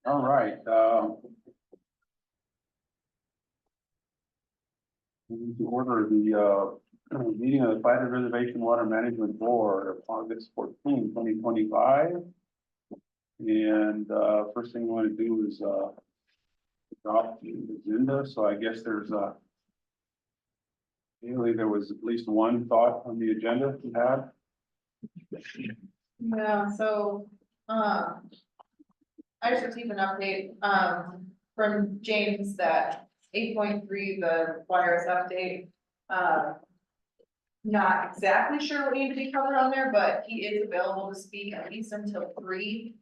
All right. We need to order the meeting of the Platted Reservation Water Management Board of August 14, 2025. And first thing we want to do is adopt the agenda. So I guess there's really there was at least one thought on the agenda we had. Yeah, so, I just received an update, from James that 8.3, the virus update. Not exactly sure what needed to be covered on there, but he is available to speak at least until 3.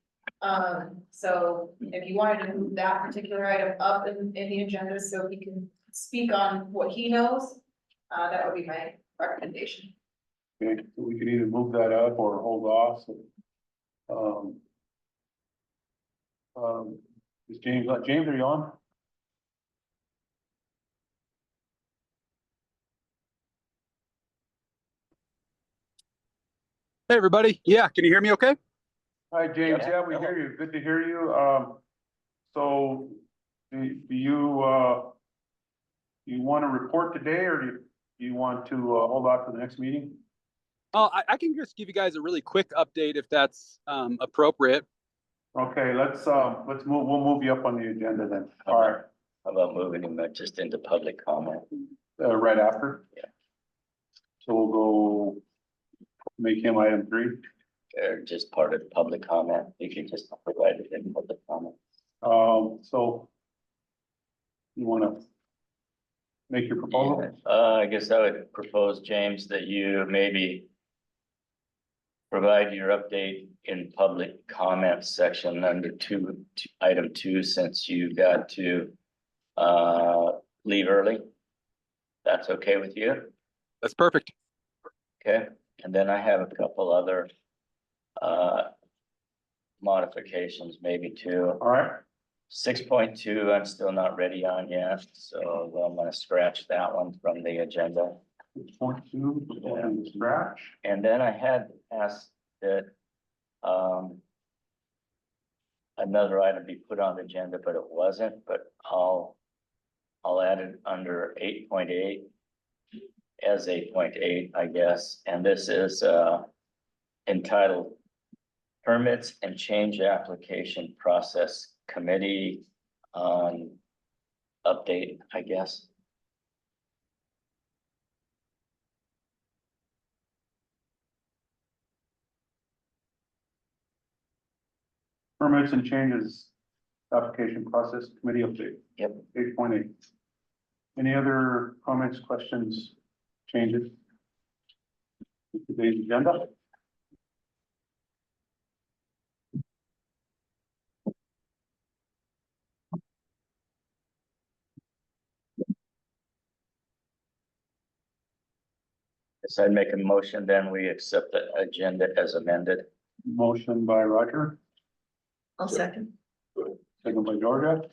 So if you wanted to move that particular item up in the agenda so he can speak on what he knows, that would be my recommendation. Okay, so we can either move that up or hold off. So, is James, James, are you on? Hey, everybody. Yeah, can you hear me okay? Hi, James. Yeah, we hear you. Good to hear you. So do you want to report today, or do you want to hold off to the next meeting? Oh, I can just give you guys a really quick update if that's appropriate. Okay, let's move. We'll move you up on the agenda then. All right, How about moving him just into public comment? right after. Yeah. So we'll go make him item 3. Or just part of the public comment? You can just provide it in public comment. So you want to make your proposal? I guess I would propose, James, that you maybe provide your update in public comment section under item 2, since you got to leave early. That's okay with you? That's perfect. Okay, and then I have a couple other modifications, maybe 2. All right. 6.2, I'm still not ready on yet, so I'm gonna scratch that one from the agenda. 6.2, and scratch. And then I had asked that another item be put on the agenda, but it wasn't, but I'll add it under 8.8 as 8.8, I guess, and this is entitled Permits and Change Application Process Committee update, I guess. Permits and changes application process committee update. Yep. 8.8. Any other comments, questions, changes to today's agenda? So I'd make a motion, then we accept the agenda as amended. Motion by Roger, I'll second. second by Georgia.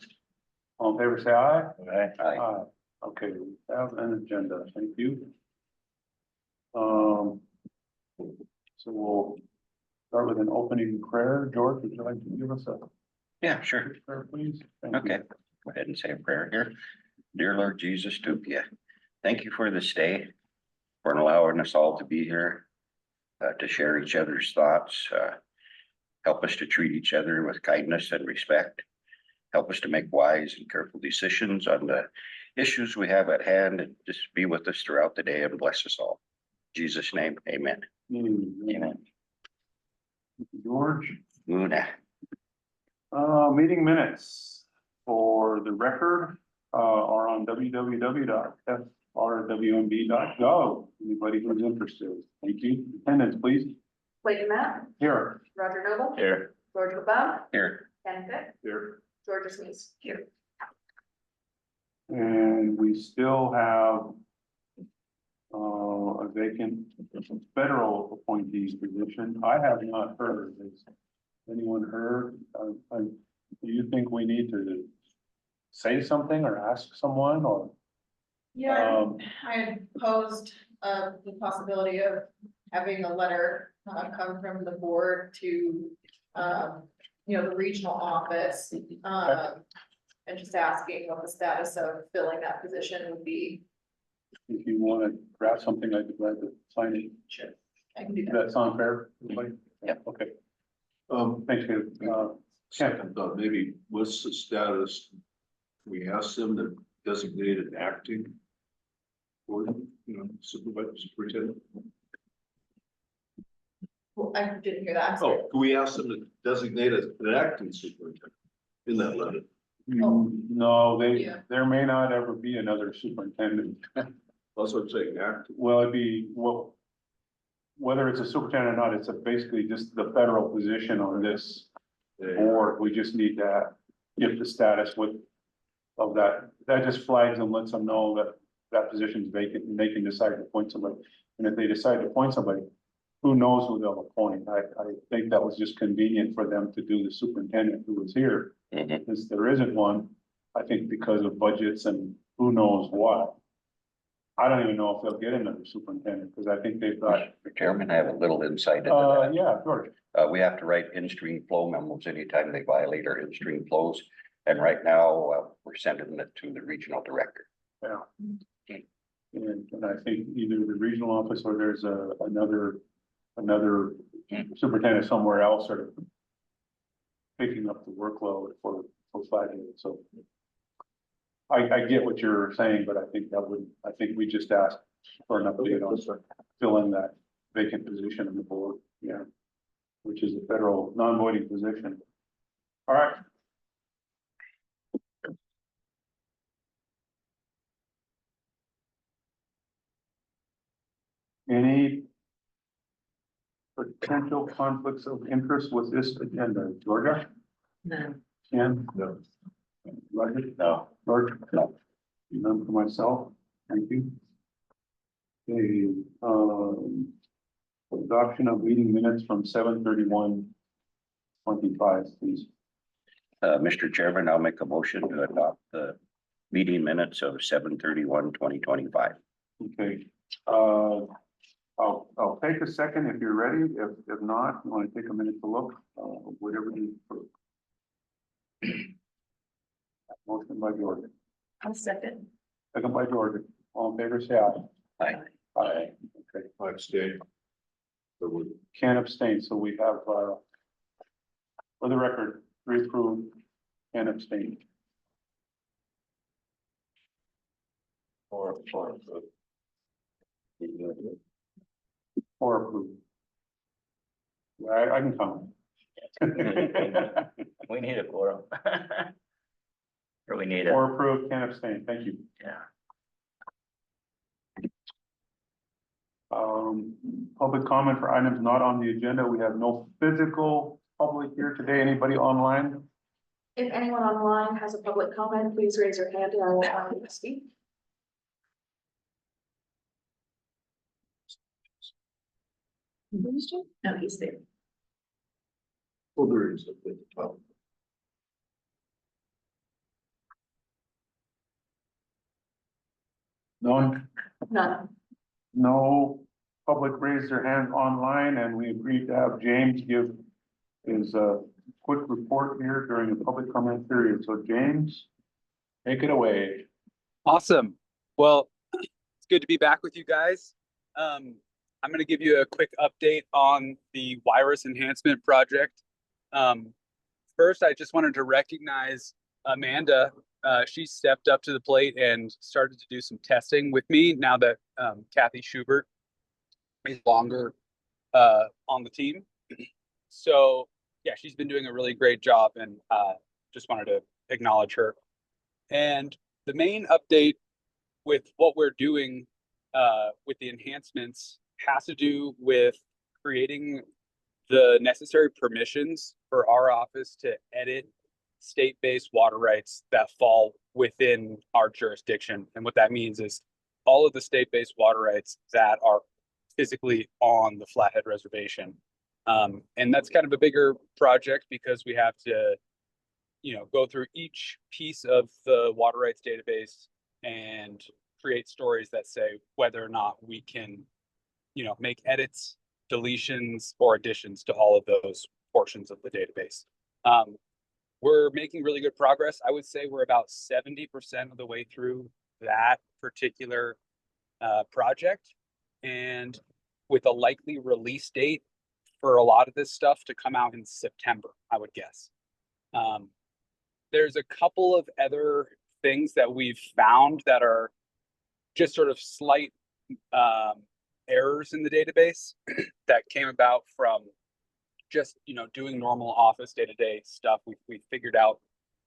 All in favor, say aye. Right. Aye. Okay, we have an agenda. Thank you. So we'll start with an opening prayer. George, would you like to give us a Yeah, sure. prayer, please? Thank you. Okay, go ahead and say a prayer here. Dear Lord Jesus, thank you for this day, for allowing us all to be here, to share each other's thoughts, help us to treat each other with kindness and respect, help us to make wise and careful decisions on the issues we have at hand, and just be with us throughout the day and bless us all. In Jesus' name, amen. Amen. George. Una. Meeting minutes for the record are on www.frwmb.gov. Anybody who's interested. Thank you. Attendance, please. Clayton Matt, Here. Roger Noble, Here. George LeBlanc, Here. Ken Pick, Here. Georgia Smith here. And we still have a vacant federal appointees position. I have not heard. Has anyone heard? Do you think we need to say something or ask someone, or? Yeah, I had posed the possibility of having a letter come from the board to you know, the regional office, and just asking what the status of filling that position would be. If you want to draft something, I'd be glad to sign it. Sure. I can do Does that. that sound fair? Everybody? Yeah. Okay. Thanks, David. Second thought, maybe what's the status? We asked them to designate an acting. Or, you know, superintendent. Well, I didn't hear that. I'm sorry. Oh, can we ask them to designate an acting superintendent in that letter? No, Yeah. there may not ever be another superintendent. That's what I'm saying, acting. Well, it'd be, well, whether it's a superintendent or not, it's basically just the federal position on this board. We just need to get the status of that. That just flags and lets them know that that position is vacant and they can decide to appoint somebody. And if they decide to appoint somebody, who knows who they'll appoint? I think that was just convenient for them to do the superintendent who was here. Mhm. Since there isn't one, I think because of budgets and who knows what. I don't even know if they'll get another superintendent, because I think they've got, Mr. Chairman, I have a little insight into that. yeah, George. We have to write in-stream flow memos anytime they violate our in-stream flows. And right now, we're sending it to the regional director. Yeah. And I think either the regional office or there's another superintendent somewhere else sort of picking up the workload for Flathead, so. I get what you're saying, but I think we just asked for an update on filling that vacant position in the board, yeah. Which is a federal non-voting position. All right. Any potential conflicts of interest with this agenda, Georgia? No. Ken? No. Roger? No. George? No. None for myself, thank you. Okay, adoption of meeting minutes from 7/31/25, please. Mr. Chairman, I'll make a motion to adopt the meeting minutes of 7/31/2025. Okay, I'll take a second if you're ready. If not, you want to take a minute to look, whatever you. Motion by George, I'll second. second by George. All in favor, say aye. Aye. Aye. Okay, I abstain. So we can't abstain, so we have, for the record, 3 approved and abstain. Or. Or approved. I can count. We need a quorum. Or we need a, Or approved, can't abstain, thank you. yeah. Public comment for items not on the agenda. We have no physical public here today. Anybody online? If anyone online has a public comment, please raise your hand and I will allow you to speak. No, he's there. there is at the top. None? None. No public raised their hand online, and we agreed to have James give his quick report here during the public comment period. So James, take it away. Awesome. Well, it's good to be back with you guys. I'm going to give you a quick update on the virus enhancement project. First, I just wanted to recognize Amanda. She stepped up to the plate and started to do some testing with me now that Kathy Schubert is longer on the team. So yeah, she's been doing a really great job, and just wanted to acknowledge her. And the main update with what we're doing with the enhancements has to do with creating the necessary permissions for our office to edit state-based water rights that fall within our jurisdiction. And what that means is all of the state-based water rights that are physically on the Flathead Reservation. And that's kind of a bigger project because we have to, go through each piece of the water rights database and create stories that say whether or not we can, make edits, deletions, or additions to all of those portions of the database. We're making really good progress. I would say we're about 70% of the way through that particular project, and with a likely release date for a lot of this stuff to come out in September, I would guess. There's a couple of other things that we've found that are just sort of slight errors in the database that came about from just, you know, doing normal office day-to-day stuff. We figured out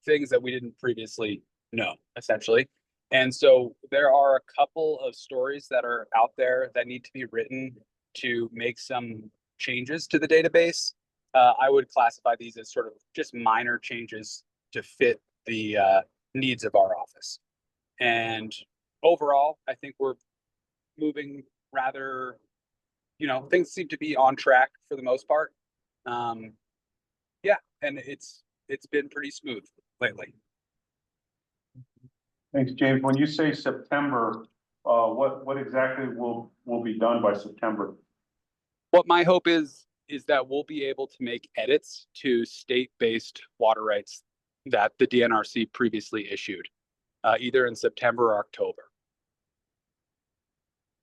things that we didn't previously know, essentially. And so there are a couple of stories that are out there that need to be written to make some changes to the database. I would classify these as sort of just minor changes to fit the needs of our office. And overall, I think we're moving rather, you know, things seem to be on track for the most part. Yeah, and it's been pretty smooth lately. Thanks, James. When you say September, what exactly will be done by September? What my hope is that we'll be able to make edits to state-based water rights that the DNRC previously issued, either in September or October.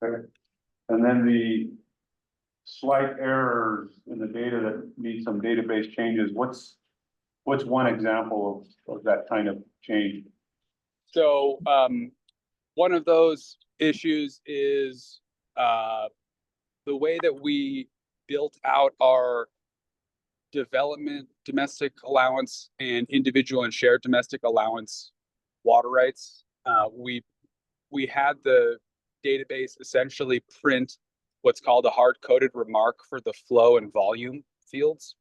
Okay. And then the slight errors in the data that need some database changes, what's one example of that kind of change? So one of those issues is the way that we built out our development domestic allowance and individual and shared domestic allowance water rights. We had the database essentially print what's called a hard-coded remark for the flow and volume fields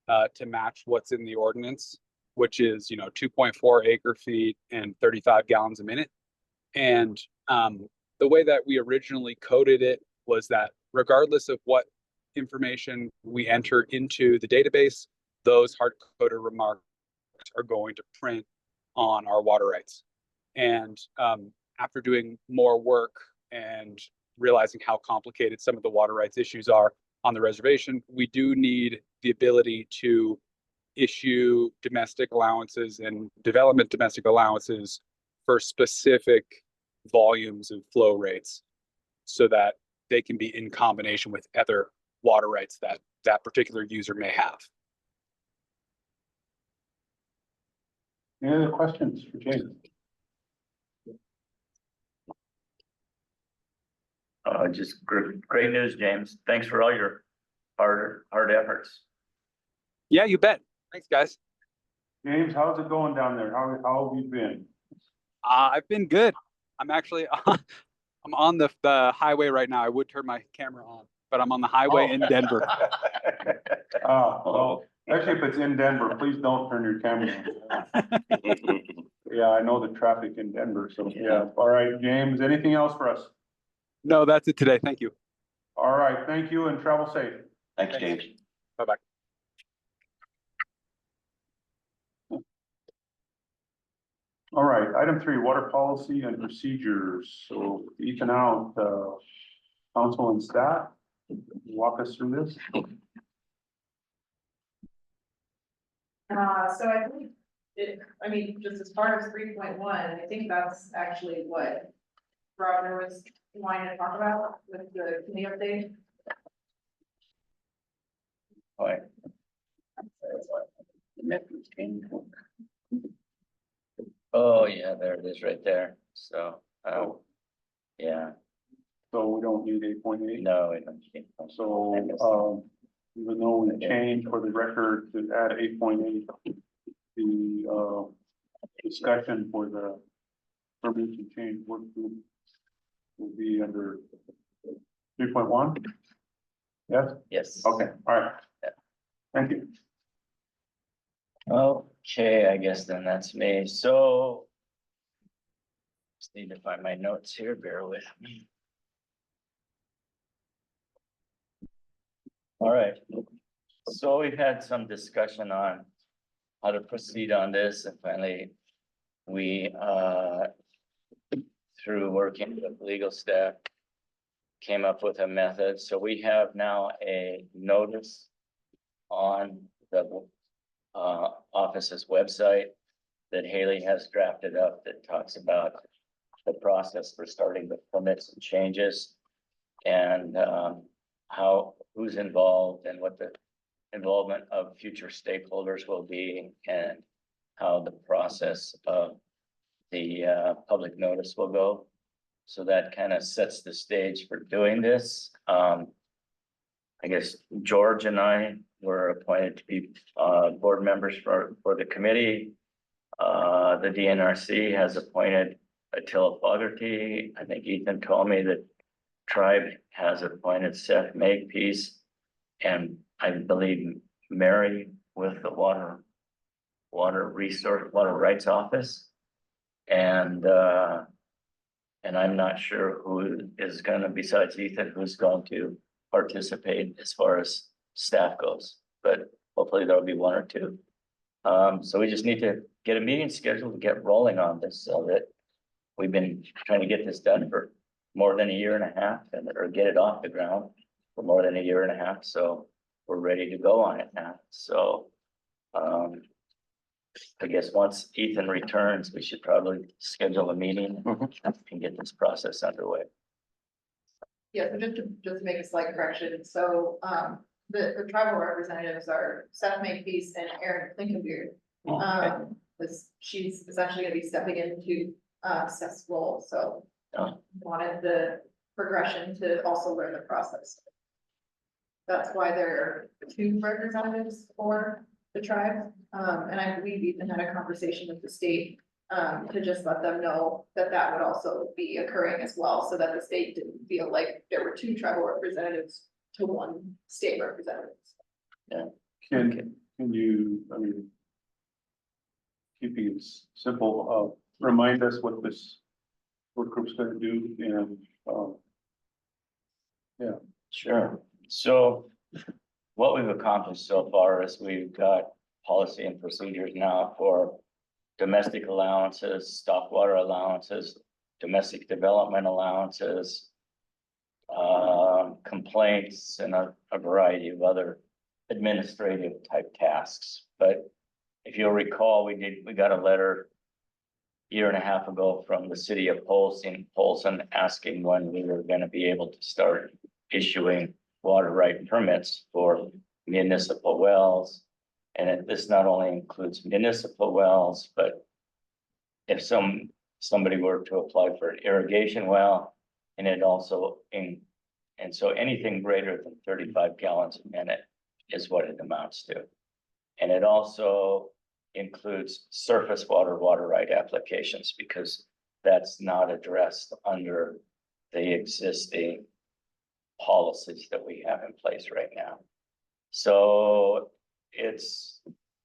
to match what's in the ordinance, which is, you know, 2.4 acre feet and 35 gallons a minute. And the way that we originally coded it was that regardless of what information we enter into the database, those hard-coded remarks are going to print on our water rights. And after doing more work and realizing how complicated some of the water rights issues are on the reservation, we do need the ability to issue domestic allowances and development domestic allowances for specific volumes and flow rates so that they can be in combination with other water rights that that particular user may have. Any other questions for James? Just great news, James. Thanks for all your hard efforts. Yeah, you bet. Thanks, guys. James, how's it going down there? How have you been? I've been good. I'm actually I'm on the highway right now. I would turn my camera on, but I'm on the highway in Denver. Well, actually, if it's in Denver, please don't turn your camera on. Yeah, I know the traffic in Denver, so yeah. All right, James, anything else for us? No, that's it today. Thank you. All right, thank you and travel safe. Thanks, James. Bye-bye. All right, item 3, water policy and procedures. So Ethan out, council and staff, walk us through this. So I think I mean, just as far as 3.1, I think that's actually what Robert was wanting to talk about with the committee update. Right. Oh, yeah, there it is right there. So, yeah, So we don't need 8.8. no, we don't keep. So, even though we changed for the record to add 8.8, the, discussion for the permission change work group will be under 3.1? Yes? Yes. Okay, all right. Thank you. Okay, I guess then that's me. So just need to find my notes here. Bear with me. All right. So we've had some discussion on how to proceed on this, and finally we through working with legal staff came up with a method. So we have now a notice on the office's website that Haley has drafted up that talks about the process for starting the permits and changes and who's involved and what the involvement of future stakeholders will be and how the process of the public notice will go. So that kind of sets the stage for doing this. I guess George and I were appointed to be board members for the committee. The DNRC has appointed Attila Fogarty. I think Ethan told me that Tribe has appointed Seth Makepeace, and I believe Mary with the Water Rights Office. And I'm not sure who is gonna, besides Ethan, who's going to participate as far as staff goes, but hopefully there'll be one or two. So we just need to get a meeting scheduled to get rolling on this, so that we've been trying to get this done for more than a year and a half or get it off the ground for more than a year and a half. So we're ready to go on it now. So, I guess once Ethan returns, we should probably schedule a meeting and get this process underway. Yeah, so just to make a slight correction, so, the tribal representatives are Seth Makepeace and Erin Lincolnbeard. She's essentially gonna be stepping into, Seth's role, so. Oh. Wanted the progression to also learn the process. That's why there are 2 representatives for the tribe, and I believe Ethan had a conversation with the state, to just let them know that that would also be occurring as well, so that the state didn't feel like there were 2 tribal representatives to 1 state representative. Can you, I mean, keeping it simple, remind us what this work group's gonna do and, Sure. So what we've accomplished so far is we've got policy and procedures now for domestic allowances, stock water allowances, domestic development allowances, complaints, and a variety of other administrative type tasks. But if you'll recall, we got a letter a year and a half ago from the city of Polson asking when we were going to be able to start issuing water right permits for municipal wells. And this not only includes municipal wells, but if somebody were to apply for an irrigation well, and it also and so anything greater than 35 gallons a minute is what it amounts to. And it also includes surface water right applications, because that's not addressed under the existing policies that we have in place right now. So it's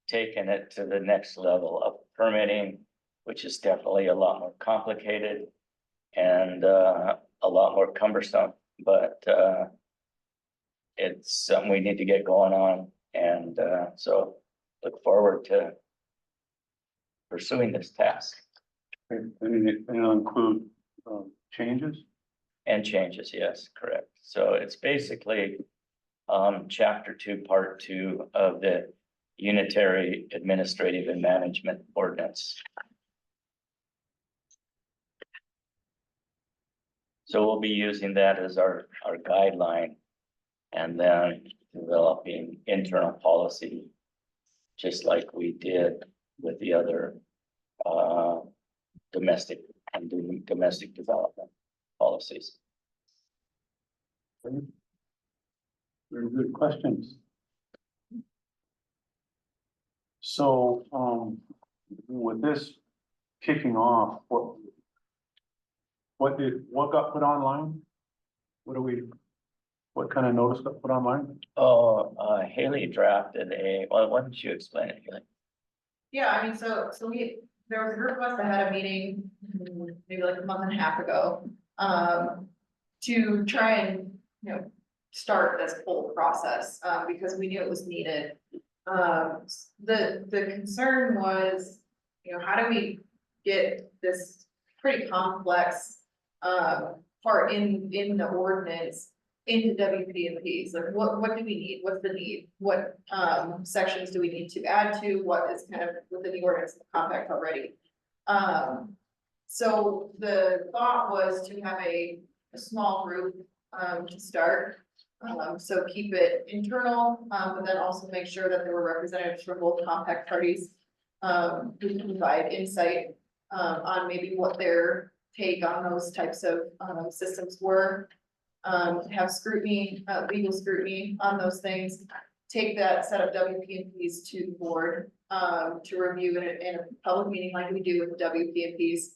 taken it to the next level of permitting, which is definitely a lot more complicated and a lot more cumbersome, but it's something we need to get going on. And so look forward to pursuing this task. and it'll include, changes. And changes, yes, correct. So it's basically chapter 2, part 2 of the Unitary Administrative and Management Ordinance. So we'll be using that as our guideline, and then developing internal policy, just like we did with the other domestic development policies. Very good questions. So, with this kicking off, what got put online? What kind of notice got put online? Oh, Haley drafted well, why don't you explain it, Haley? Yeah, I mean, so there was a group of us that had a meeting maybe like a month and a half ago, to try and, start this whole process, because we knew it was needed. The concern was, how do we get this pretty complex, part in the ordinance into WPMPs, like what do we need, what's the need? What, sections do we need to add to, what is kind of within the ordinance compact already? So the thought was to have a small group, to start. So keep it internal, but then also make sure that there were representatives from both compact parties, who can provide insight, on maybe what their take on those types of, systems were. Have scrutiny, legal scrutiny on those things, take that set of WPMPs to the board, to review in a public meeting like we do with the WPMPs.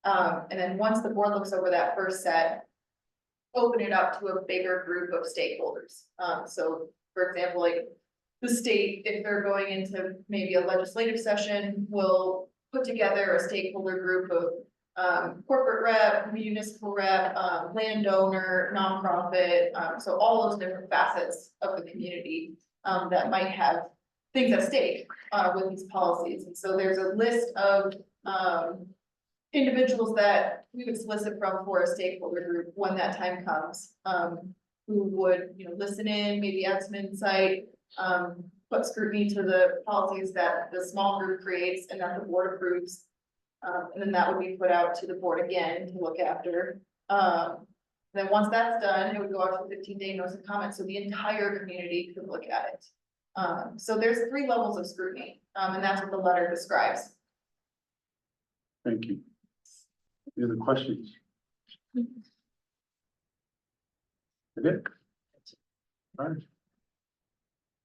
And then once the board looks over that first set, open it up to a bigger group of stakeholders. So for example, like the state, if they're going into maybe a legislative session, will put together a stakeholder group of corporate rep, municipal rep, landowner, nonprofit, so all those different facets of the community that might have things at stake with these policies. And so there's a list of individuals that we would solicit from for a stakeholder group when that time comes, who would, listen in, maybe add some insight, put scrutiny to the policies that the small group creates and that the board approves. And then that would be put out to the board again to look after. Then once that's done, it would go out to 15-day notice of comment, so the entire community could look at it. So there's 3 levels of scrutiny, and that's what the letter describes. Thank you. Any other questions? Okay. All right.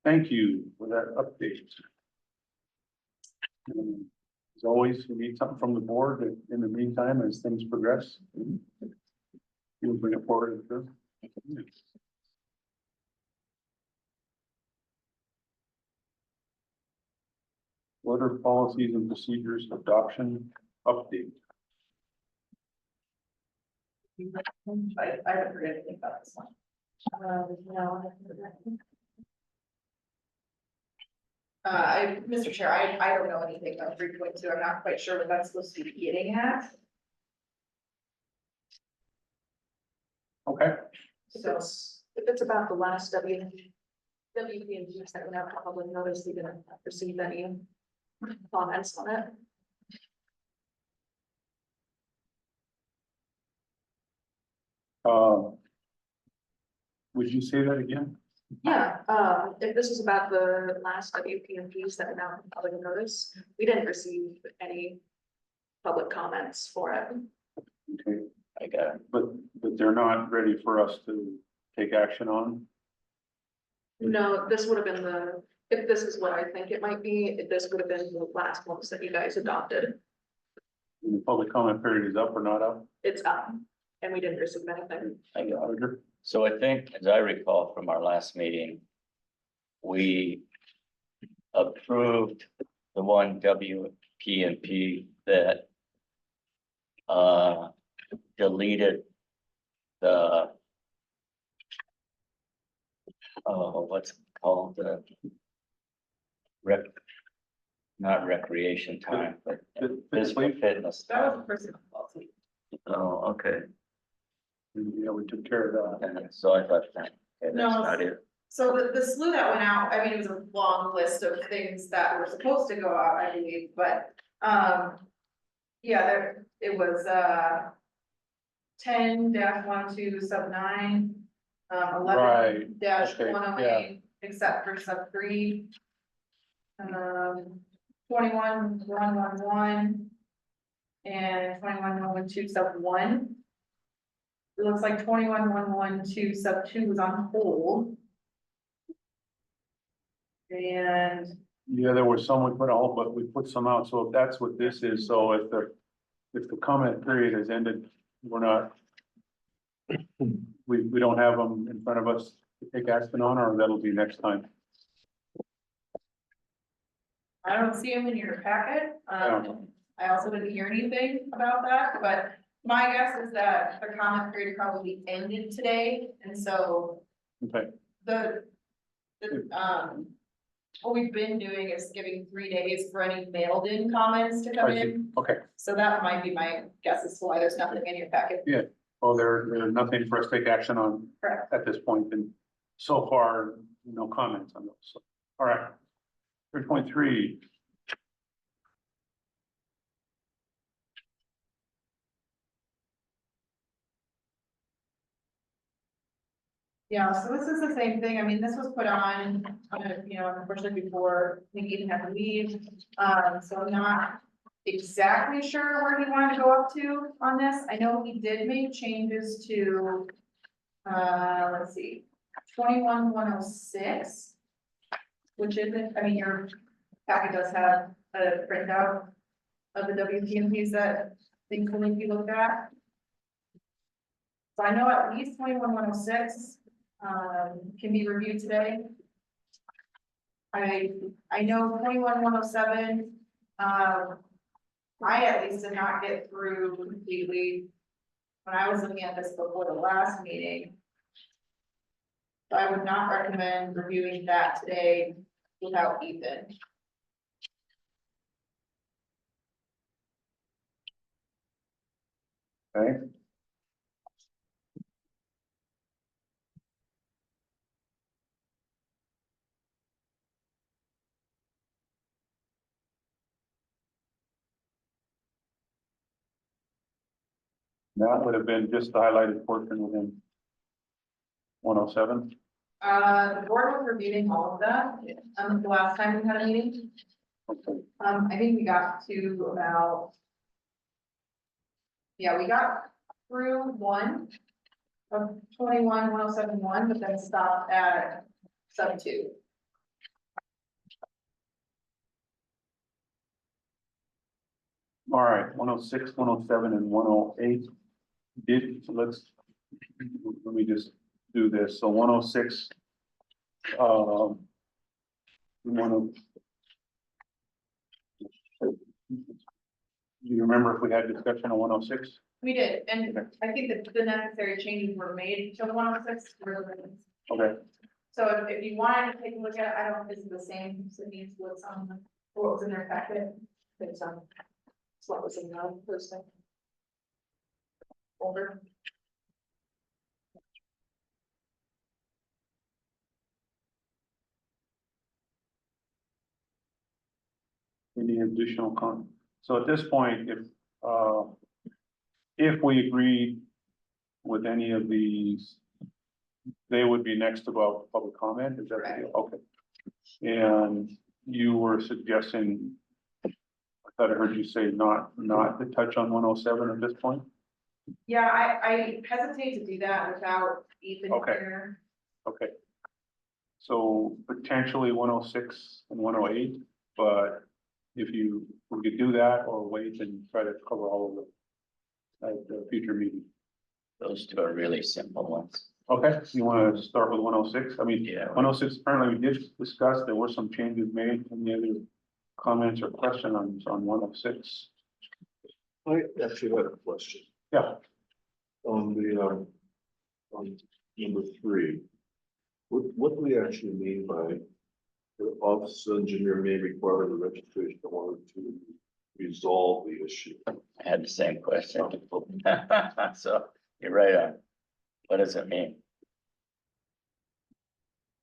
Thank you for that update. As always, we need something from the board in the meantime, as things progress. You'll bring it forward. Order policies and procedures adoption update. I haven't heard anything about this one. No. Mr. Chair, I don't know anything about 3.2. I'm not quite sure what that's supposed to be getting at. Okay, So, If it's about the last WPMG that went out to public notice, we didn't receive any comments on it. would you say that again? Yeah, if this is about the last WPMPs that went out to public notice, we didn't receive any public comments for it. Okay, I got it. but they're not ready for us to take action on? No, this would have been if this is what I think it might be, this would have been the last ones that you guys adopted. The public comment period is up or not up? It's up, and we didn't receive anything. I got it. Auditor? So I think, as I recall from our last meeting, we approved the one WPMP that deleted the what's it called, the not recreation time, but physical fitness that was time. a personal policy. Oh, okay. Yeah, we took care of that. And so I thought that, okay, No. that's not it. So the SLU that went out, I mean, it was a long list of things that were supposed to go out, I believe, but, yeah, it was, 10-12 11 okay, 108, except for sub 3. 21-111 and 21-112 sub 1. It looks like 21-112 sub 2 was on hold. And Yeah, there was some we put out, but we put some out, so if that's what this is, so if the comment period has ended, we're not. We don't have them in front of us to take action on, or that'll be next time. I don't see them in your packet. I also didn't hear anything about that, but my guess is that the comment period probably ended today, and so Okay, what we've been doing is giving 3 days for any mailed in comments to come I see. in. Okay, So that might be my guess as to why there's nothing in your packet. Yeah. Oh, there's nothing for us to take action on Correct. at this point, and so far, no comments on those. So, all right. 3.3. Yeah, so this is the same thing. I mean, this was put on, you know, unfortunately before we even had to leave. So I'm not exactly sure where he wanted to go up to on this. I know he did make changes to, let's see, 21-106, which isn't, I mean, your packet does have a printout of the WPMPs that things will need to be looked at. So I know at least 21-106 can be reviewed today. I know 21-107, I at least did not get through completely when I was looking at this before the last meeting. So I would not recommend reviewing that today without Ethan. Okay. That would have been just the highlighted portion within 107. The board was reviewing all of that, the last time we had a meeting. Okay. I think we got to about. Yeah, we got through one of 21-107-1, but then stopped at sub 2. All right, 106, 107, and 108. Let me just do this. So 106. You remember if we had discussion on 106? We did, and I think that the necessary changes were made to 106. Okay, So if you wanted to take a look at it, I don't, this is the same, so it needs what's on, what was in their packet. It's what was in the first thing. Older. any additional so at this point, if we agreed with any of these, they would be next to go out public comment, is that the deal? Okay. And you were suggesting, I thought I heard you say not to touch on 107 at this point? Yeah, I hesitate to do that without Ethan Okay. here. Okay. So potentially 106 and 108, but if we could do that or wait and try to cover all of it at the future meeting. Those two are really simple ones. Okay, you want to start with 106? I mean, Yeah. 106, apparently we did discuss, there were some changes made. Any other comments or question on 106? I actually had a question Yeah, on the, on number 3. What do we actually mean by the office engineer may require the registration in order to resolve the issue? I had the same question. So you're right on. What does it mean?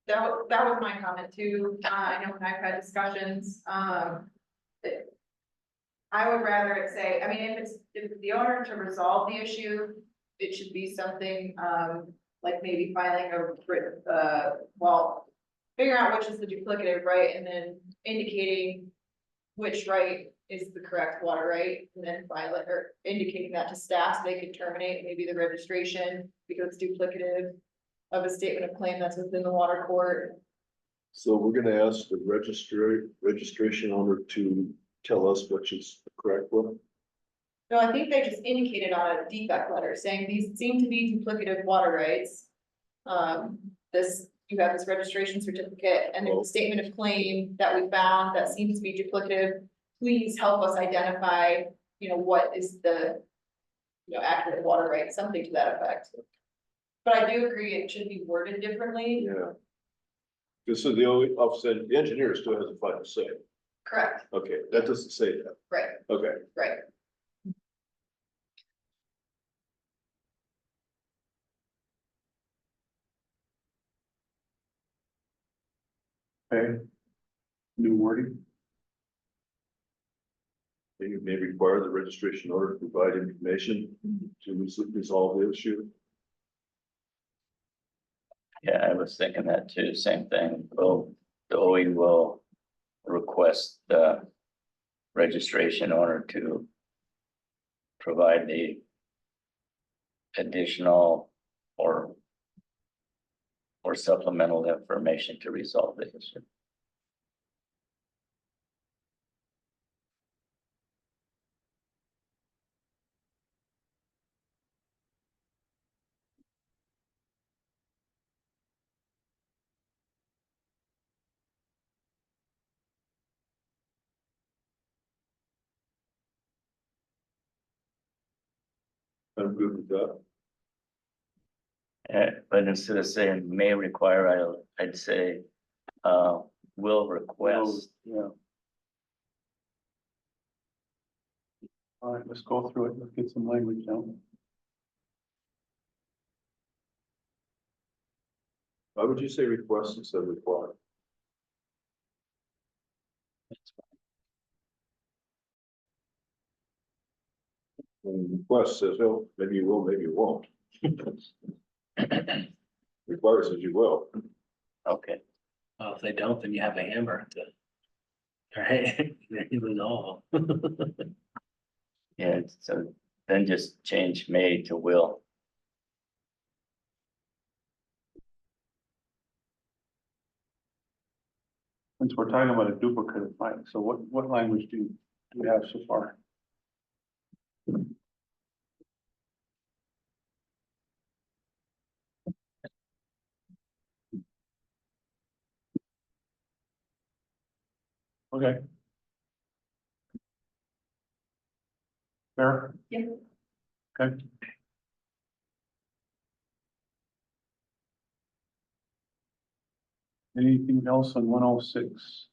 That was my comment too. I know when I've had discussions, I would rather it say, I mean, if the owner to resolve the issue, it should be something, like maybe filing figuring out which is the duplicative right, and then indicating which right is the correct water right, and then file it, or indicating that to staff, so they could terminate maybe the registration because it's duplicative of a statement of claim that's within the water court. So we're gonna ask the registration owner to tell us which is the correct one? No, I think they just indicated on a defect letter saying these seem to be duplicative water rights. You have this registration certificate and then the statement of claim that we found that seems to be duplicative. Please help us identify, what is the, accurate water right, something to that effect. But I do agree it should be worded differently. Yeah. This is the only office, the engineer still has a final say. Correct, Okay, that doesn't say that. right, Okay. right. Okay. New wording, You may require the registration order to provide information to resolve the issue. Yeah, I was thinking that too, same thing. Well, the OE will request the registration owner to provide the additional or supplemental information to resolve the issue. I'm good with that. But instead of saying may require, I'd say, will request. yeah. All right, let's go through it, let's get some language down. Why would you say request instead of require? When request says, oh, maybe you will, maybe you won't. Require says you will. Okay, Well, if they don't, then you have a hammer to. Right, you lose all. yeah, so then just change may to will. Since we're talking about a duplicate of Mike, so what language do we have so far? Okay. Fair? Yeah. Okay. Anything else on 106?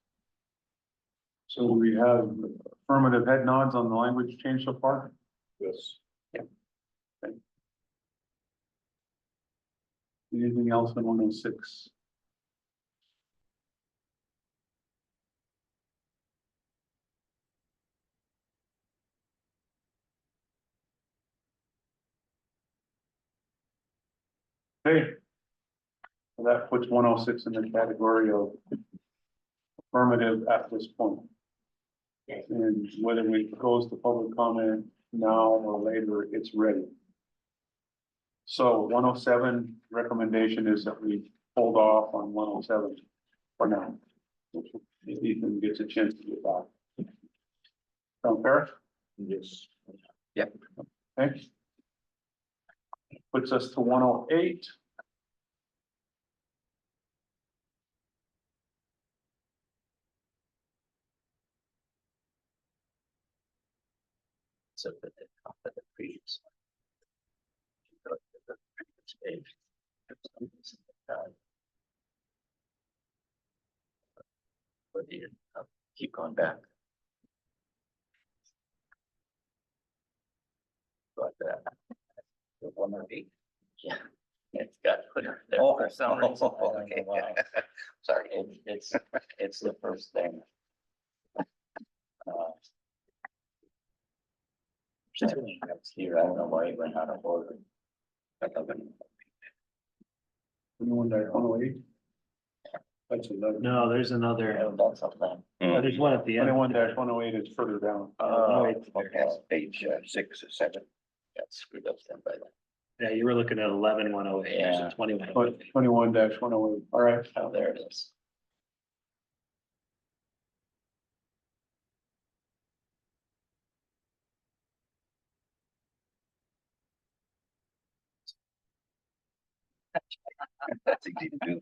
So we have affirmative head nods on the language change so far? Yes. Anything else on 106? Okay. So that puts 106 in the category of affirmative at this point. And whether it goes to public comment now or later, it's ready. So 107 recommendation is that we hold off on 107 for now. If Ethan gets a chance to get back. Sound fair? Yes. Okay. Puts us to 108. So that the top of the previous one. Go to the previous page. But you keep going back. Like that. The 108. Yeah, it's got put up there for some reason. I don't know why. Sorry. It's the first thing. It's here, I don't know why it went out of order. 21-108. That's 11. No, there's Yeah, another, that's something. there's one at the end. 21-108 is further down. Oh, Okay, page 6 or 7. got screwed up then by that. Yeah, you were looking at 11-108, there's Yeah. a 21. 21-108, all right. Oh, there it is. That's easy to do.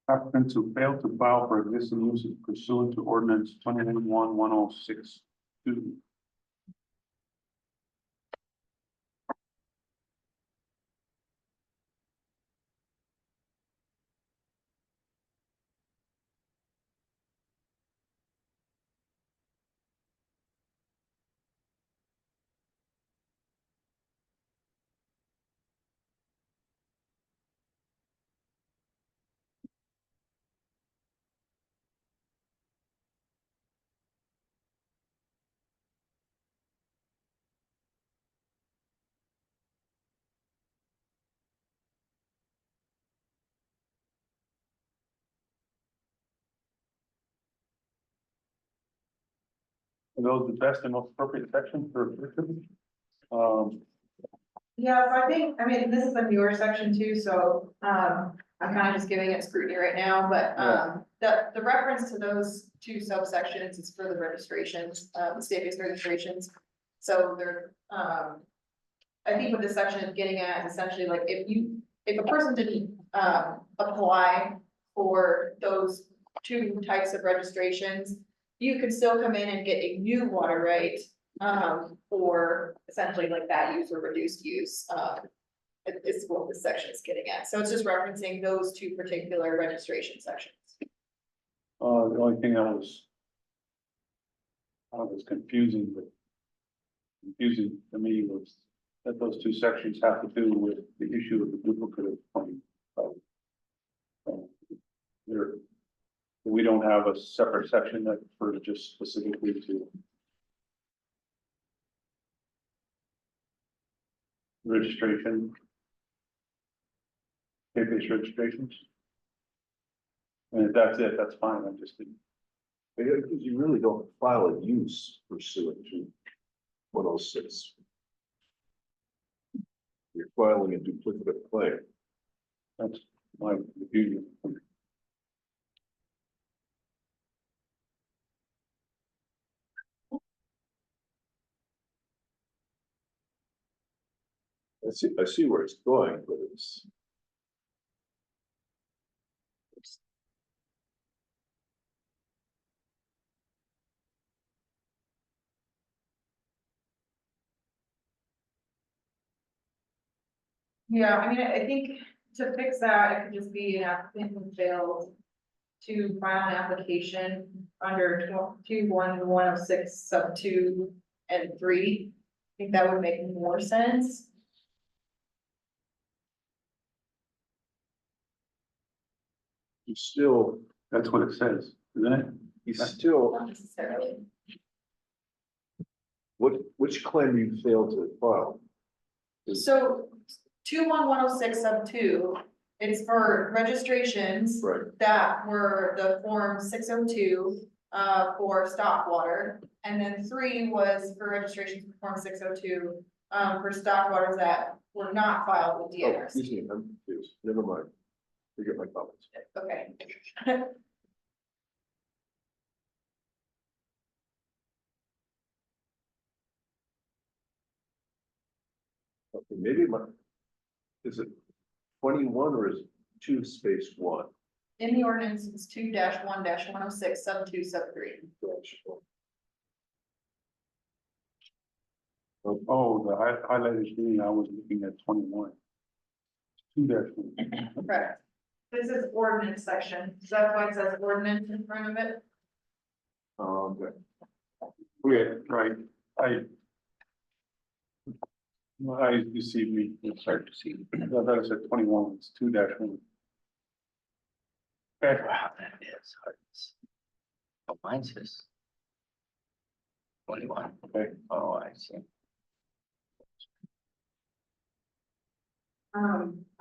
Applicants who failed to file for existing uses pursuant to ordinance 2021-1062. Are those the best and most appropriate sections for? Yeah, so I think, I mean, this is a newer section too, so, I'm kind of just giving it scrutiny right now, but, the reference to those two subsections is for the registrations, the state-based registrations. So they're, I think what this section is getting at is essentially like, if a person didn't, apply for those two types of registrations, you could still come in and get a new water right, for essentially like that use or reduced use, is what this section is getting at. So it's just referencing those two particular registration sections. The only thing that was confusing, but confusing to me was that those two sections have to do with the issue of the duplicative claim. There, we don't have a separate section that refers just specifically to registration, state-based registrations. And if that's it, that's fine, I just didn't. Because you really don't file a use pursuant to 106. You're filing a duplicative claim. That's my confusion. I see where it's going, but it's. Yeah, I mean, I think to fix that, it could just be an applicant who failed to file an application under 2-1-106 sub 2 and 3. I think that would make more sense. You still, That's what it says, isn't it? you still, Not necessarily. which claim you failed to file? So 2-1-106 sub 2, it's for registrations Right, that were the form 602 for stock water. And then 3 was for registrations for form 602 for stock waters that were not filed with oh, DNRs. excuse me, I'm confused, never mind. Forget my comments. Okay. Okay, maybe my, is it 21 or is it 2-1? In the ordinance, it's 2-1-106 sub 2 sub 3. Oh, the highlighted green, I was looking at 21. 2-1. Correct. This is ordinance section. So that's why it says ordinance in front of it. Okay. Yeah, right, my eyes deceive me, it's hard to see. I thought it said 21, it's 2-1. Okay, Wow, that is hard. Oh, mine says 21. okay, Oh, I see.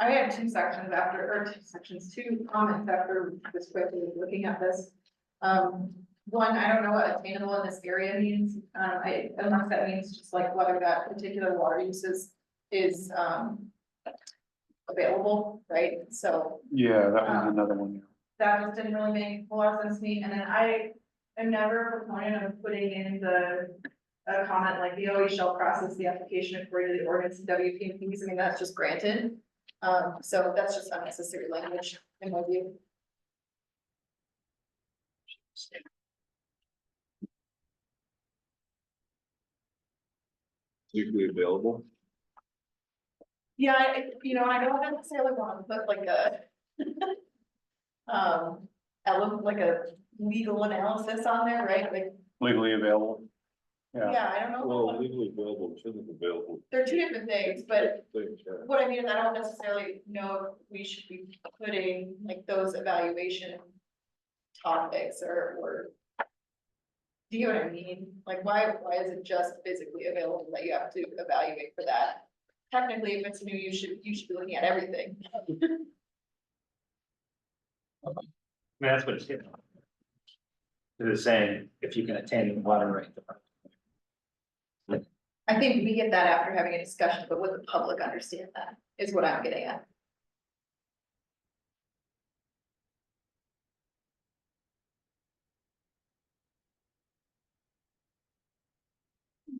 I had two sections after, or two comments after this quickly looking at this. One, I don't know what attainable in this area means. I don't know if that means just like whether that particular water use is available, right? So yeah, that was another one. that just didn't really make a lot of sense to me. And then I am never a proponent of putting in a comment like the OE shall process the application according to the ordinance and WPMPs. I mean, that's just granted. So that's just unnecessary language in my view. Legally available. Yeah, I don't necessarily want to put like a like a legal analysis on there, right? Like, Legally available. Yeah, yeah, I don't know. Well, legally available, physically available. They're two different things, but Things, yeah. what I mean is I don't necessarily know if we should be putting like those evaluation topics or. Do you know what I mean? Like, why is it just physically available that you have to evaluate for that? Technically, if it's new, you should be looking at everything. I mean, that's what it's getting. It's saying if you can attain the water rate. I think we get that after having a discussion, but would the public understand that, is what I'm getting at.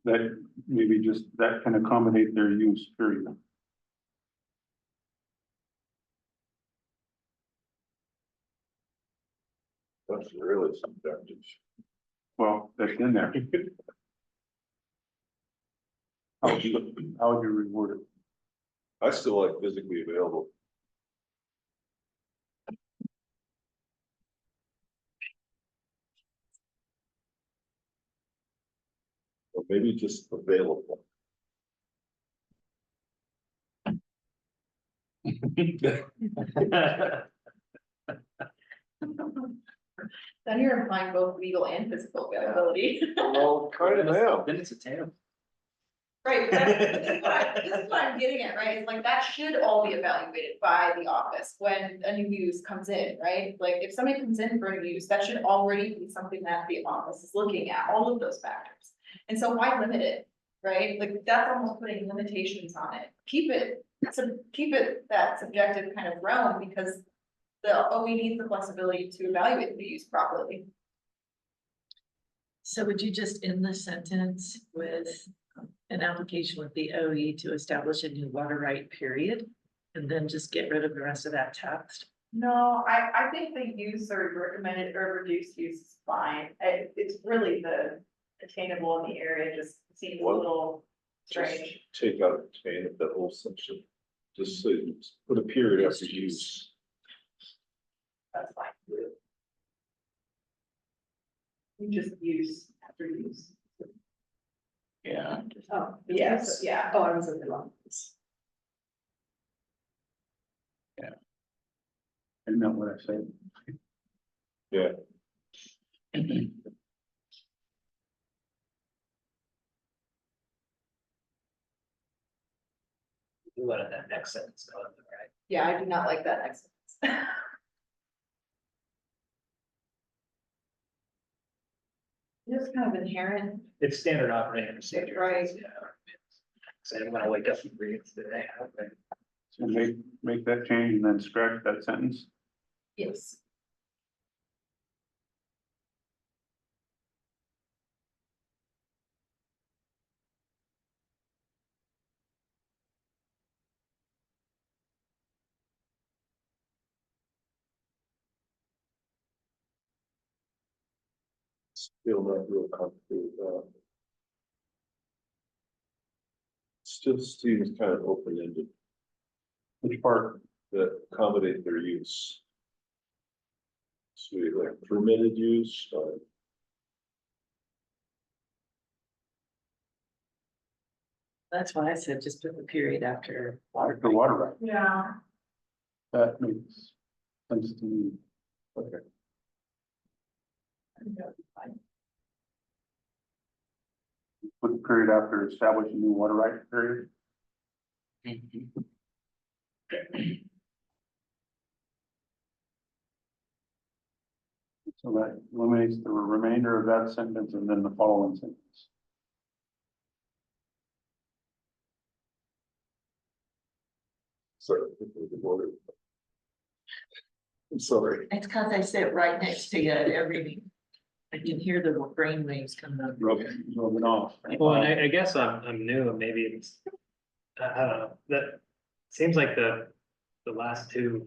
that maybe just, that can accommodate their use, period. That's really subjective. Well, that's in there. How would you reword it? I still like physically available. Or maybe just available. Then you're implying both legal and physical availability. Well, kind of am. Then it's attainable. Right, this is what I'm getting at, right? It's like that should all be evaluated by the office when a new use comes in, right? Like if somebody comes in for a new use, that should already be something that the office is looking at, all of those factors. And so why limit it, right? Like that's almost putting limitations on it. Keep it that subjective kind of realm because the OE needs the flexibility to evaluate the use properly. So would you just end the sentence with an application with the OE to establish a new water right period? And then just get rid of the rest of that text? No, I think the use or recommended or reduced use is fine. It's really the attainable in the area just seems a little strange. Just take out obtain of that whole section. Just say, put a period after use. That's fine. You just use after use. Yeah, Oh, yes, yeah. Oh, I was in the wrong place. Isn't that what I said? Yeah. You wanted that next sentence, going, right? Yeah, I do not like that next sentence. It's kind of inherent. It's standard operating procedure. Right. Yeah. So I'm gonna wake up and read it today. Okay. So make that change and then scratch that sentence. Yes. Still not real complicated. Still seems kind of open-ended Which part? that accommodate their use. So like permitted use, That's why I said just put the period after. The water right. Yeah. That makes sense to me. okay. Put the period after establish a new water right period. So that eliminates the remainder of that sentence and then the following sentence. Sorry. I'm sorry. It's because I sit right next to you at every meeting. I can hear the brain waves coming up. Rub it off. Well, and I guess I'm new and maybe it's, I don't know, that seems like the last two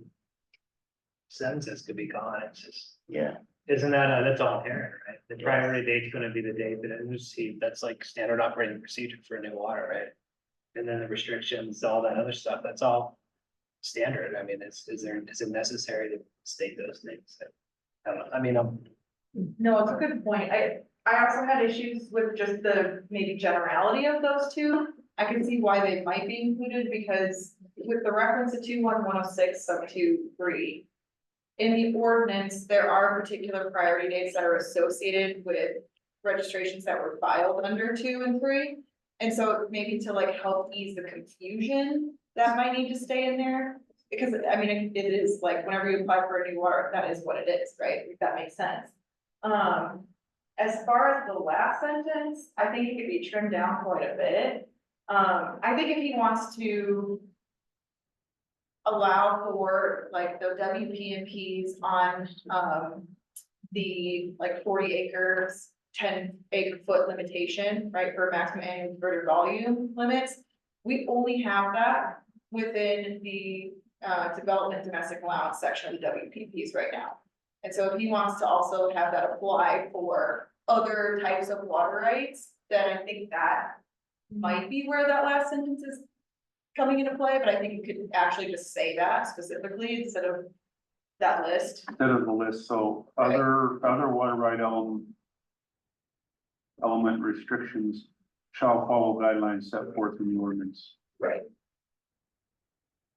sentences could be gone. It's just, yeah. Isn't that, that's all inherent, right? The priority date's gonna be the date that it was received, that's like standard operating procedure for new water, right? And then the restrictions, all that other stuff, that's all standard, I mean, is it necessary to state those things? I don't know, I mean, No, it's a good point. I also had issues with just the maybe generality of those two. I can see why they might be included because with the reference to 21106 sub 2(3). In the ordinance, there are particular priority dates that are associated with registrations that were filed under 2 and 3. And so maybe to like help ease the confusion, that might need to stay in there. Because I mean, it is like whenever you apply for a new water, that is what it is, right? If that makes sense. As far as the last sentence, I think it could be trimmed down quite a bit. I think if he wants to allow for like the WPMPs on, the like 40 acres, 10 acre foot limitation, right, for maximum annual converter volume limits. We only have that within the, development domestic allowance section of the WPPs right now. And so if he wants to also have that apply for other types of water rights, then I think that might be where that last sentence is coming into play, but I think you could actually just say that specifically instead of that list. Instead of the list, so other water right element restrictions shall follow guidelines set forth in the ordinance. Right.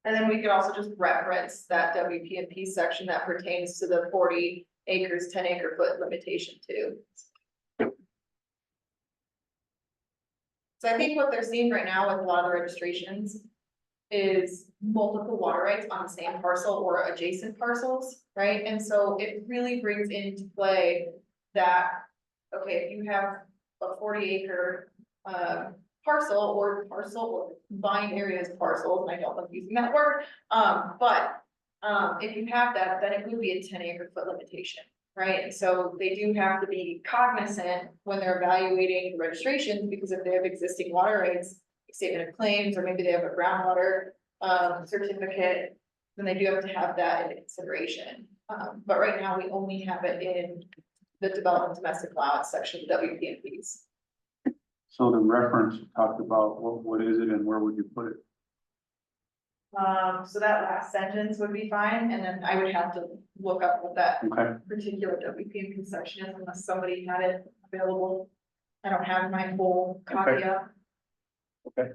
And then we could also just reference that WPMP section that pertains to the 40 acres, 10 acre foot limitation too. So I think what they're seeing right now with a lot of the registrations is multiple water rights on the same parcel or adjacent parcels, right? And so it really brings into play that, okay, if you have a 40 acre parcel or combined areas parcels, and I don't like using that word, but if you have that, then it would be a 10 acre foot limitation, right? And so they do have to be cognizant when they're evaluating the registrations, because if they have existing water rights, statement of claims, or maybe they have a groundwater certificate, then they do have to have that in consideration. But right now, we only have it in the development domestic allowance section of WPMPs. So the reference talked about what is it and where would you put it? So that last sentence would be fine, and then I would have to look up what that Okay, particular WPMP section is unless somebody had it available. I don't have my full copy Okay. up. okay.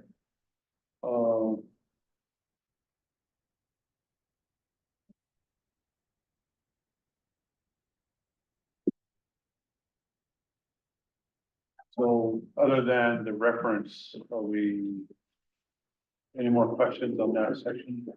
So other than the reference, are we, any more questions on that section?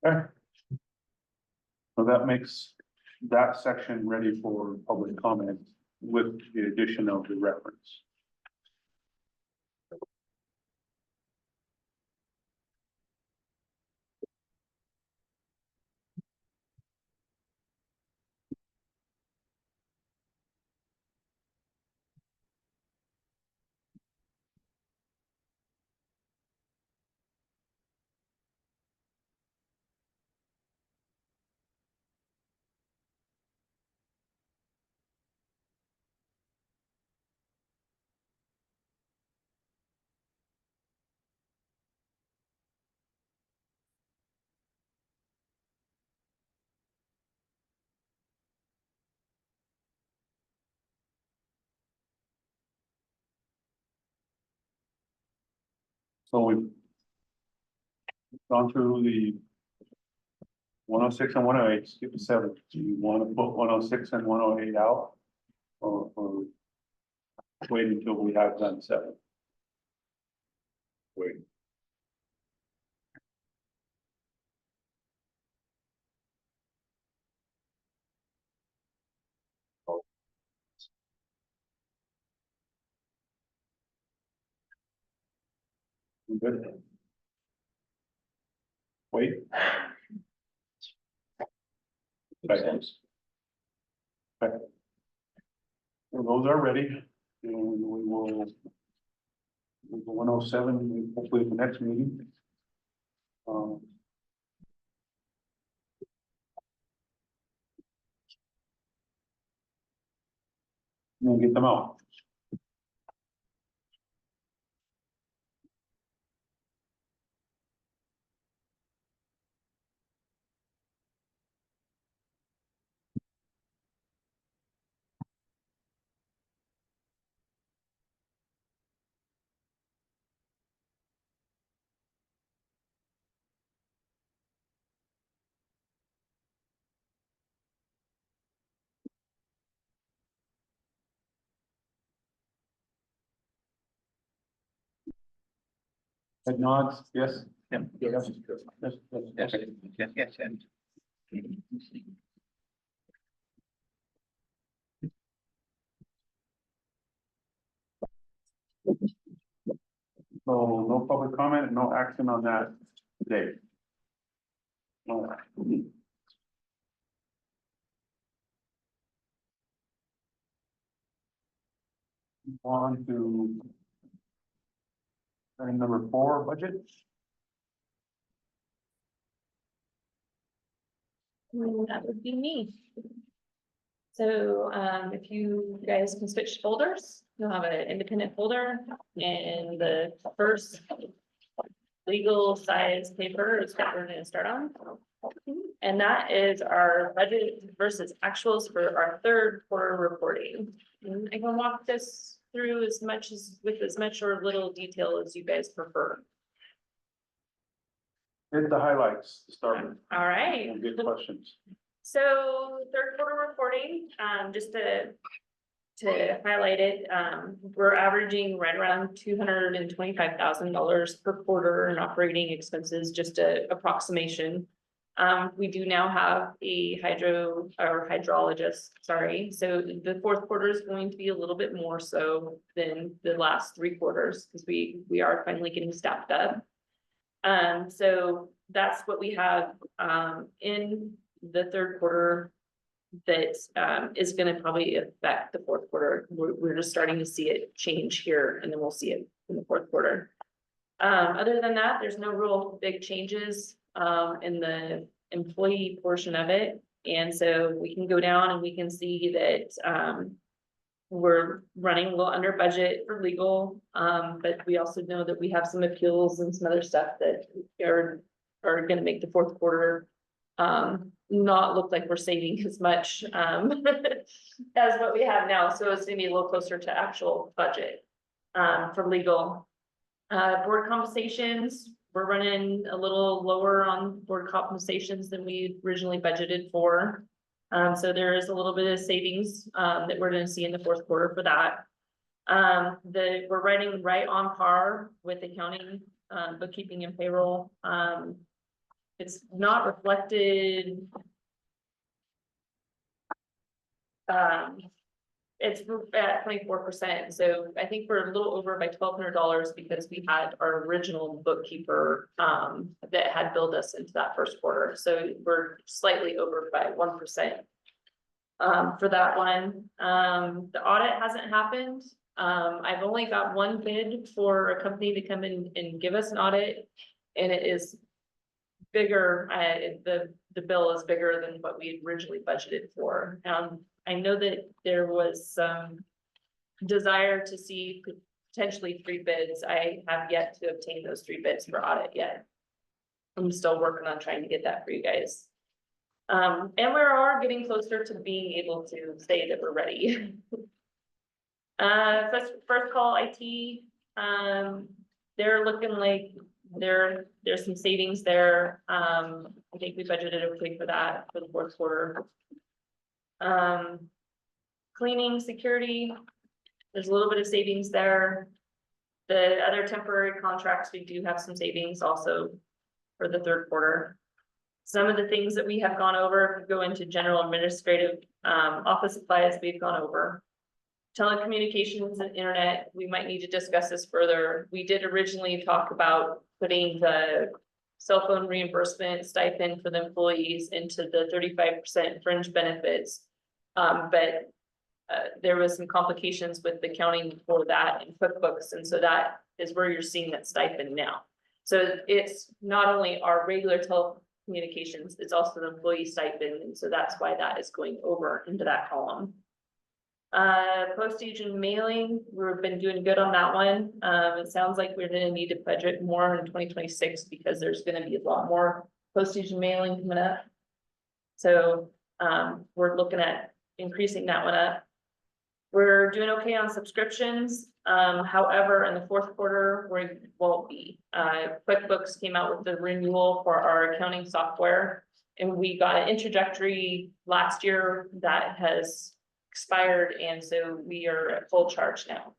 Okay. So that makes that section ready for public comment with the addition of the reference. So we've gone through the 106 and 108, skip 7. Do you want to put 106 and 108 out? Or wait until we have done 7? Wait. Good. Wait. Okay. Okay. Well, those are ready, and we will. 107, hopefully the next meeting. And then get them out. Head nods, yes? Yep. Yes. Yes. Yes, yes, yes, yes. So no public comment, no action on that today. All right. On to item number 4, budget. That would be me. So, if you guys can switch folders, you'll have an independent folder, and the first legal size paper is what we're gonna start on. And that is our budget versus actuals for our third quarter reporting. And I can walk this through with as much or little detail as you guys prefer. Hit the highlights to start with. All right. And good questions. So third quarter reporting, just to highlight it, we're averaging right around $225,000 per quarter in operating expenses, just a approximation. We do now have a hydrologist, sorry. So the fourth quarter is going to be a little bit more so than the last 3 quarters because we are finally getting staffed up. So that's what we have in the third quarter that is going to probably affect the fourth quarter. We're just starting to see it change here, and then we'll see it in the fourth quarter. Other than that, there's no real big changes in the employee portion of it. And so we can go down and we can see that we're running a little under budget for legal, but we also know that we have some appeals and some other stuff that are going to make the fourth quarter not look like we're saving as much as what we have now. So it's gonna be a little closer to actual budget for legal. Board compensations, we're running a little lower on board compensations than we originally budgeted for. So there is a little bit of savings that we're gonna see in the fourth quarter for that. We're running right on par with accounting, bookkeeping and payroll. It's not reflected. It's at 24%. So I think we're a little over by $1,200 because we had our original bookkeeper that had billed us into that first quarter. So we're slightly over by 1% for that one. The audit hasn't happened. I've only got one bid for a company to come in and give us an audit, and it is bigger. The bill is bigger than what we originally budgeted for. I know that there was some desire to see potentially 3 bids. I have yet to obtain those 3 bids for audit yet. I'm still working on trying to get that for you guys. And we are getting closer to being able to say that we're ready. First call IT, they're looking like there's some savings there. I think we budgeted okay for that for the fourth quarter. Cleaning, security, there's a little bit of savings there. The other temporary contracts, we do have some savings also for the third quarter. Some of the things that we have gone over, if we go into general administrative office supplies, we've gone over. Telecommunications and internet, we might need to discuss this further. We did originally talk about putting the cell phone reimbursement stipend for the employees into the 35% fringe benefits. But there was some complications with the accounting for that in QuickBooks, and so that is where you're seeing that stipend now. So it's not only our regular telecommunications, it's also the employee stipend, and so that's why that is going over into that column. Postage and mailing, we've been doing good on that one. It sounds like we're gonna need to budget more in 2026 because there's gonna be a lot more postage and mailing coming up. So, we're looking at increasing that one up. We're doing okay on subscriptions. However, in the fourth quarter, we won't be. QuickBooks came out with the renewal for our accounting software. And we got an introductory last year that has expired, and so we are at full charge now.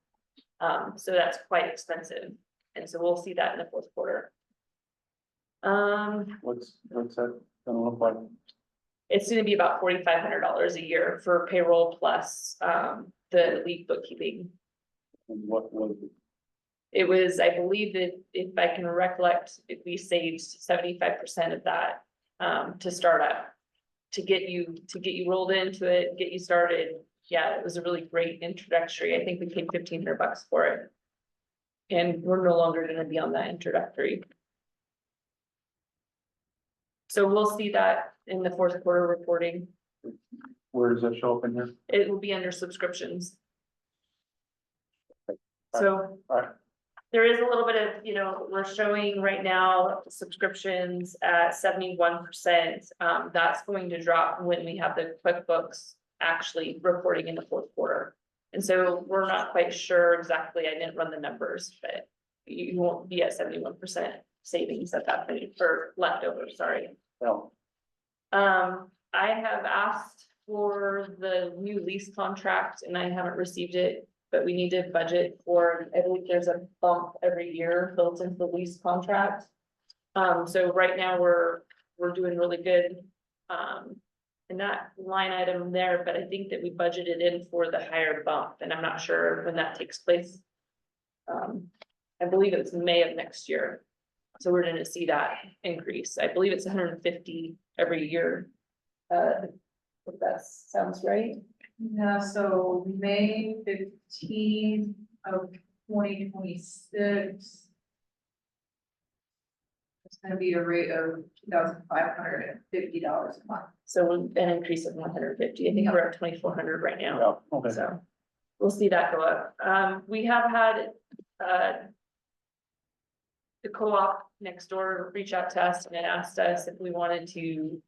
So that's quite expensive, and so we'll see that in the fourth quarter. What's that gonna look like? It's gonna be about $4,500 a year for payroll plus the league bookkeeping. And what was it? It was, I believe that if I can recollect, if we saved 75% of that to start up. To get you rolled into it, get you started. Yeah, it was a really great introductory. I think we paid $1,500 for it. And we're no longer gonna be on that introductory. So we'll see that in the fourth quarter reporting. Where does that show up in here? It will be under subscriptions. So Alright. there is a little bit of, we're showing right now subscriptions at 71%. That's going to drop when we have the QuickBooks actually reporting in the fourth quarter. And so we're not quite sure exactly. I didn't run the numbers, but you won't be at 71% savings at that point, or leftover, sorry. No. I have asked for the new lease contract and I haven't received it, but we need to budget for, I believe there's a bump every year built into the lease contract. So right now we're doing really good, in that line item there, but I think that we budgeted in for the higher bump, and I'm not sure when that takes place. I believe it's May of next year. So we're gonna see that increase. I believe it's 150 every year. If that sounds right. Yeah, so May 15th of 2026. It's gonna be a rate of $2,550 a month. So an increase of 150. I think we're at 2,400 right now. Yeah, okay. So we'll see that go up. We have had the co-op next door reach out to us and asked us if we wanted to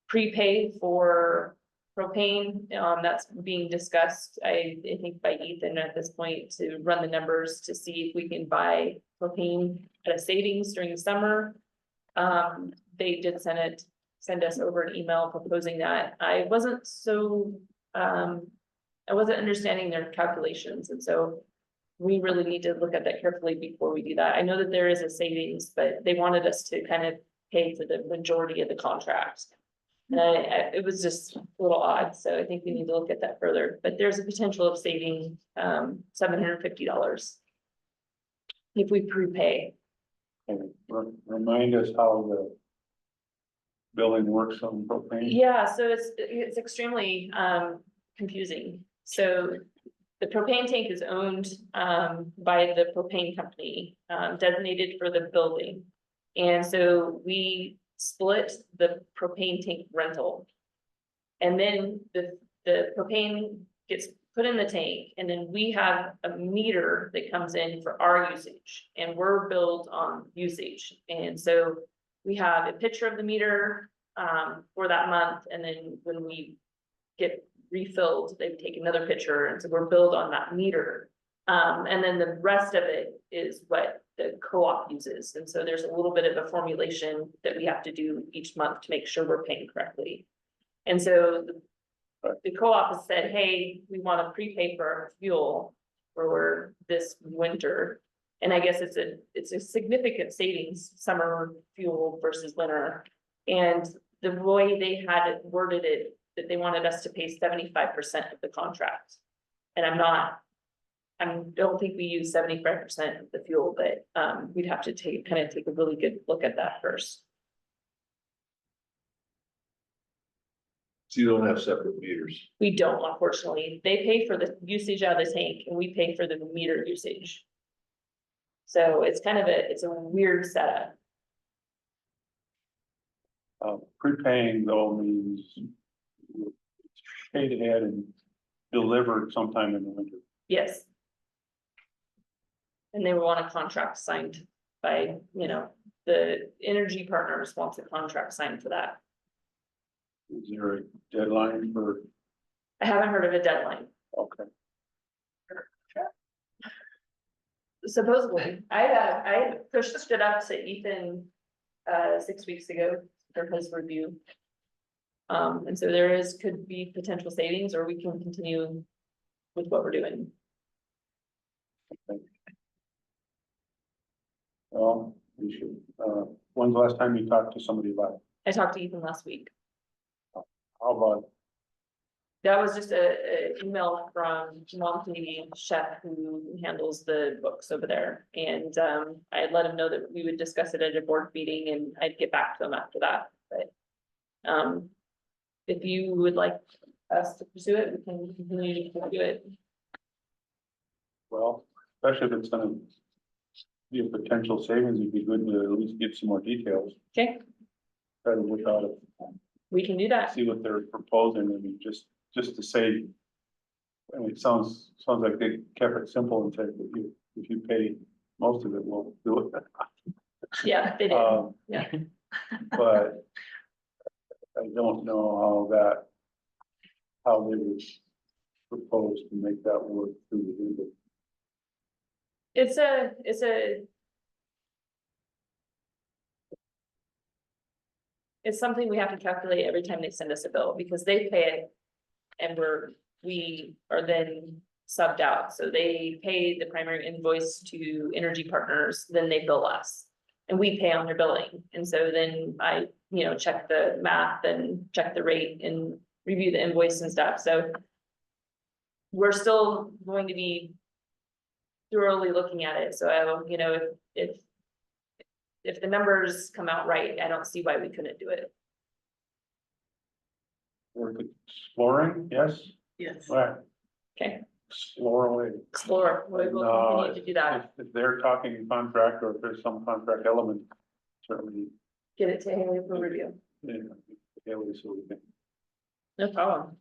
prepay for propane. That's being discussed, I think by Ethan at this point, to run the numbers to see if we can buy propane at a savings during the summer. They did send us over an email proposing that. I wasn't understanding their calculations, and so we really need to look at that carefully before we do that. I know that there is a savings, but they wanted us to kind of pay for the majority of the contract. And it was just a little odd, so I think we need to look at that further, but there's a potential of saving $750 if we prepay. And remind us how the billing works on propane. Yeah, so it's extremely confusing. So the propane tank is owned by the propane company designated for the building. And so we split the propane tank rental. And then the propane gets put in the tank, and then we have a meter that comes in for our usage, and we're billed on usage. And so we have a picture of the meter for that month, and then when we get refilled, they take another picture, and so we're billed on that meter. And then the rest of it is what the co-op uses, and so there's a little bit of a formulation that we have to do each month to make sure we're paying correctly. And so the co-op has said, hey, we want to prepay for our fuel for this winter. And I guess it's a significant savings, summer fuel versus winter. And the way they had it worded it, that they wanted us to pay 75% of the contract. And I'm not I don't think we use 75% of the fuel, but, we'd have to take a really good look at that first. So you don't have separate meters. We don't, unfortunately. They pay for the usage out of the tank and we pay for the meter usage. So it's it's a weird setup. Prepaying though means it's paid ahead and delivered sometime in the winter. Yes. And they want a contract signed by, the energy partners wants a contract signed for that. Is there a deadline for, I haven't heard of a deadline. okay, Supposedly, I pushed it up to Ethan 6 weeks ago for his review. And so could be potential savings, or we can continue with what we're doing. well, we should, when's the last time you talked to somebody about it? I talked to Ethan last week. How about, That was just a email from Canadian chef who handles the books over there. And I had let him know that we would discuss it at a board meeting and I'd get back to him after that, but. If you would like us to pursue it, we can continue to do it. well, especially if it's gonna be a potential savings, it'd be good to at least get some more details. Okay, Try to look out it, we can do that. see what they're proposing, I mean, just to say. I mean, it sounds like they kept it simple and said, if you pay most of it, we'll do it. Yeah, they did. Yeah. But I don't know how they would propose to make that work through the window. It's something we have to calculate every time they send us a bill because they pay it. And we are then subbed out. So they pay the primary invoice to energy partners, then they bill us. And we pay on their billing. And so then I, check the math and check the rate and review the invoice and stuff. So we're still going to be thoroughly looking at it. So, if the numbers come out right, I don't see why we couldn't do it. Worth exploring, yes, Yes. right, Okay, explore away. explore, we will No, continue to do that. If they're talking contract or if there's some contract element, certainly, Get it to Haley for review. yeah, so we can No problem.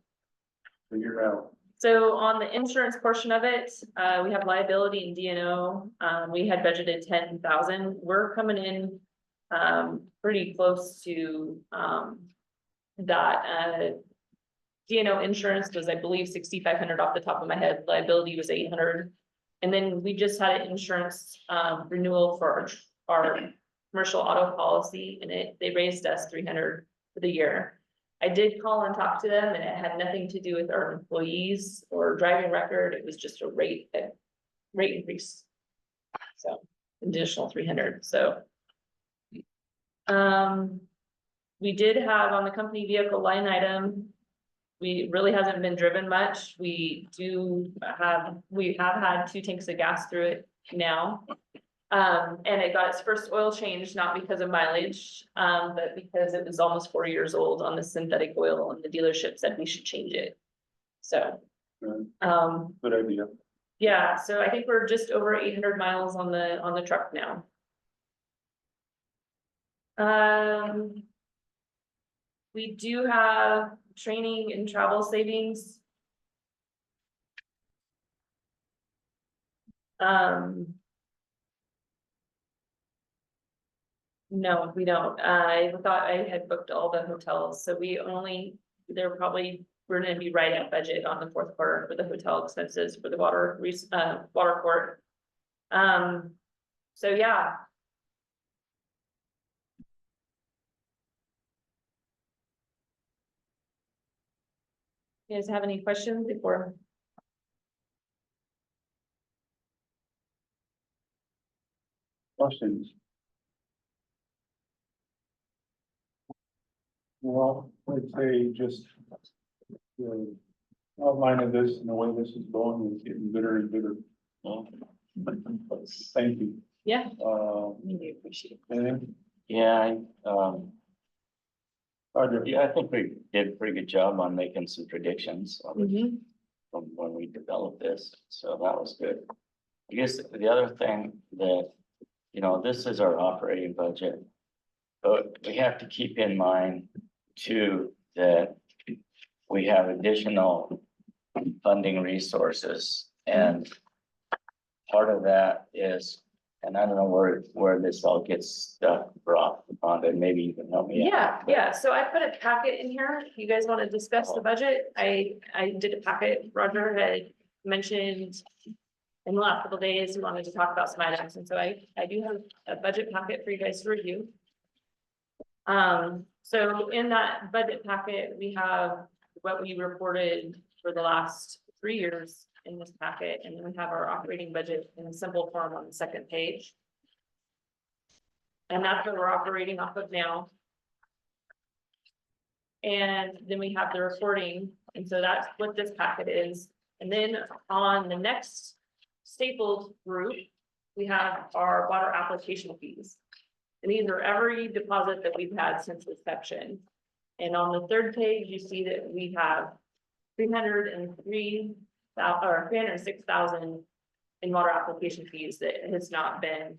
figure out. So on the insurance portion of it, we have liability and DNO. We had budgeted 10,000. We're coming in pretty close to that. DNO insurance was, I believe, 6,500 off the top of my head. Liability was 800. And then we just had an insurance renewal for our commercial auto policy, and they raised us 300 for the year. I did call and talk to them, and it had nothing to do with our employees or driving record. It was just a rate increase. So additional 300. So we did have on the company vehicle line item. We really hasn't been driven much. We have had 2 tanks of gas through it now. And it got its first oil change, not because of mileage, but because it was almost 4 years old on the synthetic oil and the dealership said we should change it. So, Good idea. yeah, so I think we're just over 800 miles on the truck now. We do have training and travel savings. No, we don't. I thought I had booked all the hotels, so we're gonna be right at budget on the fourth quarter for the hotel expenses for the water court. So yeah. You guys have any questions before? Questions? Well, I'd say just the outline of this and the way this is going is getting bigger and bigger. Yeah. Thank you. Yeah, We appreciate it. Anything? Yeah, Roger. yeah, I think we did a pretty good job on making some predictions mhm, from when we developed this, so that was good. I guess the other thing that, this is our operating budget. But we have to keep in mind too, that we have additional funding resources and part of that is, and I don't know where this all gets stuff brought on, and maybe you can help me out. yeah, so I put a packet in here, if you guys wanna discuss the budget, I did a packet, Roger had mentioned. In the last couple of days, we wanted to talk about some items, and so I do have a budget packet for you guys to review. So in that budget packet, we have what we reported for the last 3 years in this packet, and then we have our operating budget in simple form on the second page. And that's what we're operating off of now. And then we have the reporting, and so that's what this packet is. And then on the next stapled group, we have our water application fees. And these are every deposit that we've had since inception. And on the third page, you see that we have 306,000 in water application fees that has not been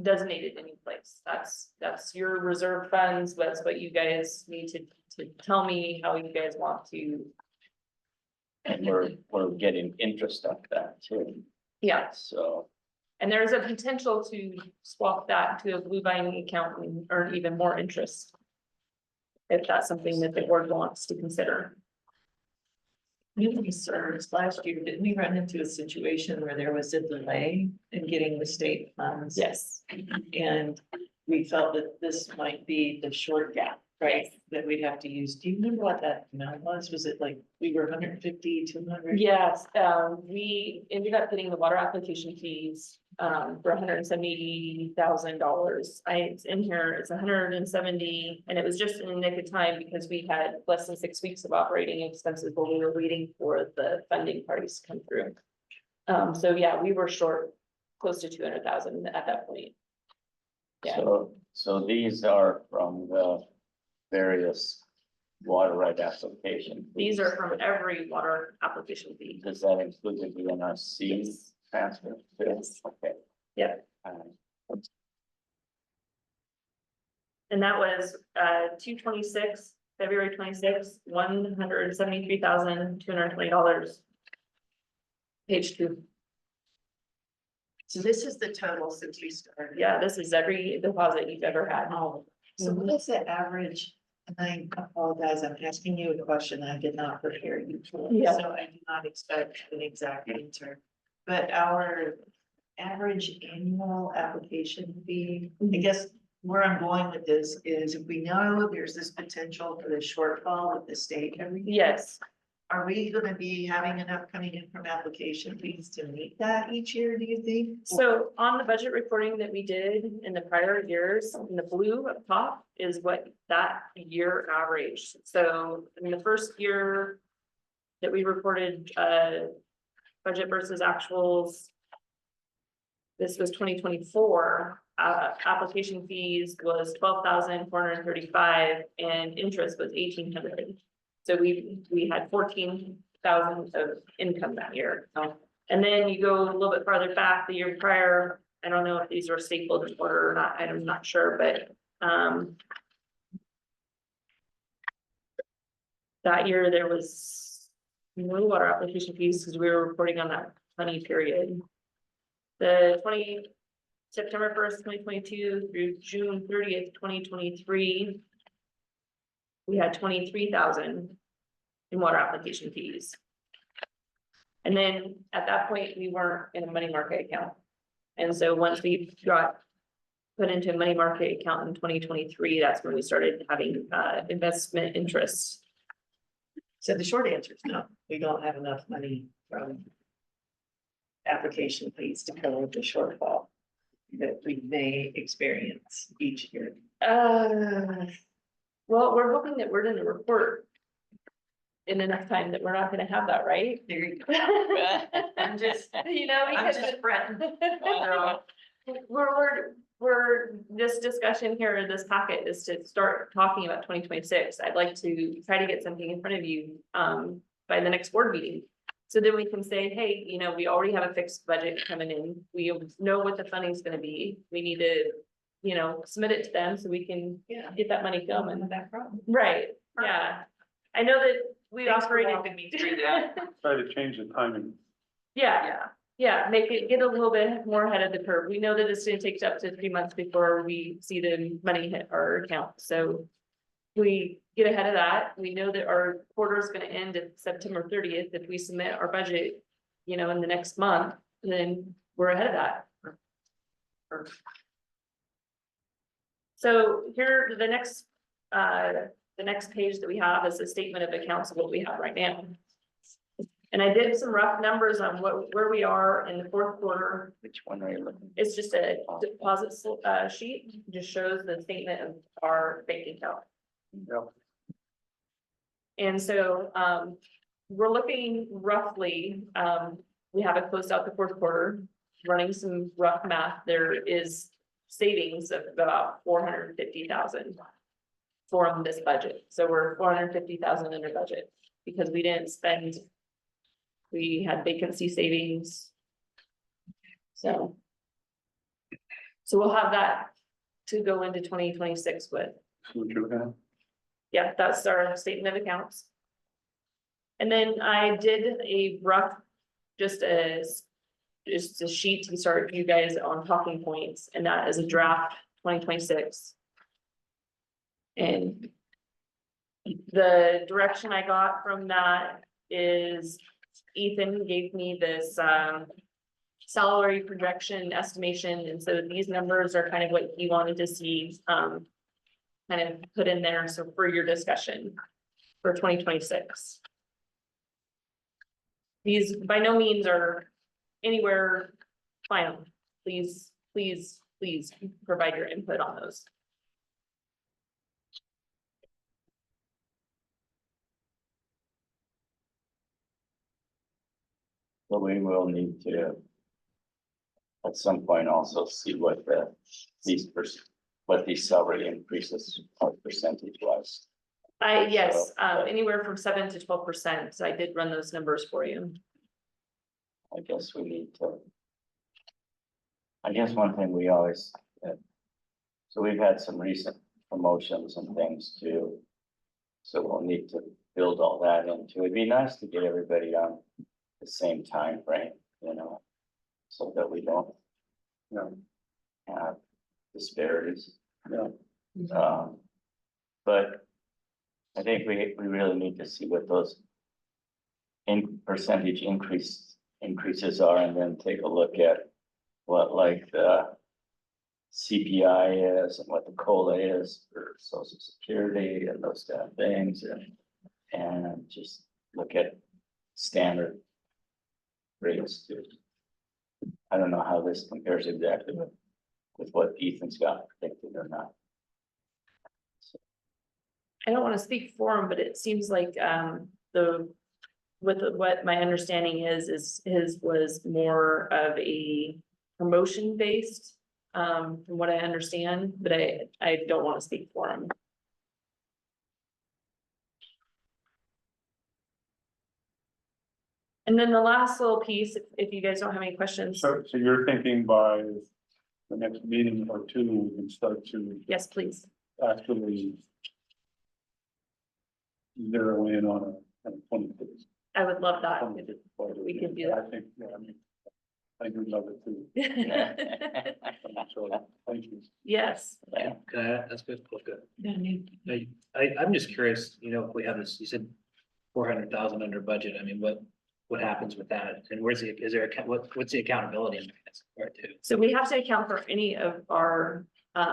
designated any place. That's your reserve funds. That's what you guys need to tell me how you guys want to. And we're getting interest on that too, Yeah, so. and there's a potential to swap that to a blue binding account and earn even more interest. If that's something that the board wants to consider. Community service last year, didn't we run into a situation where there was a delay in getting the state funds? Yes. And we felt that this might be the short gap, right, that we'd have to use. Do you remember what that amount was? Was it like, we were 150, 200? Yes, we ended up getting the water application fees, for $170,000. It's in here, it's 170, and it was just in the nick of time because we had less than 6 weeks of operating expenses while we were waiting for the funding parties to come through. So yeah, we were short close to 200,000 at that point. Yeah. So these are from the various water right application. These are from every water application fee. Does that include the DNRC Yes. transfer? Yes. Okay. Yeah. And that was, 2/26, February 26, $173,220. Page 2. So this is the total since we started. Yeah, this is every deposit you've ever had. Oh, so what is the average? And I apologize, I'm asking you a question I did not prepare you for, Yeah. so I do not expect an exact answer. But our average annual application fee, I guess where I'm going with this is if we know there's this potential for the shortfall with the state every year. Yes, Are we gonna be having enough coming in from application fees to meet that each year, do you think? so on the budget reporting that we did in the prior years, in the blue up top is what that year averaged. So in the first year that we reported, budget versus actuals, this was 2024, application fees was 12,435 and interest was 1,800. So we had 14,000 of income that year. And then you go a little bit farther back, the year prior, I don't know if these are stapled in order or not, I'm not sure, but that year there was no water application fees because we were reporting on that funny period. The September 1st, 2022 through June 30th, 2023. We had 23,000 in water application fees. And then at that point, we weren't in a money market account. And so once we got put into a money market account in 2023, that's when we started having investment interest. So the short answer is no, we don't have enough money from application fees to cover the shortfall that we may experience each year. Well, we're hoping that we're gonna report in enough time that we're not gonna have that, right? There you go. I'm just, You know, I'm because just fretting. we're, this discussion here, this packet is to start talking about 2026. I'd like to try to get something in front of you, by the next board meeting. So then we can say, hey, you know, we already have a fixed budget coming in. We know what the funding is gonna be. We need to, you know, submit it to them so we can Yeah. get that money going. That problem. Right, yeah. I know that we Thanks for operated. walking me through that. Try to change the timing. Yeah, yeah, make it, get a little bit more ahead of the curve. We know that it's gonna take up to 3 months before we see the money hit our account, so. We get ahead of that. We know that our quarter is gonna end at September 30th. If we submit our budget, you know, in the next month, then we're ahead of that. So here, the next page that we have is a statement of accounts of what we have right now. And I did some rough numbers on where we are in the fourth quarter. Which one are you looking? It's just a deposit sheet, just shows the statement of our bank account. Yeah. And so, we're looking roughly, we haven't closed out the fourth quarter, running some rough math, there is savings of about 450,000 from this budget. So we're 450,000 under budget because we didn't spend, we had vacancy savings. So we'll have that to go into 2026 with. See what you're looking at? Yeah, that's our statement of accounts. And then I did a rough, just a sheet to start you guys on talking points, and that is a draft 2026. And the direction I got from that is Ethan gave me this salary projection estimation, and so these numbers are kind of what he wanted to see kind of put in there, so for your discussion for 2026. These by no means are anywhere final. Please provide your input on those. But we will need to. At some point also see what what these salary increases are percentage wise. Yes, So, anywhere from 7 to 12%. I did run those numbers for you. I guess we need to. I guess one thing we always, so we've had some recent promotions and things too. So we'll need to build all that into, it'd be nice to get everybody on the same time frame, you know, so that we don't have disparities. But I think we really need to see what those percentage increases are, and then take a look at what like the CPI is and what the COLA is for Social Security and those kind of things, and just look at standard rates too. I don't know how this compares exactly with what Ethan's got predicted or not. I don't want to speak for him, but it seems like what my understanding is his was more of a promotion based, from what I understand, but I don't want to speak for him. And then the last little piece, if you guys don't have any questions, So you're thinking by the next meeting or two, we can start to yes, please. actually zero in on a 26. I would love that. We can do that. I think, yeah, I mean, I would love it too. So, thank you. Yes. That's good, good. I'm just curious, you know, if we have this, you said 400,000 under budget, I mean, what happens with that? And what's the accountability in this part too? So we have to account for any of our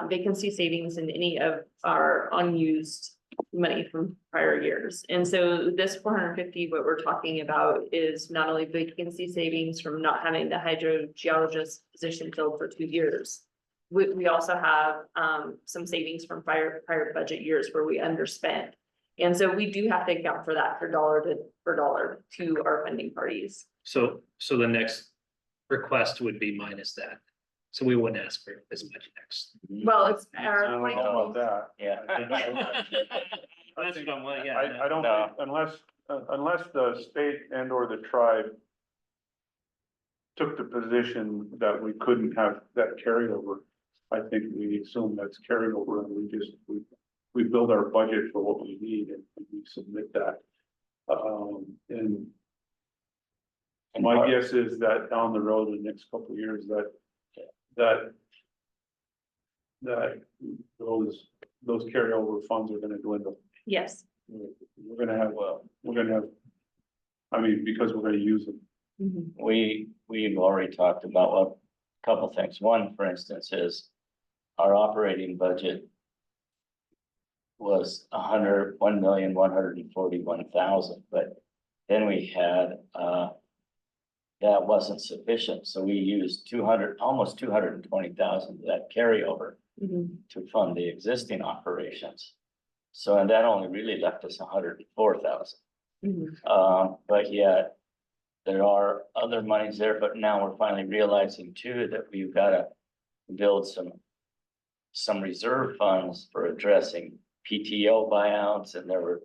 vacancy savings and any of our unused money from prior years. And so this 450, what we're talking about is not only vacancy savings from not having the hydrogeologist position filled for 2 years. We also have some savings from prior budget years where we underspent. And so we do have to account for that for dollar to our funding parties. So the next request would be minus that. So we wouldn't ask for as much next. Well, it's I our don't know about that. Yeah. That's what I'm, like, yeah. I don't, No. unless the state and or the tribe took the position that we couldn't have that carryover, I think we assume that's carryover and we build our budget for what we need and we submit that. And my guess is that down the road, in the next couple of years, that those carryover funds are gonna dwindle. yes. We're gonna have, I mean, because we're gonna use them. Mhm. We've already talked about a couple things. One, for instance, is our operating budget was 1,141,000, but then we had, that wasn't sufficient, so we used almost 220,000 of that carryover Mhm. to fund the existing operations. So, and that only really left us 104,000. Mhm. But yet there are other monies there, but now we're finally realizing too that we've gotta build some reserve funds for addressing PTO buyouts, and there were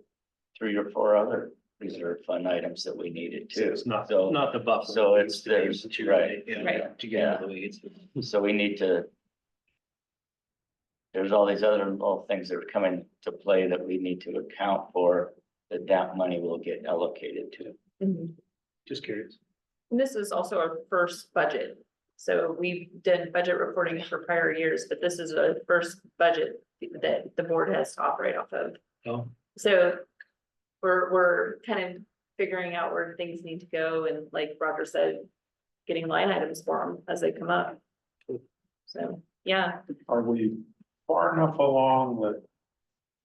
3 or 4 other reserve fund items that we needed So too. it's not So- the buffer. so it's- there's, right, yeah, right. to get into the weeds. So we need to. There's all these other little things that are coming to play that we need to account for, that money will get allocated to. Mhm. Just curious. And this is also our first budget. So we've done budget reporting for prior years, but this is a first budget that the board has to operate off of. Oh, So we're kind of figuring out where things need to go and like Roger said, getting line items for them as they come up. So, yeah, Are we far enough along that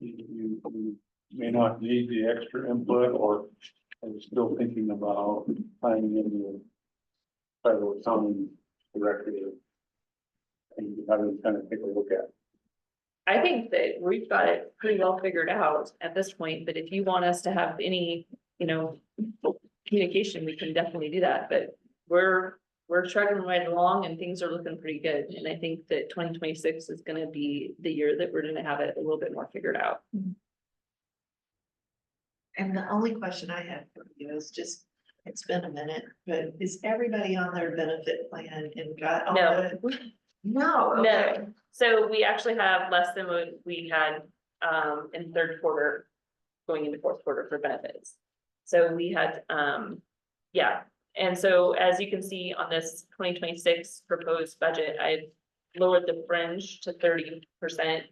you may not need the extra input, or are you still thinking about finding in the federal accounting director? And having kind of take a look at. I think that we've got it pretty well figured out at this point, but if you want us to have any, communication, we can definitely do that, but we're chugging right along and things are looking pretty good. And I think that 2026 is gonna be the year that we're gonna have it a little bit more figured out. And the only question I have for you is just, it's been a minute, but is everybody on their benefit plan and got all No. the? No, okay. No, so we actually have less than what we had in third quarter, going into fourth quarter for benefits. So we had, yeah, and so as you can see on this 2026 proposed budget, I lowered the fringe to 30%.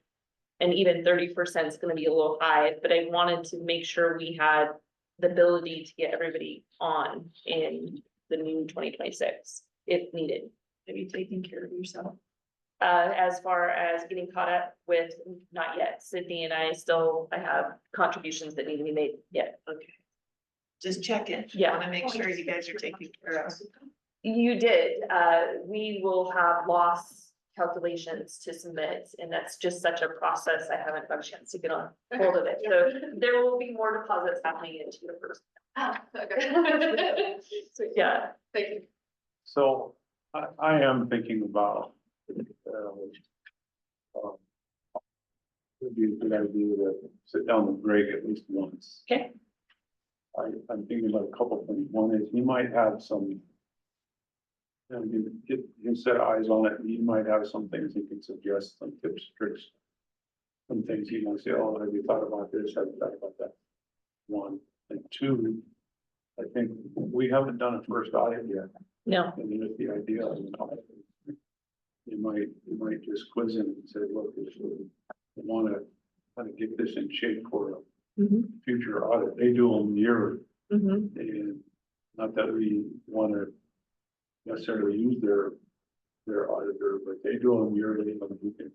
And even 30% is gonna be a little high, but I wanted to make sure we had the ability to get everybody on in the new 2026 if needed. Have you taken care of yourself? As far as getting caught up with, not yet. Sydney and I have contributions that need to be made yet. Okay. Just check in. Yeah. Want to make sure you guys are taken care of. You did, we will have loss calculations to submit, and that's just such a process. I haven't got a chance to get on hold of it. So there will be more deposits happening into your first. Okay. So, yeah. Thank you. So I am thinking about. Would be a good idea to sit down with Greg at least once. Okay. I'm thinking about a couple things. One is he might have some. Get him set eyes on it, and he might have some things he can suggest, some tips, tricks. Some things he might say, oh, have you thought about this, have you thought about that? One, and two, I think we haven't done a first audit yet, No, and with the idea of an audit. You might just quiz him and say, look, if we wanna kind of get this in shape for a Mhm. future audit, they do them yearly. Mhm. And not that we wanna necessarily use their auditor, but they do them yearly, and we can.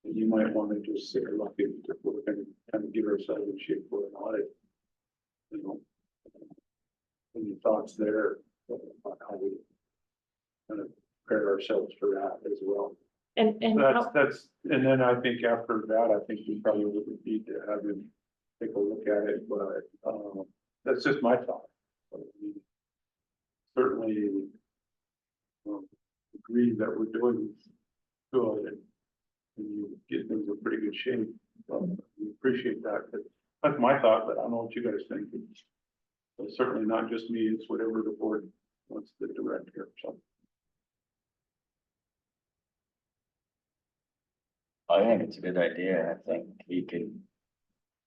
And you might wanna just say, look, if we're gonna kind of get ourselves in shape for an audit. You know. Any thoughts there about how we kind of prepare ourselves for that as well? and And then I think after that, I think we probably would need to have him take a look look at it, but, that's just my thought. Certainly. Agree that we're doing good and you get things in pretty good shape. We appreciate that, but that's my thought, but I don't know what you guys think. It's certainly not just me, it's whatever the board wants to direct here, so. I think it's a good idea. I think he could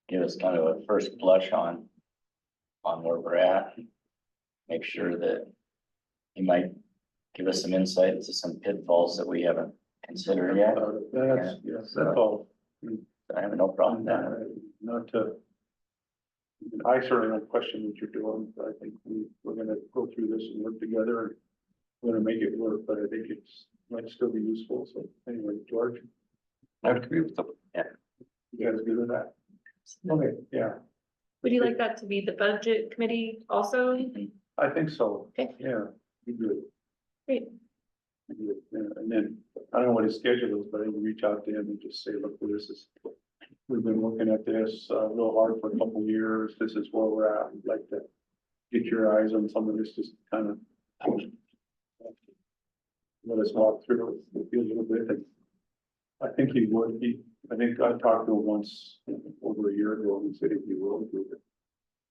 give us kind of a first blush on where we're at. Make sure that he might give us some insight into some pitfalls that we haven't considered yet. That's, yes, that's all. I have no problem with that. Not to. I certainly don't question what you're doing, but I think we're gonna go through this and work together. And we're gonna make it work, but I think it's, might still be useful, so anyway, George. I would agree with them. You guys good with that? Okay, yeah, Would you like that to be the budget committee also? I think so. Okay. Yeah, be good. Great. Be good. Yeah, and then, I don't know what his schedule is, but I can reach out to him and just say, look, this is, we've been looking at this, real hard for a couple of years. This is where we're at. We'd like to get your eyes on some of this, just kind of let us walk through it a little bit. And I think he would. I think I talked to him once over a year ago and he said if he will do it.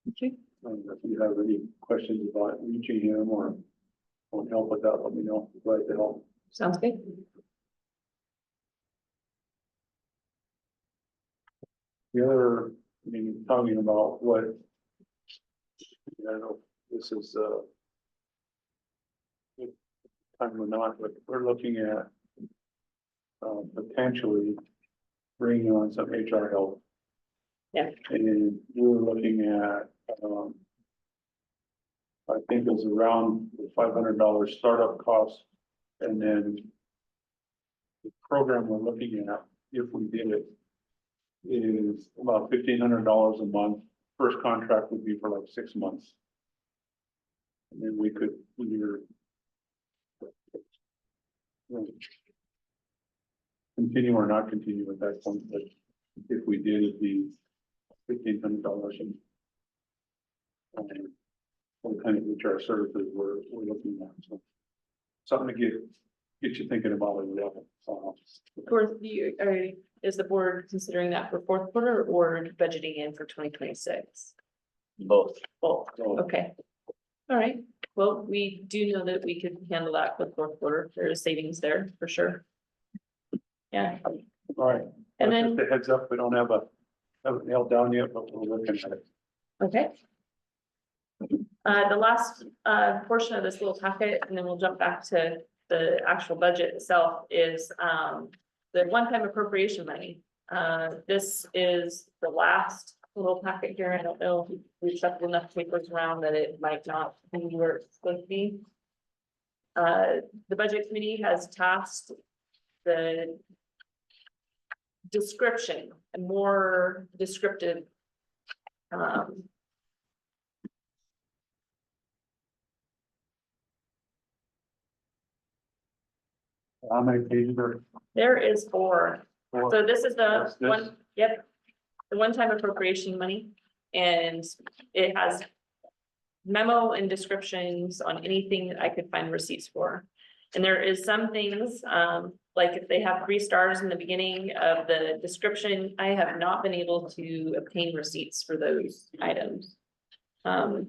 Okay. If you have any questions about reaching him or want help with that, let me know. Glad to help. Sounds good. The other, I mean, talking about what, I don't know, this is, time or not, but we're looking at potentially bringing on some HR help. Yeah. And we were looking at, I think it was around the $500 startup cost. And then the program we're looking at, if we did it, is about $1,500 a month. First contract would be for like 6 months. And then we could either continue or not continue at that point, but if we did, it'd be $1,500 and what kind of HR services we're looking at, so something to get you thinking about it. Fourth, is the board considering that for fourth quarter or budgeting in for 2026? Both. Both, So, okay. All right, well, we do know that we could handle that with fourth quarter. There is savings there for sure. Yeah, all right, and that's then, just a heads up, we don't have it nailed down yet, but we're looking at it. okay. The last portion of this little packet, and then we'll jump back to the actual budget itself, is the one-time appropriation money. This is the last little packet here. I don't know if we've shuffled enough papers around that it might not be where it's supposed to be. The budget committee has tasked the description, a more descriptive How many pages are? there is 4. So this is the What's this? one, yep, the one-time appropriation money, and it has memo and descriptions on anything that I could find receipts for. And there is some things, like if they have 3 stars in the beginning of the description, I have not been able to obtain receipts for those items. But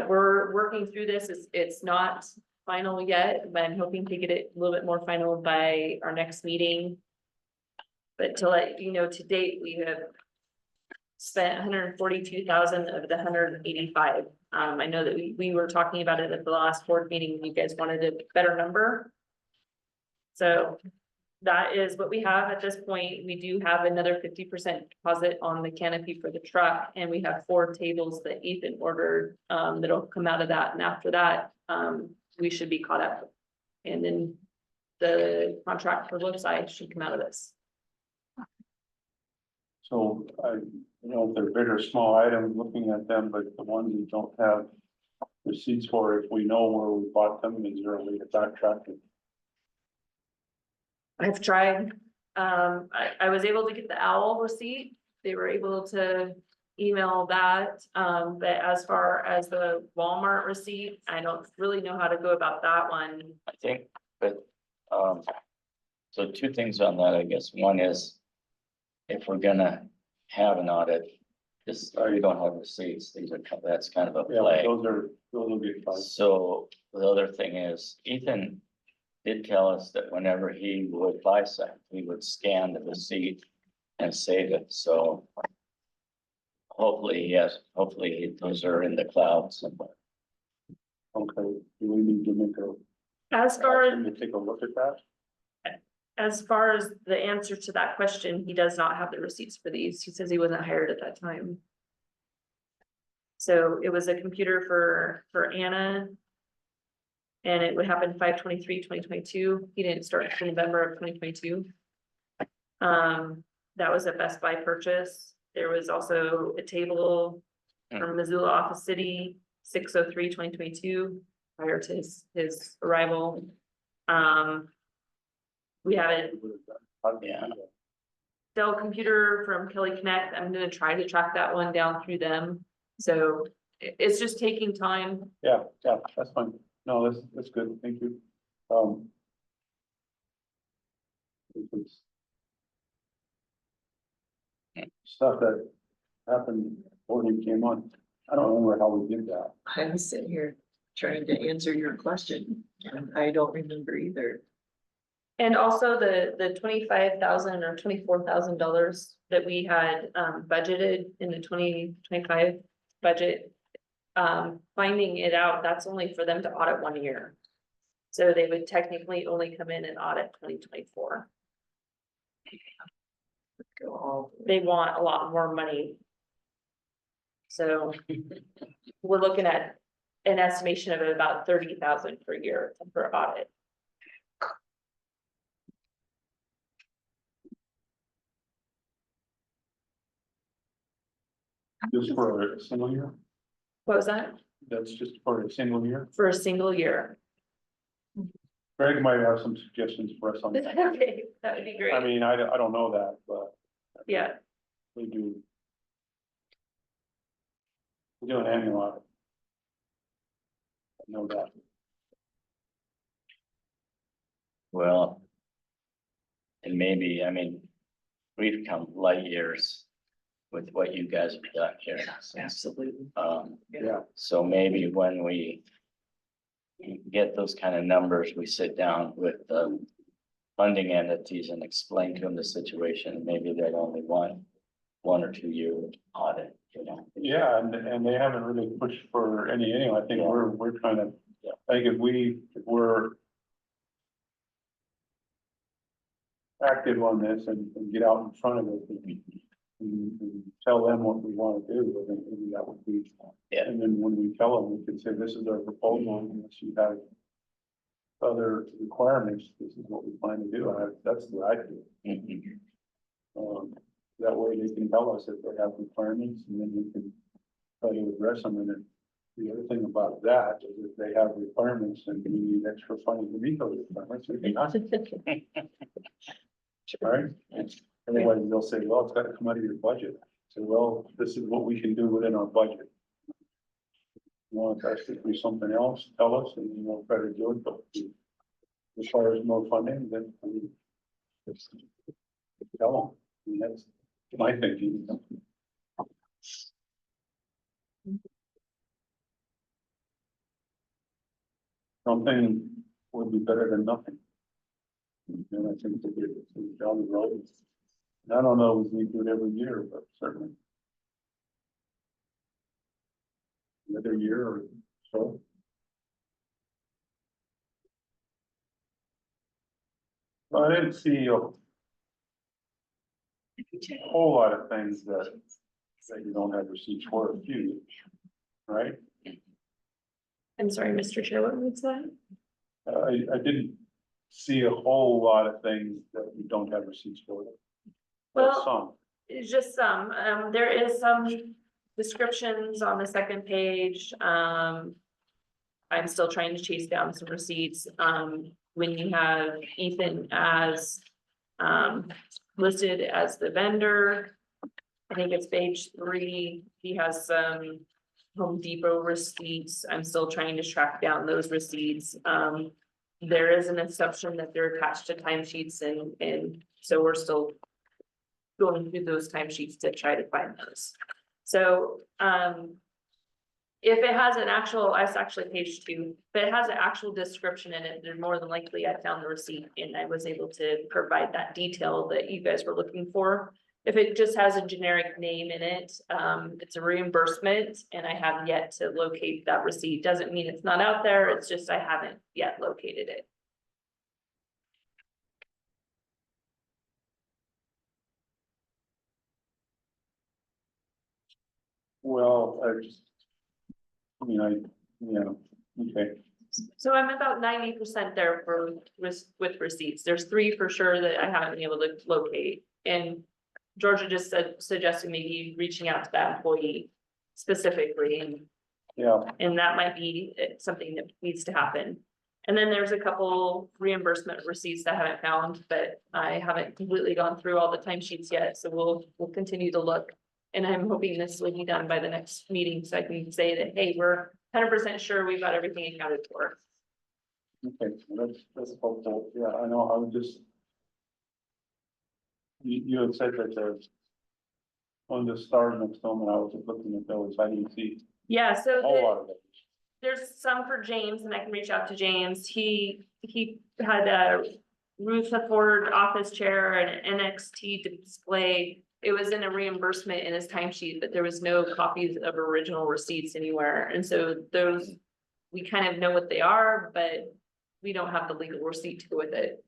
we're working through this. It's not final yet, but I'm hoping to get it a little bit more final by our next meeting. But to let you know, to date, we have spent 142,000 of the 185. I know that we were talking about it at the last board meeting. You guys wanted a better number. So that is what we have at this point. We do have another 50% deposit on the canopy for the truck, and we have 4 tables that Ethan ordered that'll come out of that. And after that, we should be caught up. And then the contract for both sides should come out of this. So I don't know if they're big or small items, looking at them, but the ones you don't have receipts for, if we know where we bought them, is there a way to backtrack it? I've tried, I was able to get the owl receipt, they were able to email that. But as far as the Walmart receipt, I don't really know how to go about that one. I think, but, so two things on that, I guess. One is, if we're gonna have an audit, this, we don't have receipts, these are, that's kind of a Yeah, flag. those will be fine. So the other thing is, Ethan did tell us that whenever he would buy something, he would scan the receipt and save it, so. Hopefully, yes, hopefully those are in the cloud somewhere. Okay, do we need to make a, As far as, to take a look at that? as far as the answer to that question, he does not have the receipts for these. He says he wasn't hired at that time. So it was a computer for Anna. And it would happen 5/23/2022. He didn't start until November of 2022. That was a Best Buy purchase. There was also a table from Missoula Office City, 6/03/2022, prior to his arrival. We have a Yeah. Dell computer from Kelly Connect. I'm gonna try to track that one down through them. So it's just taking time. Yeah, that's fine. No, that's good, thank you. It's stuff that happened before he came on. I don't remember how we did that. I was sitting here trying to answer your question, and I don't remember either. And also the $25,000 or $24,000 that we had budgeted in the 2025 budget. Finding it out, that's only for them to audit 1 year. So they would technically only come in and audit 2024. They want a lot more money. So we're looking at an estimation of about 30,000 per year for audit. Just for a single year? What was that? That's just for a single year? For a single year. Greg might have some suggestions for us on that. Okay, that would be I great. mean, I don't know that, but Yeah, we do. We do an annual audit. I know that. Well. And maybe, I mean, we've come light years with what you guys have done here. Absolutely. Yeah, So maybe when we get those kind of numbers, we sit down with the funding entities and explain to them the situation. Maybe they'd only want 1 or 2 year audit, you know? yeah, and they haven't really pushed for anyway. I think we're trying to, I think if we're active on this and get out in front of it and tell them what we want to do, I think maybe that would be. Yeah. And then when we tell them, we can say, this is our proposal, and unless you have other requirements, this is what we plan to do. That's what I do. Mhm. That way they can tell us if they have requirements, and then we can try to address them. And then the other thing about that is if they have requirements and we need extra funding to meet those requirements, we can ask, right? Otherwise, they'll say, well, it's gotta come out of your budget. So, well, this is what we can do within our budget. You want us to do something else, tell us, and we'll try to do it, but as far as more funding, then I mean, just tell them. I mean, that's my thinking. Something would be better than nothing. And I think to get it down the road. And I don't know if we need to do it every year, but certainly. Another year or so. Well, I didn't see a whole lot of things that you don't have receipts for, a few, right? I'm sorry, Mr. Chair, what was that? I didn't see a whole lot of things that we don't have receipts for. But Well, some, it's just some, there is some descriptions on the second page. I'm still trying to chase down some receipts. When you have Ethan as listed as the vendor, I think it's page 3, he has some Home Depot receipts, I'm still trying to track down those receipts. There is an assumption that they're attached to timesheets and so we're still going through those timesheets to try to find those. So, if it has an actual, it's actually page 2, if it has an actual description in it, then more than likely I found the receipt and I was able to provide that detail that you guys were looking for. If it just has a generic name in it, it's a reimbursement and I have yet to locate that receipt. Doesn't mean it's not out there, it's just I haven't yet located it. Well, okay. So I'm about 90% there for with receipts. There's 3 for sure that I haven't been able to locate. And Georgia just suggested maybe reaching out to that employee specifically, Yeah, and that might be something that needs to happen. And then there's a couple reimbursement receipts that I haven't found, but I haven't completely gone through all the timesheets yet, so we'll continue to look. And I'm hoping this will be done by the next meeting, so I can say that, hey, we're 100% sure we've got everything accounted for. okay, that's helpful. Yeah, I know, I was just. You had said that there's. On the star next to them, and I was just looking at those, I didn't see Yeah, so a whole lot of it. there's some for James, and I can reach out to James. He had a Rutherford office chair and an NXT display. It was in a reimbursement in his timesheet, but there was no copies of original receipts anywhere. And so those, we kind of know what they are, but we don't have the legal receipt to go with it.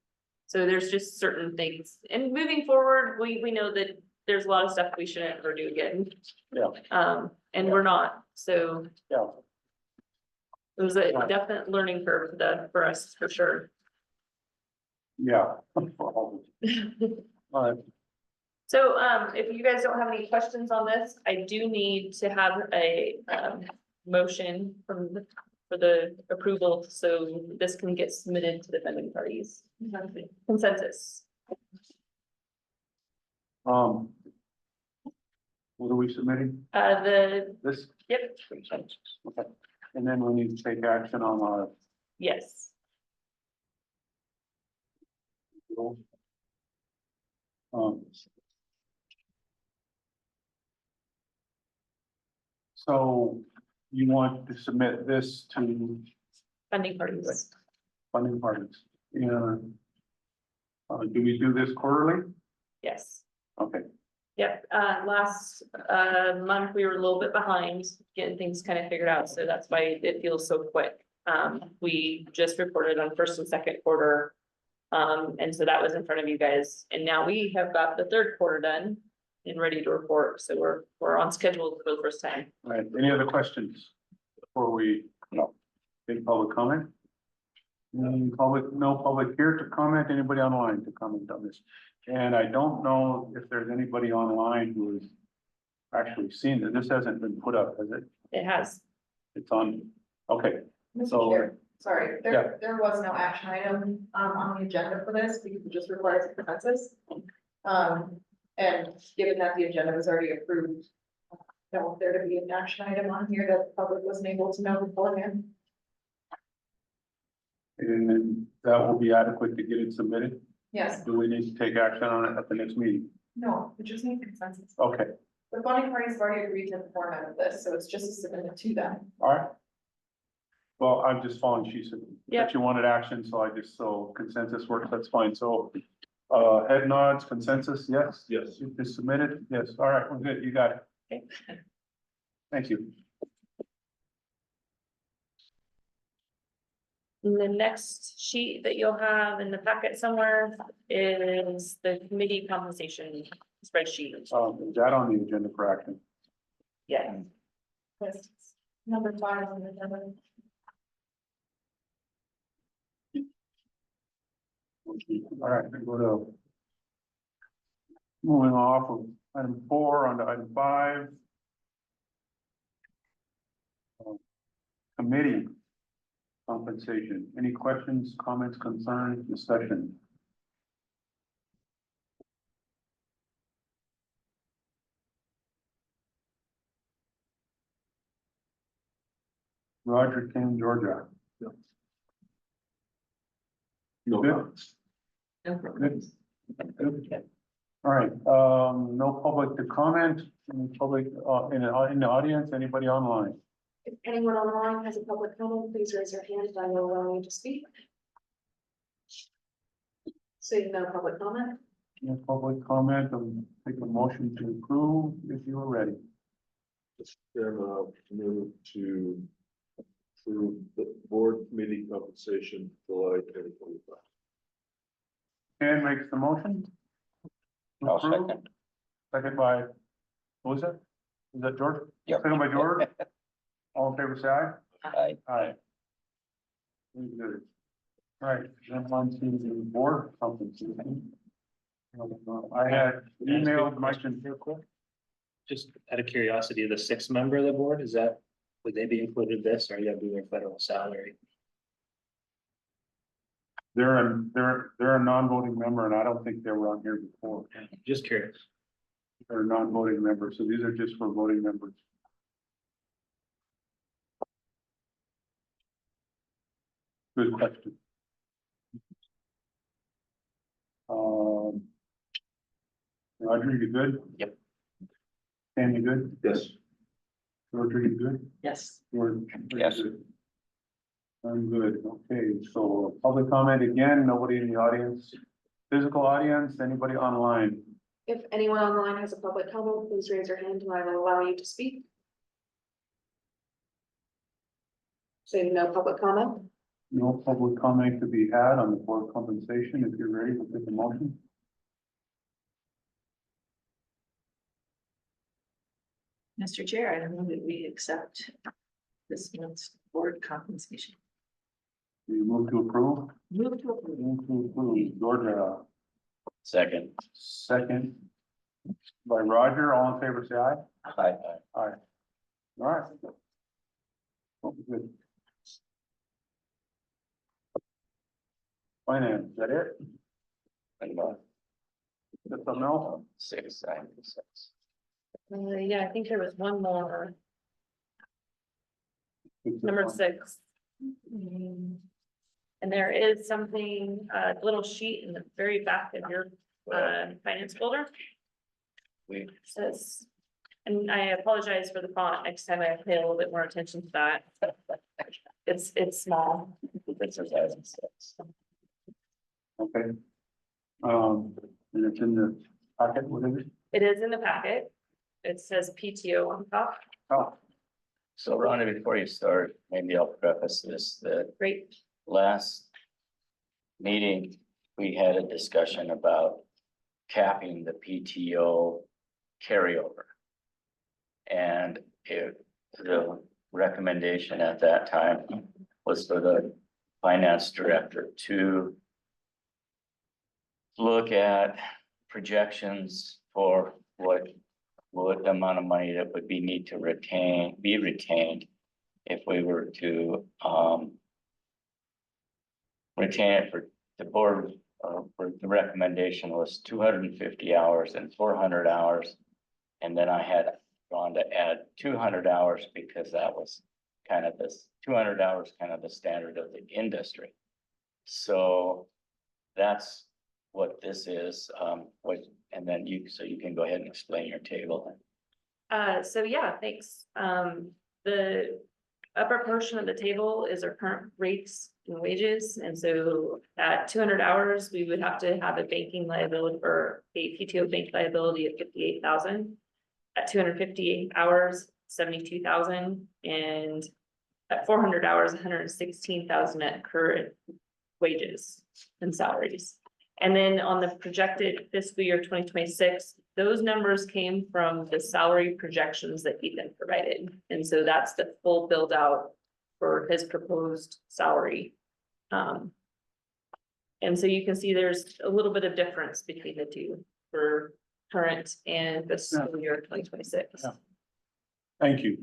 So there's just certain things. And moving forward, we know that there's a lot of stuff we shouldn't ever do again. Yeah. And we're not, so. Yeah. It was a definite learning curve for us, for sure. Yeah. All right, So, if you guys don't have any questions on this, I do need to have a, motion for the approval, so this can get submitted to the vending parties. Consensus. what are we submitting? This, Yep, okay, and then we need to take action on our. yes, So you want to submit this to funding parties. funding parties? Yeah. Do we do this quarterly? Yes. Okay, Yep, last month, we were a little bit behind getting things kind of figured out, so that's why it feels so quick. We just reported on first and second quarter. And so that was in front of you guys, and now we have got the third quarter done and ready to report, so we're on schedule for the first time. all right, any other questions before we? No. Take public comment? No public here to comment, anybody online to comment on this? And I don't know if there's anybody online who has actually seen it, this hasn't been put up, has it? It has, It's on, okay, Mr. So- Chair, sorry, Yeah. there was no action item, on the agenda for this, because it just requires a consensus. And given that the agenda was already approved, I don't want there to be an action item on here that the public wasn't able to know beforehand. and then that will be adequate to get it submitted? Yes, Do we need to take action on it at the next meeting? no, we just need consensus. Okay, The funding parties have already agreed to the format of this, so it's just submitted to them. all right. Well, I'm just following, she said Yeah. that you wanted action, so I just, so consensus works, that's fine, so. Head nods, consensus, yes? Yes. It's submitted, yes, all right, we're good, you got it. Okay. Thank you. and the next sheet that you'll have in the packet somewhere is the committee compensation spreadsheet. Is that on the agenda for action? Yeah, Yes. Number 5 on the agenda. All right, we go to. Moving off of item 4 onto item 5. Committee compensation. Any questions, comments, concerns, discussion? Roger, Ken, Georgia. No Good. comments. Good. All right, no public to comment, any public, in the audience, anybody online? If anyone online has a public comment, please raise your hand and I will allow you to speak. Seeing no public comment, No public comment, take a motion to approve if you are ready. Chairman, I'll move to approve the board committee compensation July 2025. Ken makes the motion. to I'll approve. second. Second by, who was it? Is that George? Yep. Second by George. All in favor, say aye. Aye. Aye. Very good. All right, then on to the board compensation. I had emailed Mike and Just out of curiosity, the sixth member of the board, is that, would they be included in this, or you gotta be their federal salary? they're a non-voting member and I don't think they were on here before. Just curious. They're a non-voting member, so these are just for voting members. Good question. Roger, you good? Yep. Sam, you good? Yes. George, are you good? Yes. George? are you Yes. good? I'm good. Okay, so public comment again, nobody in the audience. Physical audience, anybody online? if anyone online has a public comment, please raise your hand and I will allow you to speak. Seeing no public comment, No public comment to be had on the board compensation. If you're ready, we'll take a motion. Mr. Chair, I move that we accept this month's board compensation. You move to approve? Move to approve. Move to approve. Georgia, Second. second. By Roger, all in favor, say aye. Aye. Aye. All right. Oh, good. Finance, is that it? That's something else? Six, I think six. Yeah, I think there was one more, number 6. And there is something, a little sheet in the very back of your finance folder. We, Says, and I apologize for the font, next time I pay a little bit more attention to that. It's small. this is item six. Okay. And it's in the packet, what is it? It is in the packet. It says PTO on top. Oh, So Rhonda, before you start, maybe I'll preface this, that Great. last meeting, we had a discussion about capping the PTO carryover. And the recommendation at that time was for the finance director to look at projections for what the amount of money that would be need to be retained if we were to retain it for the board. For the recommendation was 250 hours and 400 hours. And then I had gone to add 200 hours because that was kind of this 200 hours, kind of the standard of the industry. So that's what this is, and then so you can go ahead and explain your table. So yeah, thanks. The upper portion of the table is our current rates and wages. And so at 200 hours, we would have to have a banking liability or a PTO bank liability of 58,000. At 258 hours, 72,000, and at 400 hours, 116,000 at current wages and salaries. And then on the projected fiscal year 2026, those numbers came from the salary projections that Ethan provided. And so that's the full build out for his proposed salary. And so you can see there's a little bit of difference between the two for current and fiscal year 2026. Yeah. Thank you.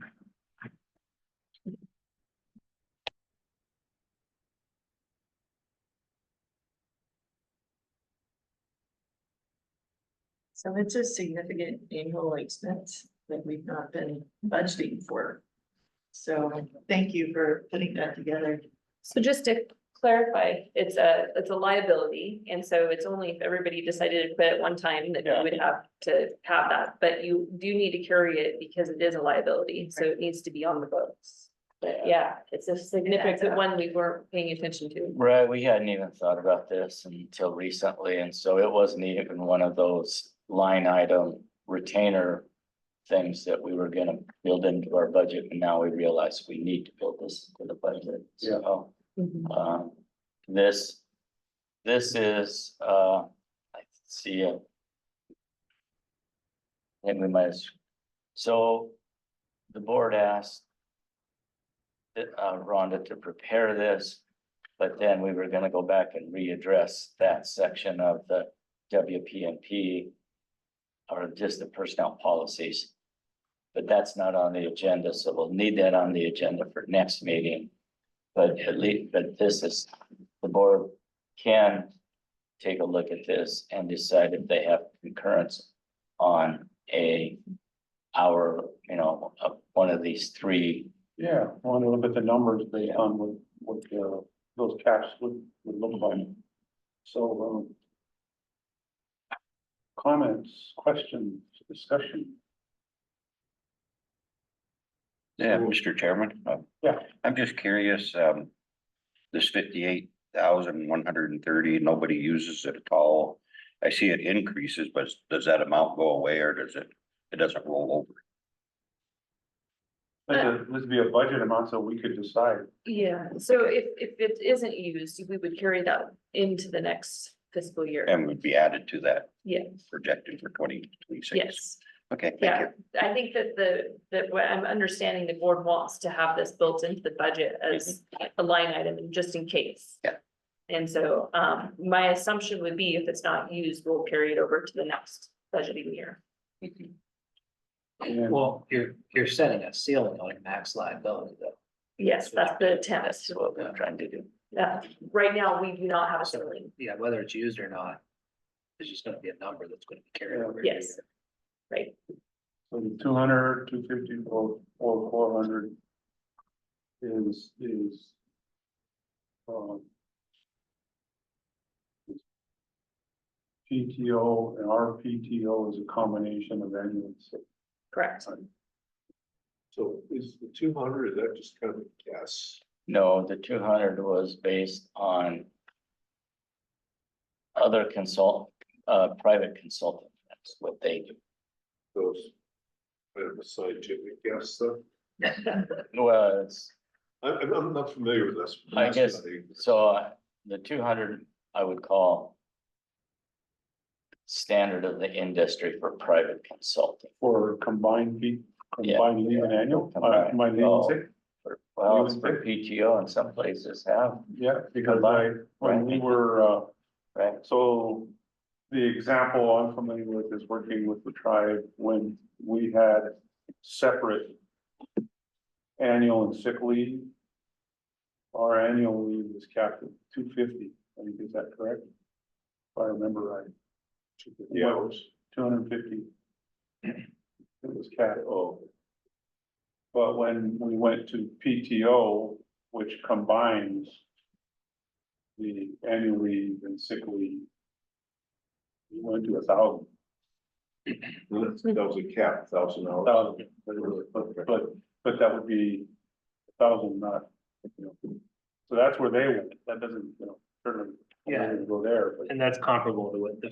So it's a significant annual expense that we've not been budgeting for. So thank you for putting that together. So just to clarify, it's a liability, and so it's only if everybody decided to quit at one time that you would have to have that, but you do need to carry it because it is a liability, so it needs to be on the books. But yeah, it's a significant one we weren't paying attention to. Right, we hadn't even thought about this until recently, and so it wasn't even one of those line item retainer things that we were gonna build into our budget, and now we realize we need to build this into the budget, so. This is, I see it. I think we might, so the board asked Rhonda to prepare this, but then we were gonna go back and readdress that section of the WPMP or just the personnel policies. But that's not on the agenda, so we'll need that on the agenda for next meeting. But at least, but this is, the board can take a look at this and decide if they have concurrence on one of these three. Yeah, I want to look at the numbers based on what those caps would look like. So, comments, questions, discussion? Yeah, Mr. Chairman. Yeah. I'm just curious, this 58,130, nobody uses it at all. I see it increases, but does that amount go away or does it doesn't roll over? This would be a budget amount, so we could decide. Yeah, so if it isn't used, we would carry that into the next fiscal year. And would be added to that Yeah, projected for 2026. yes. Okay, thank Yeah, you. I think that what I'm understanding, the board wants to have this built into the budget as a line item just in case. Yeah. And so, my assumption would be if it's not used, we'll carry it over to the next budgeting year. And Well, you're setting a ceiling on max liability though. Yes, that's the intent. That's what we're trying to do. Right now, we do not have a ceiling. Yeah, whether it's used or not, there's just gonna be a number that's gonna be carried over. every Yes. year. Right, so the 200, 250, or 400 is, PTO and our PTO is a combination of annual and sick. correct. So is the 200, is that just kind of a guess? No, the 200 was based on other private consultant, that's what they do. Those kind of a scientific guess stuff? Well, it's, I'm not familiar with this. I guess, so the 200, I would call standard of the industry for private consulting. For combined Yeah. combined leave and annual, Combined. my leave and sick. Well, it's for PTO and some places have, Yeah, because when we Right. were, right? so the example I'm familiar with is working with the tribe when we had separate annual and sick leave. Our annual leave was capped at 250, I think, is that correct? If I remember right. 250 hours, 250. It was capped. Oh. But when we went to PTO, which combines the annual leave and sick leave, we went to 1,000. That was a cap, 1,000 hours. But that would be 1,000, not, you know. So that's where they went. That doesn't, certainly. Yeah. Go there, but And that's comparable to what the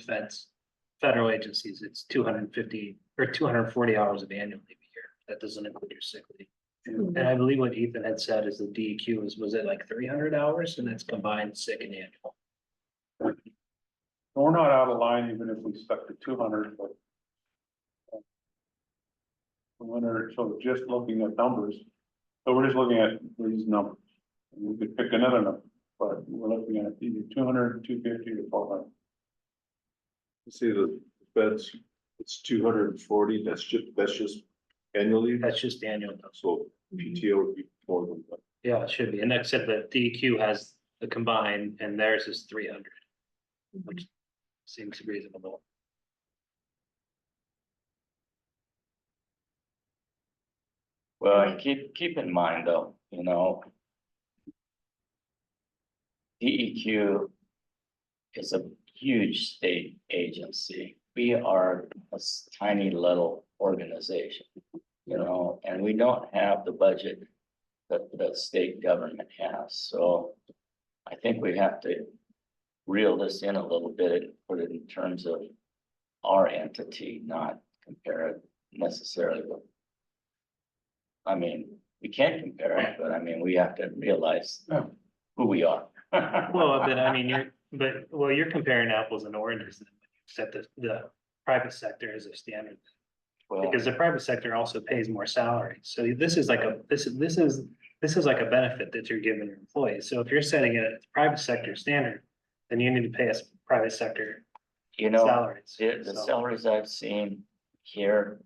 federal agencies, it's 250 or 240 hours of annual leave a year. That doesn't include your sick leave. And I believe what Ethan had said is the DEQ was it like 300 hours and that's combined sick and annual. we're not out of line even if we stuck to 200, but. So just looking at numbers, so we're just looking at these numbers. And we could pick another number, but we're looking at either 200, 250, or 400. You see the feds, it's 240, that's just annually, That's just annual. so PTO would be more than that. Yeah, it should be. And except that DEQ has the combined and theirs is 300, which seems reasonable. Well, and keep in mind though, you know. DEQ is a huge state agency. We are a tiny little organization, you know, and we don't have the budget that state government has, so. I think we have to reel this in a little bit and put it in terms of our entity, not compare it necessarily with. I mean, we can compare it, but I mean, we have to realize who we are. Well, but I mean, you're comparing apples and oranges, and when you set the private sector as a standard. Well, Because the private sector also pays more salary, so this is like like a benefit that you're giving your employees, so if you're setting it at the private sector standard, then you need to pay us private sector you know, salaries. the So, salaries I've seen here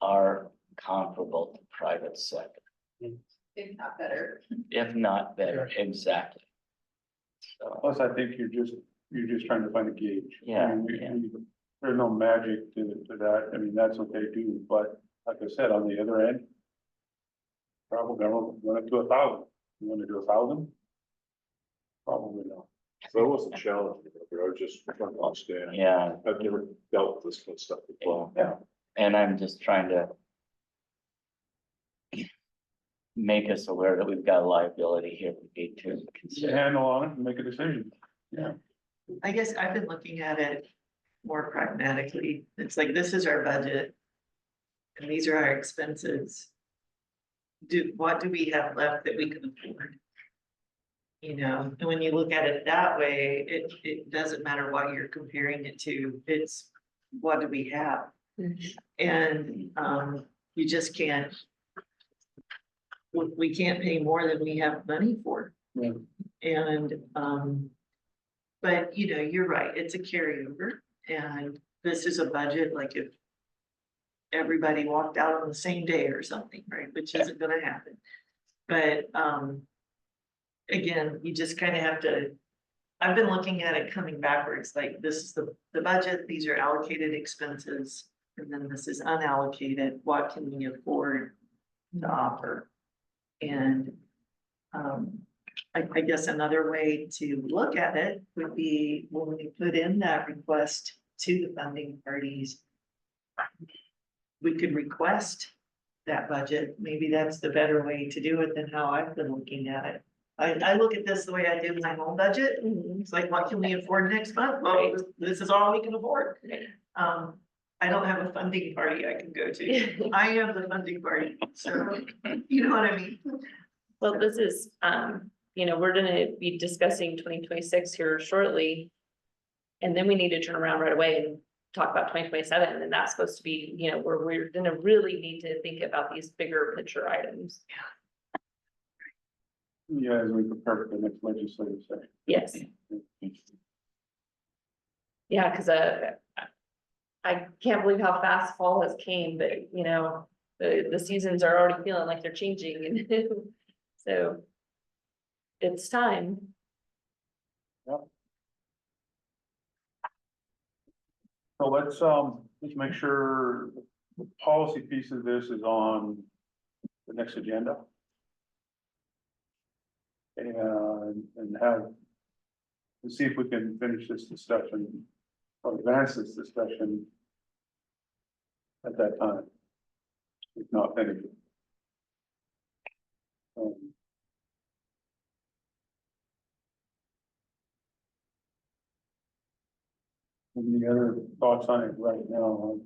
are comparable to private sector, If not better. if not better, exactly. So, Plus, I think you're just trying to find a gauge. Yeah, I mean, yeah. There's no magic to that. I mean, that's what they do, but like I said, on the other end. Travel government went up to 1,000. You want to do 1,000? Probably not. So that wasn't challenging, but I was just trying to understand. yeah, I've never dealt with this kind of stuff before. yeah, and I'm just trying to. Make us aware that we've got a liability here we need to Get a consider. handle on it and make a decision. Yeah. I guess I've been looking at it more pragmatically. It's like, this is our budget. And these are our expenses. What do we have left that we can afford? You know, and when you look at it that way, it doesn't matter what you're comparing it to, it's what do we have? And, you just can't. We can't pay more than we have money for. Yeah. And, but you know, you're right, it's a carryover, and this is a budget, like if. Everybody walked out on the same day or something, right, which isn't gonna happen. But, again, you just kind of have to. I've been looking at it coming backwards, like this is the budget, these are allocated expenses, and then this is unallocated, what can we afford to offer? And, I guess another way to look at it would be when we put in that request to the funding parties. We could request that budget, maybe that's the better way to do it than how I've been looking at it. I look at this the way I do my home budget, it's like, what can we afford next month? Well, this is all we can afford. I don't have a funding party I can go to, I am the funding party, so, you know what I mean? Well, this is, you know, we're gonna be discussing 2026 here shortly. And then we need to turn around right away and talk about 2027, and that's supposed to be, you know, where we're gonna really need to think about these bigger picture items. Yeah, as we prepare for the next legislative session. Yes. Yeah, cause I can't believe how fast fall has came, but you know, the seasons are already feeling like they're changing and so. It's time. So let's make sure the policy piece of this is on the next agenda. And have, let's see if we can finish this discussion, or advance this discussion at that time. If not, finish it. Any other thoughts on it right now?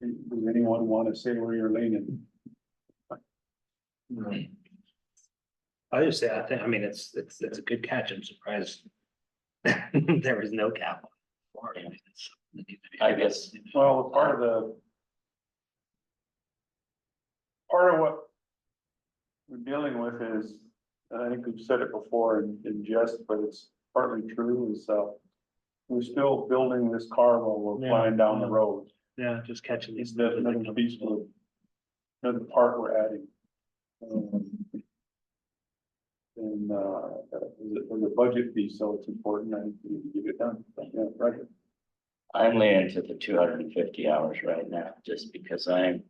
Does anyone want to say where you're leaning? I just say, I mean, it's a good catch, I'm surprised. There was no cap. on it. I guess, Well, part of what we're dealing with is, and I think we've said it before in jest, but it's partly true, is we're still building this car while we're Yeah, flying down the yeah. road. Yeah, just catching It's these. definitely a piece of another part we're adding. And the budget piece, so it's important, I think we need to get it done. Yeah, right. I'm leaning to the 250 hours right now, just because I'm.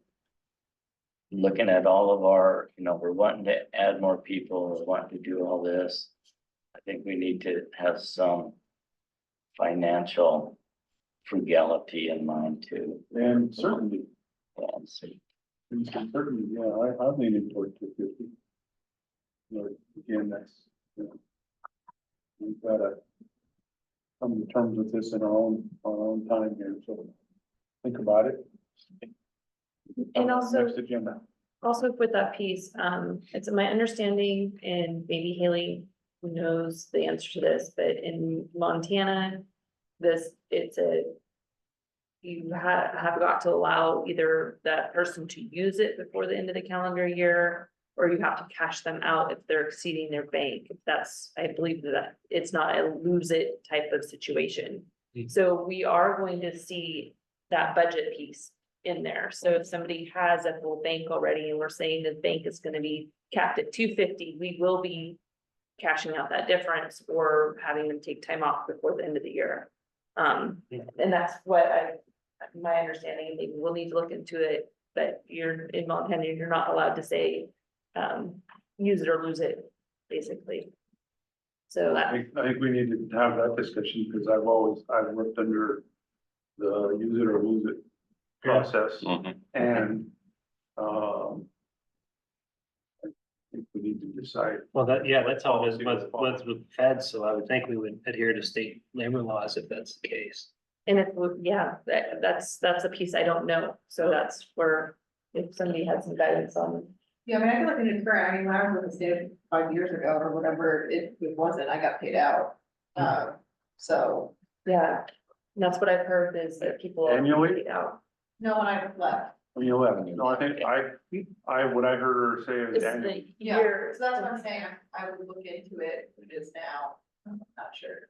looking at all of our, we're wanting to add more people, we're wanting to do all this. I think we need to have some financial frugality in mind too. And certainly, And see. certainly, yeah, I'm leaning toward 250. Again, that's, we've gotta come to terms with this in our own time here, so think about it. And also- Next agenda. Also with that piece, it's my understanding, and maybe Haley knows the answer to this, but in Montana, you have got to allow either that person to use it before the end of the calendar year, or you have to cash them out if they're exceeding their bank. I believe that it's not a lose it type of situation. So we are going to see that budget piece in there. So if somebody has a full bank already and we're saying the bank is gonna be capped at 250, we will be cashing out that difference or having them take time off before the end of the year. And that's my understanding, and maybe we'll need to look into it, but you're in Montana, you're not allowed to say, use it or lose it, basically. So I think we need to have that discussion, because I've worked under the use it or lose it process, Mhm. and, I think we need to decide. Well, that's how it Policy was with Fed, so I would think we would adhere to state labor laws if that's the case. And that's a piece I don't know, so that's where, if somebody had some guidance on. Yeah, I mean, I can look into current, I mean, when I was with the state 5 years ago or whatever, it wasn't, I got paid out. So, Yeah, and that's what I've heard is that people. are Annually? paid out. no, when I left, When you left, no, I think what I heard her say is It's annual. the yeah, year. so that's what I'm saying, I would look into it, what it is now, I'm not sure.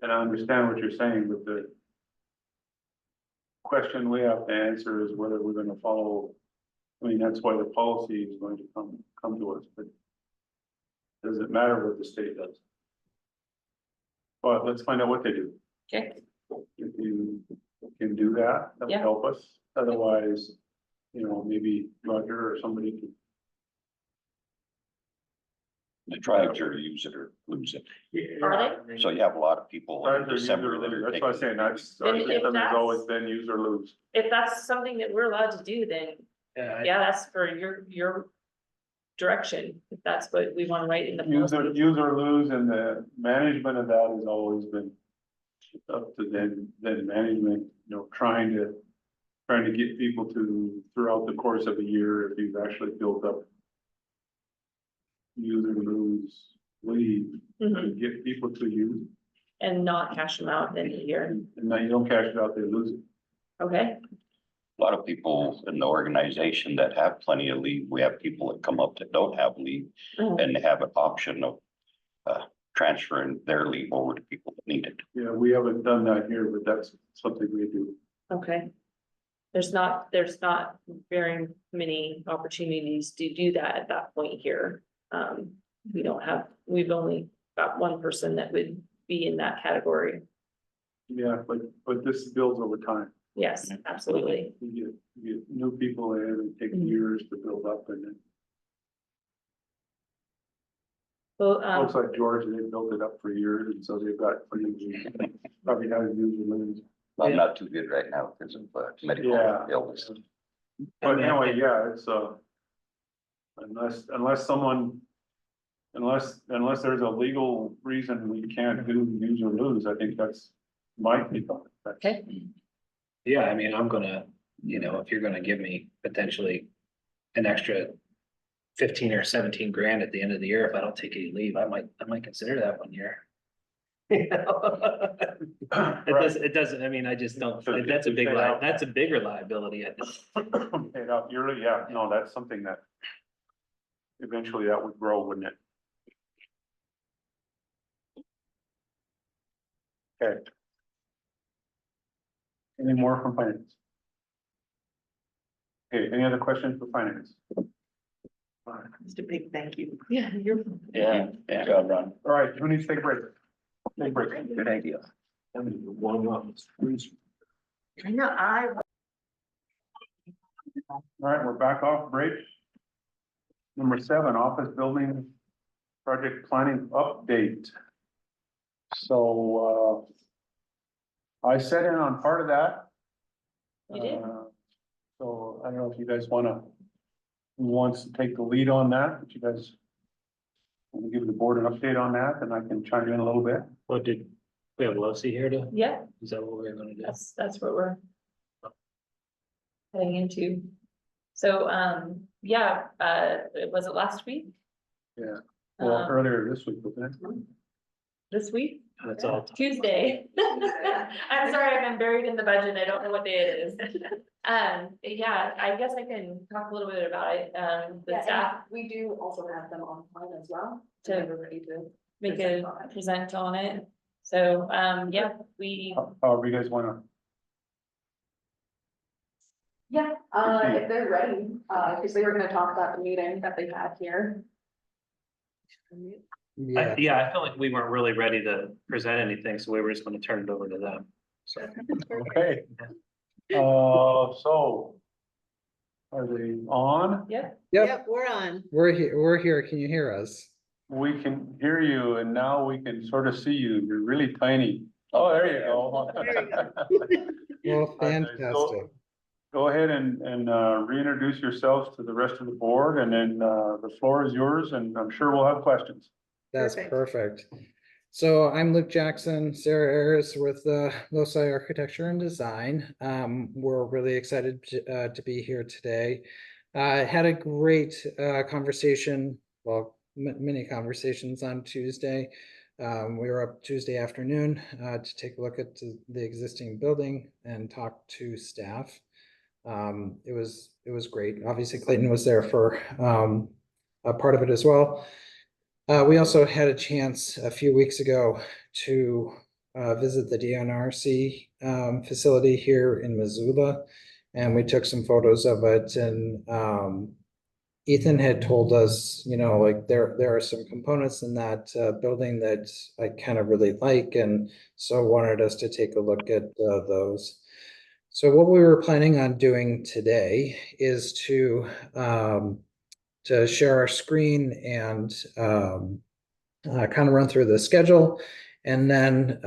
And I understand what you're saying, but the question we have to answer is whether we're gonna follow. I mean, that's why the policy is going to come to us, but does it matter what the state does? But let's find out what they do. Okay, If you can do that, that would Yeah. help us. Otherwise, maybe Roger or somebody could. The tribes are use it or lose it. Are So you have a lot of people in December that are That's what I'm taking. saying, that's, our Then if system has that's- always been use or lose. if that's something that we're allowed to do, then yeah, that's for your direction, if that's what we want to write in the Use policy. or lose, and the management of that has always been up to then management, trying to get people to, throughout the course of a year, if you've actually built up use or lose leave, Mhm. to get people to use, And not cash them out in a year, and now you don't cash it out, they lose it. okay? A lot of people in the organization that have plenty of leave, we have people that come up that don't have leave Mhm. and they have an option of transferring their leave over to people that need it. Yeah, we haven't done that here, but that's something we do. Okay. There's not very many opportunities to do that at that point here. We've only got one person that would be in that category. Yeah, but this builds over time. Yes, absolutely. You get new people in, it takes Mhm. years to build up, and it Well, looks like George, they built it up for years, and so they've got probably how to use and lose. I'm not too good right now because of medical Yeah. illness. But anyway, yeah, it's unless there's a legal reason we can't do use or lose, I think that's might be fine. Okay. Yeah, I mean, I'm gonna, if you're gonna give me potentially an extra 15 or 17 grand at the end of the year, if I don't take any leave, I might consider that 1 year. It doesn't, I mean, I just don't, that's a bigger liability, I think. Paid out yearly, yeah, no, that's something that eventually that would grow, wouldn't it? Okay. Any more from finance? Okay, any other questions for finance? Just a big thank you. Yeah, you're. Yeah, good job, Ron. All right, who needs to take a break? Take a break. Good idea. One up. I know, All right, we're back off break. Number 7, office building project planning update. So, I sat in on part of that. You did? So I don't know if you guys who wants to take the lead on that, but you guys want to give the board an update on that, and I can chime in a little bit. What did, we have Lucy here to, Yeah, is that what we're gonna do? that's what we're heading into. So, yeah, was it last week? Yeah. Well, Um, earlier this week, wasn't it? This week? That's all. Tuesday. I'm sorry, I've been buried in the budget. I don't know what day it is. Yeah, I guess I can talk a little bit about it. The staff We do also have them online as well. To- We're ready to. make present a on it. present on it. So, yeah, we, However you guys wanna, Yeah, if they're ready, because they were gonna talk about the meeting that they had here. Yeah, I feel like we weren't really ready to present anything, so we were just gonna turn it over to them. So. okay. So. Are they on? yeah, Yep, we're on. we're here. Can you hear us? We can hear you and now we can sort of see you. You're really tiny. Oh, there you go. Well, Okay, fantastic. Go ahead and reintroduce yourselves to the rest of the board, and then the floor is yours, and I'm sure we'll have questions. That's Perfect. perfect. So I'm Luke Jackson, Sarah Ayers with Loci Architecture and Design. We're really excited to be here today. Had a great conversation, well, many conversations on Tuesday. We were up Tuesday afternoon to take a look at the existing building and talk to staff. It was great. Obviously, Clayton was there for a part of it as well. We also had a chance a few weeks ago to visit the DNRC facility here in Missoula, and we took some photos of it. And Ethan had told us, like there are some components in that building that I kind of really like, and so wanted us to take a look at those. So what we were planning on doing today is to share our screen and kind of run through the schedule, and then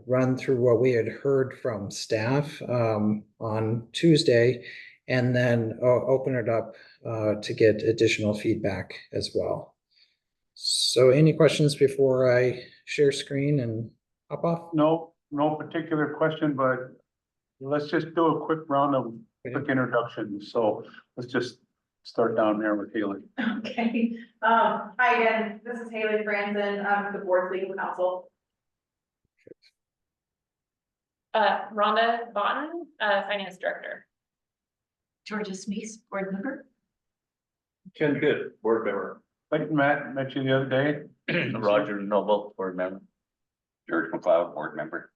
run through what we had heard from staff on Tuesday, and then open it up to get additional feedback as well. So any questions before I share screen and hop off? No particular question, but let's just do a quick round of quick introductions. So let's just start down there with Haley. Okay, hi again, this is Haley Franzen, I'm the board's legal counsel. Rhonda Botten, Finance Director. Georgia Smith, board member. Ken Pitt, board member. Clayton met you the other day. Roger Noble, board member. George McLeod, board member.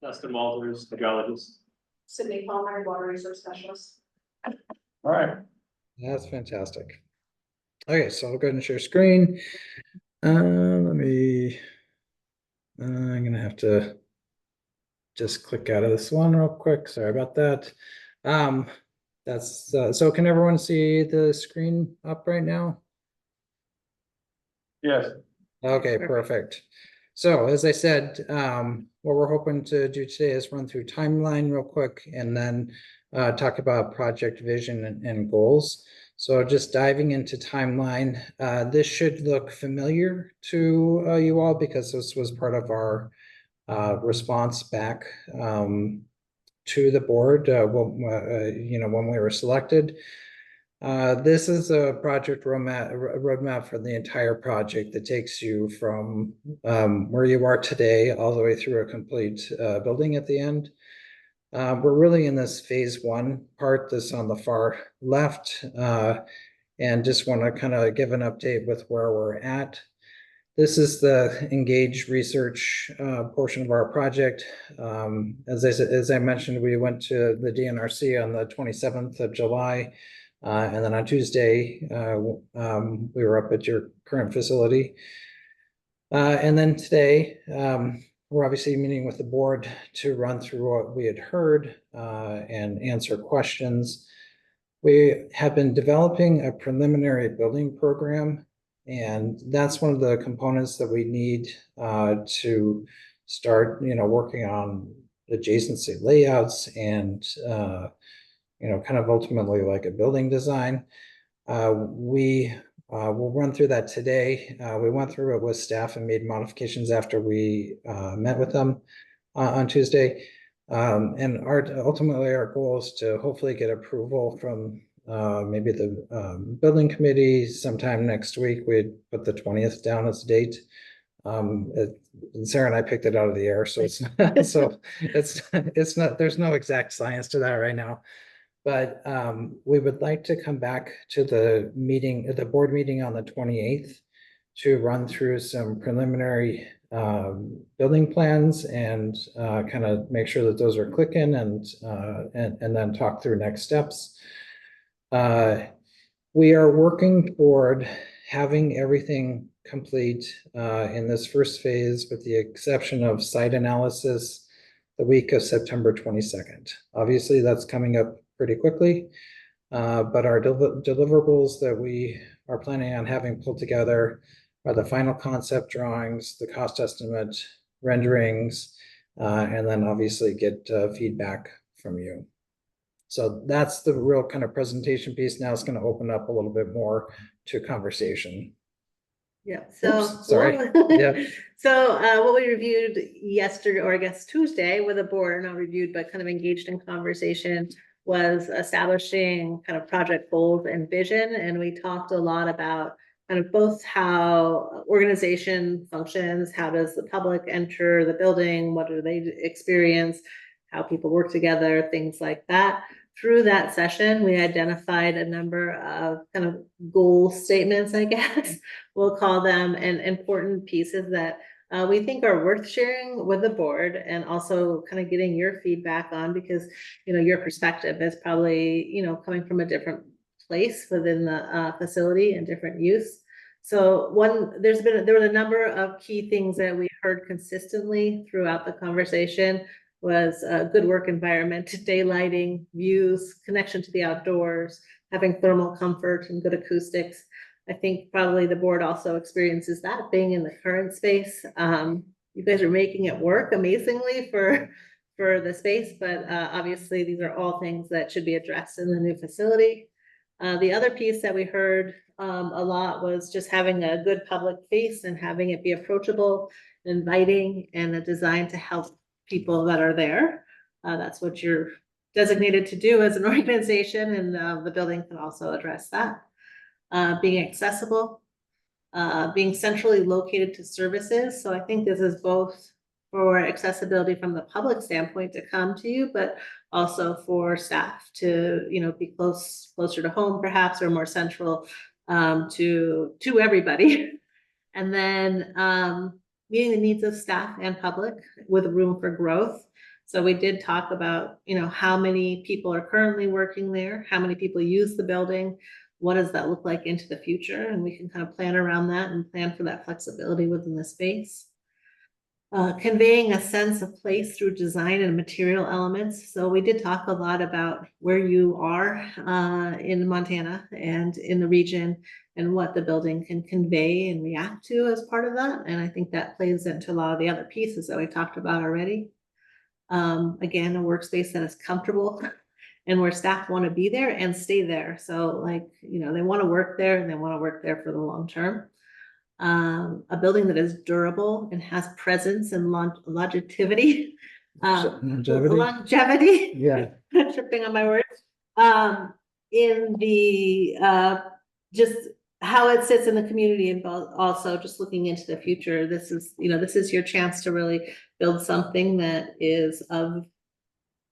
Dustin Walters, geologist. Sydney Palmer, water resource specialist. All right. That's fantastic. Okay, so I'll go ahead and share screen. I'm gonna have to just click out of this one real quick. Sorry about that. That's so can everyone see the screen up right now? Yes. Okay, perfect. So as I said, what we're hoping to do today is run through timeline real quick, and then talk about project vision and goals. So just diving into timeline, this should look familiar to you all because this was part of our response back to the board when we were selected. This is a project roadmap for the entire project that takes you from where you are today all the way through a complete building at the end. We're really in this phase 1 part that's on the far left, and just want to kind of give an update with where we're at. This is the engaged research portion of our project. As I mentioned, we went to the DNRC on the 27th of July. And then on Tuesday, we were up at your current facility. And then today, we're obviously meeting with the board to run through what we had heard and answer questions. We have been developing a preliminary building program, and that's one of the components that we need to start, working on adjacency layouts and, kind of ultimately like a building design. We will run through that today. We went through it with staff and made modifications after we met with them on Tuesday. And ultimately our goal is to hopefully get approval from maybe the building committee sometime next week. We'd put the 20th down as a date. Sarah and I picked it out of the air, so it's it's not, there's no exact science to that right now. But we would like to come back to the board meeting on the 28th to run through some preliminary building plans and kind of make sure that those are clicking and then talk through next steps. We are working toward having everything complete in this first phase, with the exception of site analysis the week of September 22nd. Obviously, that's coming up pretty quickly, but our deliverables that we are planning on having pulled together are the final concept drawings, the cost estimate, renderings, and then obviously get feedback from you. So that's the real kind of presentation piece. Now it's going to open up a little bit more to conversation. Yeah, so. Oops, sorry. Yeah. So what we reviewed yesterday, or I guess Tuesday, with a board, not reviewed, but kind of engaged in conversation, was establishing kind of project goals and vision. And we talked a lot about kind of both how organization functions, how does the public enter the building, what do they experience, how people work together, things like that. Through that session, we identified a number of kind of goal statements, I guess we'll call them, and important pieces that we think are worth sharing with the board, and also kind of getting your feedback on, because your perspective is probably coming from a different place within the facility and different use. So there was a number of key things that we heard consistently throughout the conversation. Was a good work environment, daylighting, views, connection to the outdoors, having thermal comfort and good acoustics. I think probably the board also experiences that being in the current space. You guys are making it work amazingly for the space, but obviously these are all things that should be addressed in the new facility. The other piece that we heard a lot was just having a good public face and having it be approachable, inviting, and a design to help people that are there. That's what you're designated to do as an organization, and the building can also address that. Being accessible, being centrally located to services. So I think this is both for accessibility from the public standpoint to come to you, but also for staff to, be closer to home perhaps, or more central to everybody. And then meeting the needs of staff and public with room for growth. So we did talk about, how many people are currently working there, how many people use the building, what does that look like into the future? And we can kind of plan around that and plan for that flexibility within the space. Conveying a sense of place through design and material elements. So we did talk a lot about where you are in Montana and in the region, and what the building can convey and react to as part of that. And I think that plays into a lot of the other pieces that we talked about already. Again, a workspace that is comfortable and where staff want to be there and stay there. So they want to work there, and they want to work there for the long term. A building that is durable and has presence and longevity. Longevity. Yeah. Tripping on my words. In the just how it sits in the community, and also just looking into the future. This is your chance to really build something that is of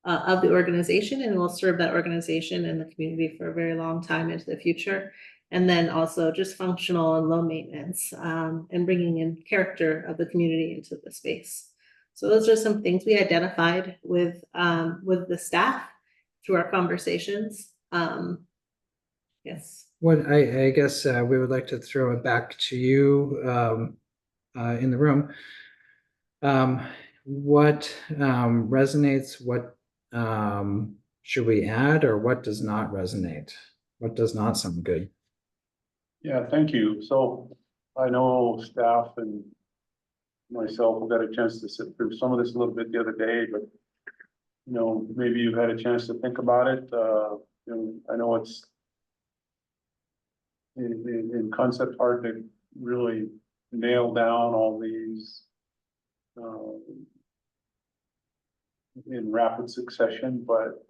the organization and will serve that organization and the community for a very long time into the future. And then also just functional and low maintenance, and bringing in character of the community into the space. So those are some things we identified with the staff through our conversations. Yes. What I guess we would like to throw it back to you in the room. What resonates? What should we add, or what does not resonate? What does not sound good? Yeah, thank you. So I know staff and myself, we got a chance to sit through some of this a little bit the other day, but you know, maybe you've had a chance to think about it. You know, I know it's in concept hard to really nail down all these in rapid succession, but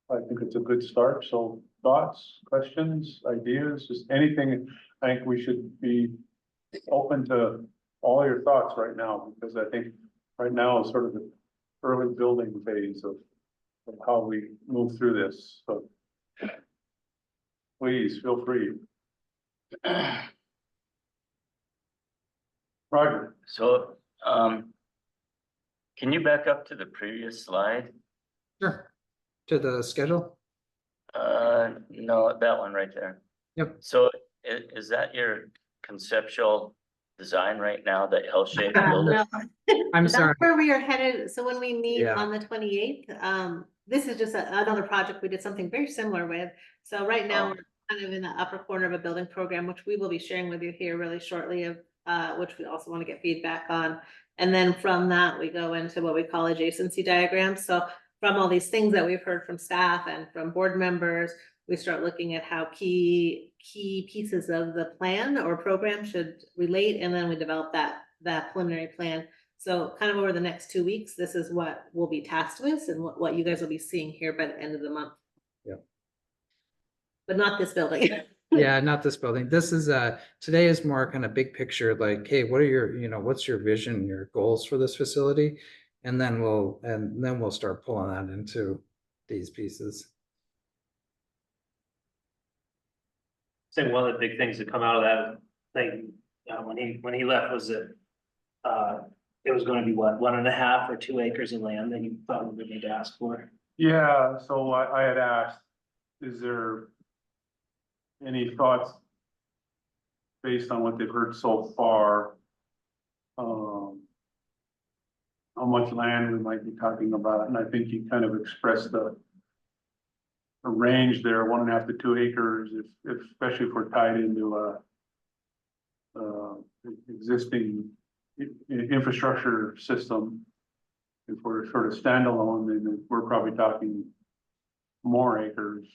I think it's a good start. So thoughts, questions, ideas, just anything. I think we should be open to all your thoughts right now, because I think right now is sort of the early building phase of how we move through this. So please feel free. Roger. So, can you back up to the previous slide? Sure. To the schedule? No, that one right there. Yep. So is that your conceptual design right now, the L-shaped building? No. I'm That's sorry. where we are headed. So when we meet Yeah. on the 28th, this is just another project we did something very similar with. So right now, Oh. we're kind of in the upper corner of a building program, which we will be sharing with you here really shortly, of which we also want to get feedback on. And then from that, we go into what we call adjacency diagrams. So from all these things that we've heard from staff and from board members, we start looking at how key pieces of the plan or program should relate, and then we develop that preliminary plan. So kind of over the next 2 weeks, this is what we'll be tasked with and what you guys will be seeing here by the end of the month. Yep. But not this building. Yeah, not this building. This is today is more kind of big picture, like, hey, what are your, what's your vision, your goals for this facility? And then we'll start pulling that into these pieces. I think one of the big things that come out of that thing, when he left, was that it was gonna be what, 1.5 or 2 acres of land that you thought we would need to ask for? Yeah, so I had asked, is there any thoughts based on what they've heard so far? How much land we might be talking about, and I think you kind of expressed a range there, 1.5 to 2 acres, especially if we're tied into a existing infrastructure system. If we're sort of standalone, then we're probably talking more acres,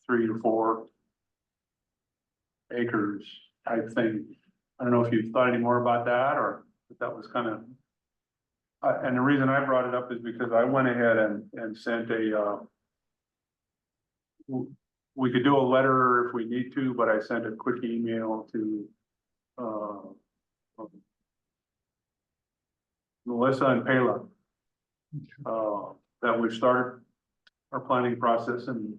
3 to 4 acres type thing. I don't know if you've thought any more about that, or if that was kind of, and the reason I brought it up is because I went ahead and sent we could do a letter if we need to, but I sent a quick email to Melissa and Pela that we've started our planning process, and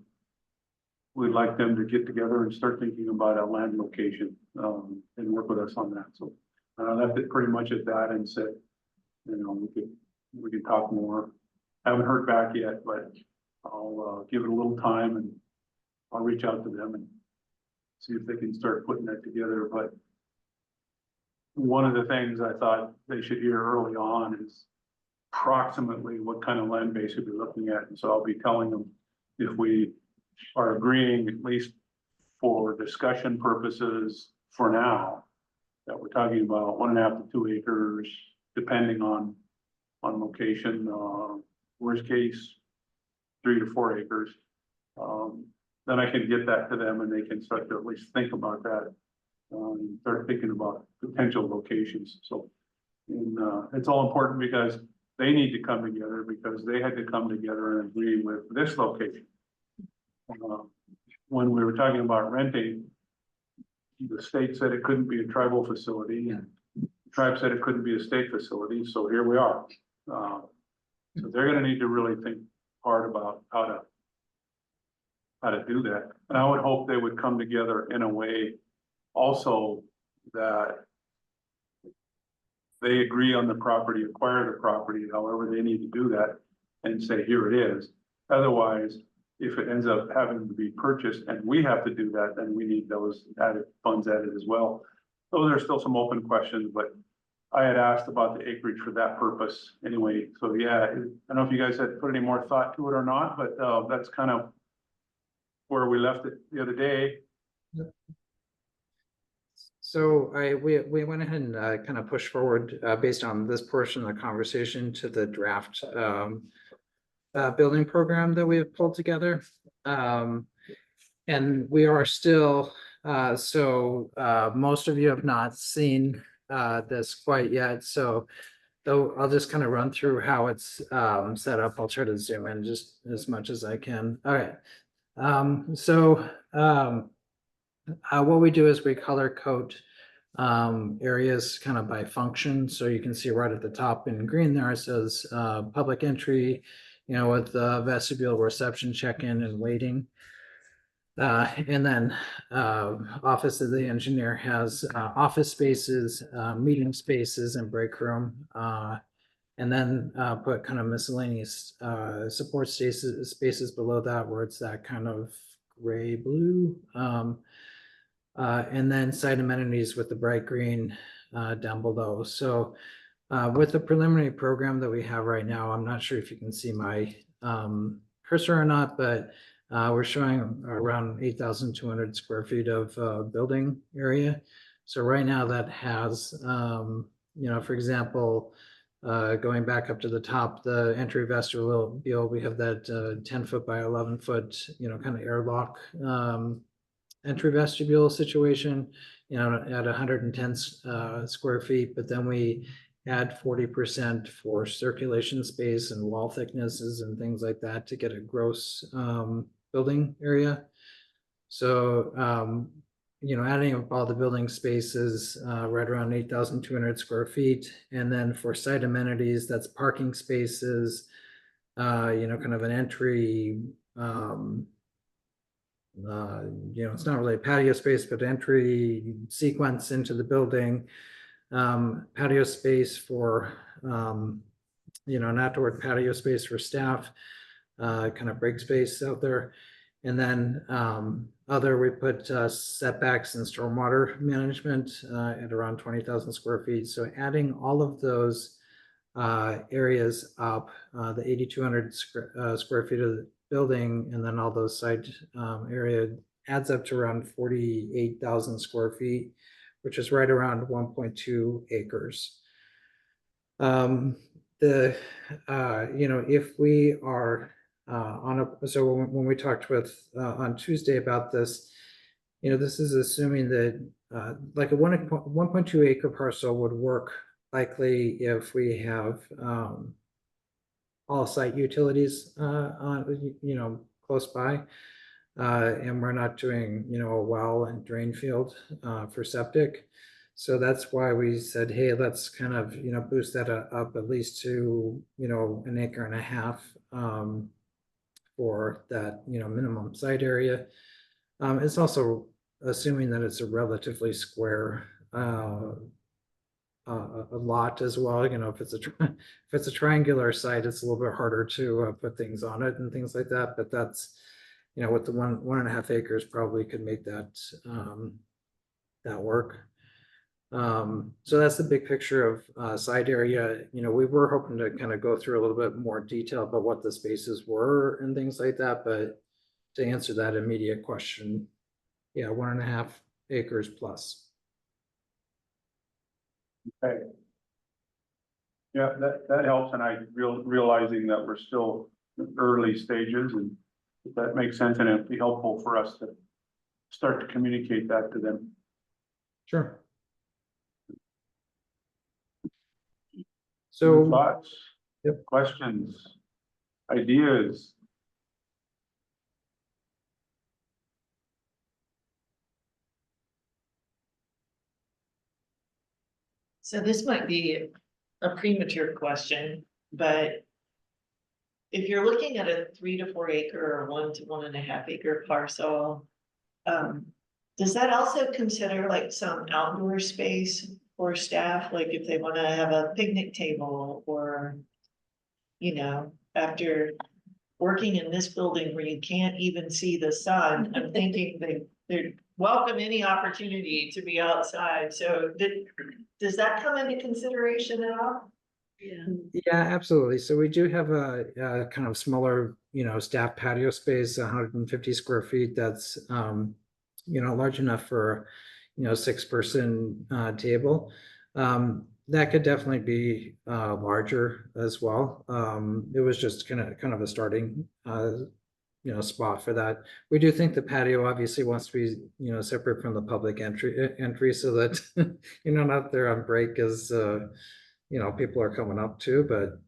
we'd like them to get together and start thinking about a land location and work with us on that. So I left it pretty much at that and said, we could talk more. Haven't heard back yet, but I'll give it a little time, and I'll reach out to them and see if they can start putting that together. But one of the things I thought they should hear early on is approximately what kind of land base we'll be looking at. And so I'll be telling them, if we are agreeing, at least for discussion purposes for now, that we're talking about 1.5 to 2 acres, depending on location, worst case, 3 to 4 acres. Then I can get that to them, and they can start to at least think about that, start thinking about potential locations. So, it's all important because they need to come together, because they had to come together and agree with this location. When we were talking about renting, the state said it couldn't be a tribal facility, and the tribe said it couldn't be a state facility, so here we are. So they're gonna need to really think hard about how to do that. And I would hope they would come together in a way also that they agree on the property, acquire the property, however they need to do that, and say, here it is. Otherwise, if it ends up having to be purchased and we have to do that, then we need those added funds added as well. So there's still some open questions, but I had asked about the acreage for that purpose anyway, so yeah, I don't know if you guys had put any more thought to it or not, but, that's kind of where we left it the other day. So we went ahead and kind of pushed forward based on this portion of the conversation to the draft building program that we have pulled together. And we are still, most of you have not seen this quite yet, so though I'll just kind of run through how it's set up. I'll try to zoom in just as much as I can. All right. What we do is we color code areas kind of by function. So you can see right at the top in green there, it says public entry, with vestibule, reception, check-in and waiting. And then office of the engineer has office spaces, meeting spaces and break room. And then put kind of miscellaneous support spaces below that where it's that kind of gray blue. And then site amenities with the bright green down below. So with the preliminary program that we have right now, I'm not sure if you can see my cursor or not, but we're showing around 8,200 square feet of building area. So right now that has, for example, going back up to the top, the entry vestibule, we have that 10 foot by 11 foot, kind of airlock entry vestibule situation, at 110 square feet, but then we add 40% for circulation space and wall thicknesses and things like that to get a gross building area. So, adding up all the building spaces, right around 8,200 square feet. And then for site amenities, that's parking spaces, kind of an entry, it's not really a patio space, but entry sequence into the building, patio space for, an outdoor patio space for staff, kind of break space out there. And then we put setbacks and stormwater management at around 20,000 square feet. So adding all of those areas up, the 8,200 square feet of the building, and then all those site area adds up to around 48,000 square feet, which is right around 1.2 acres. If we are so when we talked with on Tuesday about this, this is assuming that like a 1.2 acre parcel would work likely if we have all site utilities on, close by. And we're not doing, a well and drain field for septic. So that's why we said, hey, let's kind of, boost that up at least to, 1.5 acres for that, minimum site area. It's also assuming that it's a relatively square a lot as well. If it's a triangular site, it's a little bit harder to put things on it and things like that. But that's, with the 1.5 acres, probably could make that that work. So that's the big picture of site area. We were hoping to kind of go through a little bit more detail about what the spaces were and things like that. But to answer that immediate question, yeah, 1.5 acres plus. Okay. Yeah, that helps, and I realizing that we're still in early stages, and if that makes sense, and it'd be helpful for us to start to communicate that to them. Sure. Any So, thoughts, yep. Questions, ideas? So this might be a premature question, but if you're looking at a 3 to 4 acre or 1 to 1.5 acre parcel, does that also consider like some outdoor space for staff? Like if they want to have a picnic table or, after working in this building where you can't even see the sun, I'm thinking they're welcome any opportunity to be outside. So does that come into consideration at all? Yeah. Yeah, absolutely. So we do have a kind of smaller, staff patio space, 150 square feet. That's, large enough for, 6-person table. That could definitely be larger as well. It was just kind of a starting, spot for that. We do think the patio obviously wants to be, separate from the public entry so that you're not out there on break as people are coming up too, but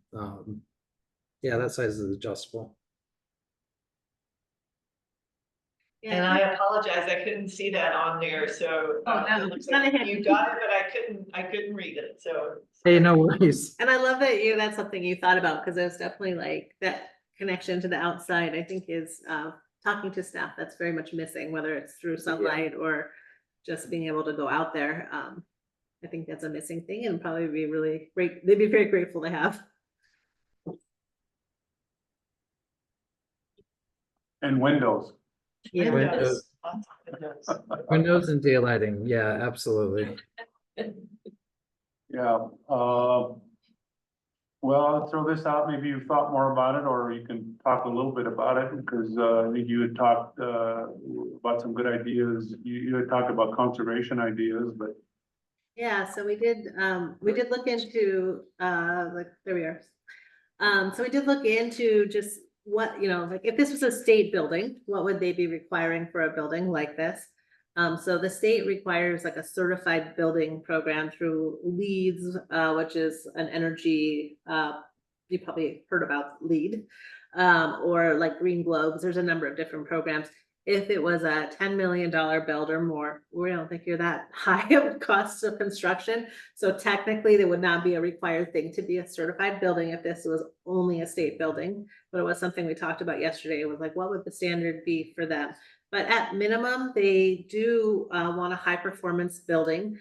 yeah, that size is adjustable. And I apologize, I couldn't see that on there, so. Oh, no, it looks it's not like a hit. you got it, but I couldn't read it, so. Hey, no worries. And I love that that's something you thought about, because there's definitely like that connection to the outside, I think is talking to staff that's very much missing, whether it's through sunlight or just being able to go out there. I think that's a missing thing and probably be really great. They'd be very grateful to have. And windows. Yeah. Windows. Lots of windows. Windows and daylighting. Yeah, absolutely. Yeah, well, I'll throw this out, maybe you've thought more about it, or you can talk a little bit about it, because, I think you had talked, about some good ideas. You had talked about conservation ideas, but. Yeah, so we did look into, like, there we are. So we did look into just what, like if this was a state building, what would they be requiring for a building like this? So the state requires like a certified building program through LEEDs, which is an energy, you probably heard about LEED, or like Green Globes. There's a number of different programs. If it was a $10 million build or more, we don't think you're that high of costs of construction. So technically, there would not be a required thing to be a certified building if this was only a state building. But it was something we talked about yesterday. It was like, what would the standard be for them? But at minimum, they do want a high performance building,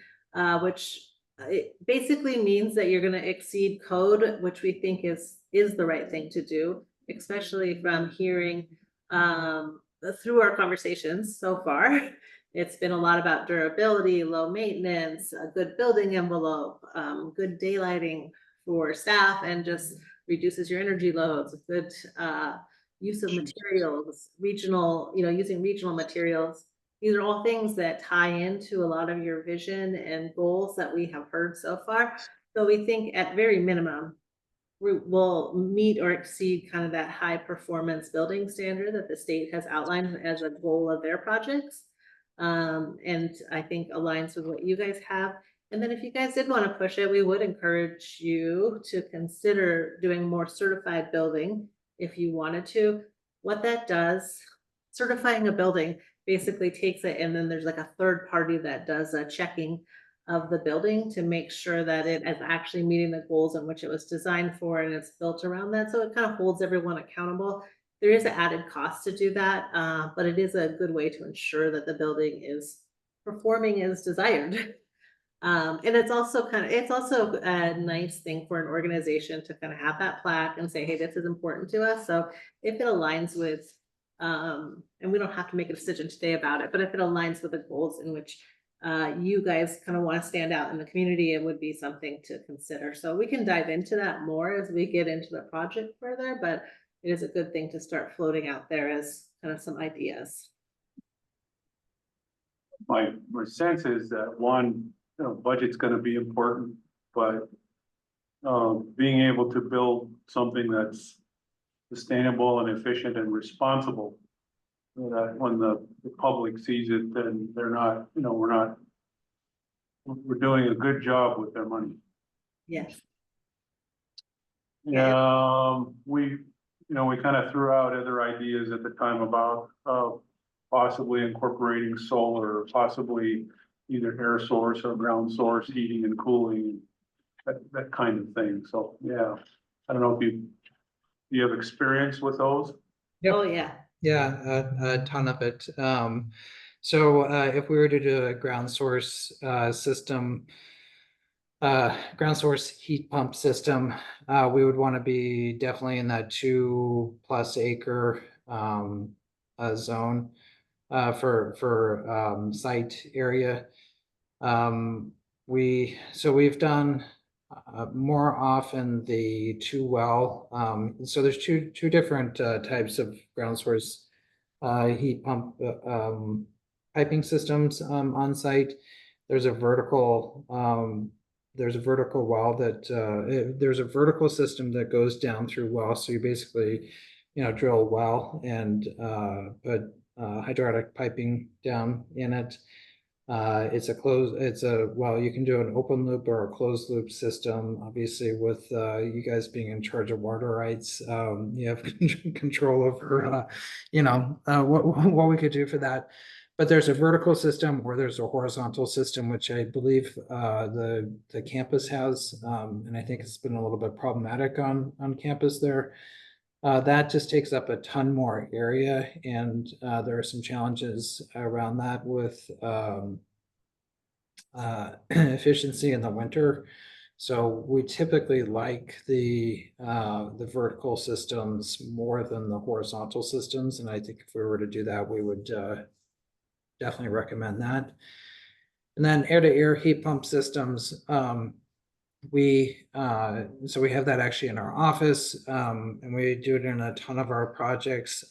which it basically means that you're going to exceed code, which we think is the right thing to do, especially from hearing through our conversations so far. It's been a lot about durability, low maintenance, a good building envelope, good daylighting for staff, and just reduces your energy loads, good use of materials, regional, using regional materials. These are all things that tie into a lot of your vision and goals that we have heard so far. So we think at very minimum, we will meet or exceed kind of that high performance building standard that the state has outlined as a goal of their projects. And I think aligns with what you guys have. And then if you guys did want to push it, we would encourage you to consider doing more certified building if you wanted to. What that does, certifying a building basically takes it, and then there's like a third party that does a checking of the building to make sure that it is actually meeting the goals in which it was designed for, and it's built around that. So it kind of holds everyone accountable. There is an added cost to do that, but it is a good way to ensure that the building is performing as desired. And it's also a nice thing for an organization to kind of have that plaque and say, hey, this is important to us. So if it aligns with, and we don't have to make a decision today about it, but if it aligns with the goals in which you guys kind of want to stand out in the community, it would be something to consider. So we can dive into that more as we get into the project further, but it is a good thing to start floating out there as kind of some ideas. My sense is that one, budget's gonna be important, but being able to build something that's sustainable and efficient and responsible, that when the public sees it, then they're not, we're doing a good job with their money. Yes. We kind of threw out other ideas at the time about possibly incorporating solar, possibly either air source or ground source heating and cooling, that kind of thing. So, yeah, I don't know if you have experience with those? Yep. Oh, yeah. Yeah, a ton of it. So if we were to do a ground source system, ground source heat pump system, we would want to be definitely in that 2+ acre zone. for site area. We've done more often the two well, so there's two different types of ground source heat pump piping systems on site. There's a vertical well that there's a vertical system that goes down through well. So you basically, drill a well and put hydraulic piping down in it. Well, you can do an open loop or a closed loop system. Obviously, with you guys being in charge of water rights, you have control over, what we could do for that. But there's a vertical system or there's a horizontal system, which I believe the campus has, and I think it's been a little bit problematic on campus there. That just takes up a ton more area, and there are some challenges around that with efficiency in the winter. So we typically like the vertical systems more than the horizontal systems, and I think if we were to do that, we would definitely recommend that. And then air-to-air heat pump systems. We have that actually in our office, and we do it in a ton of our projects.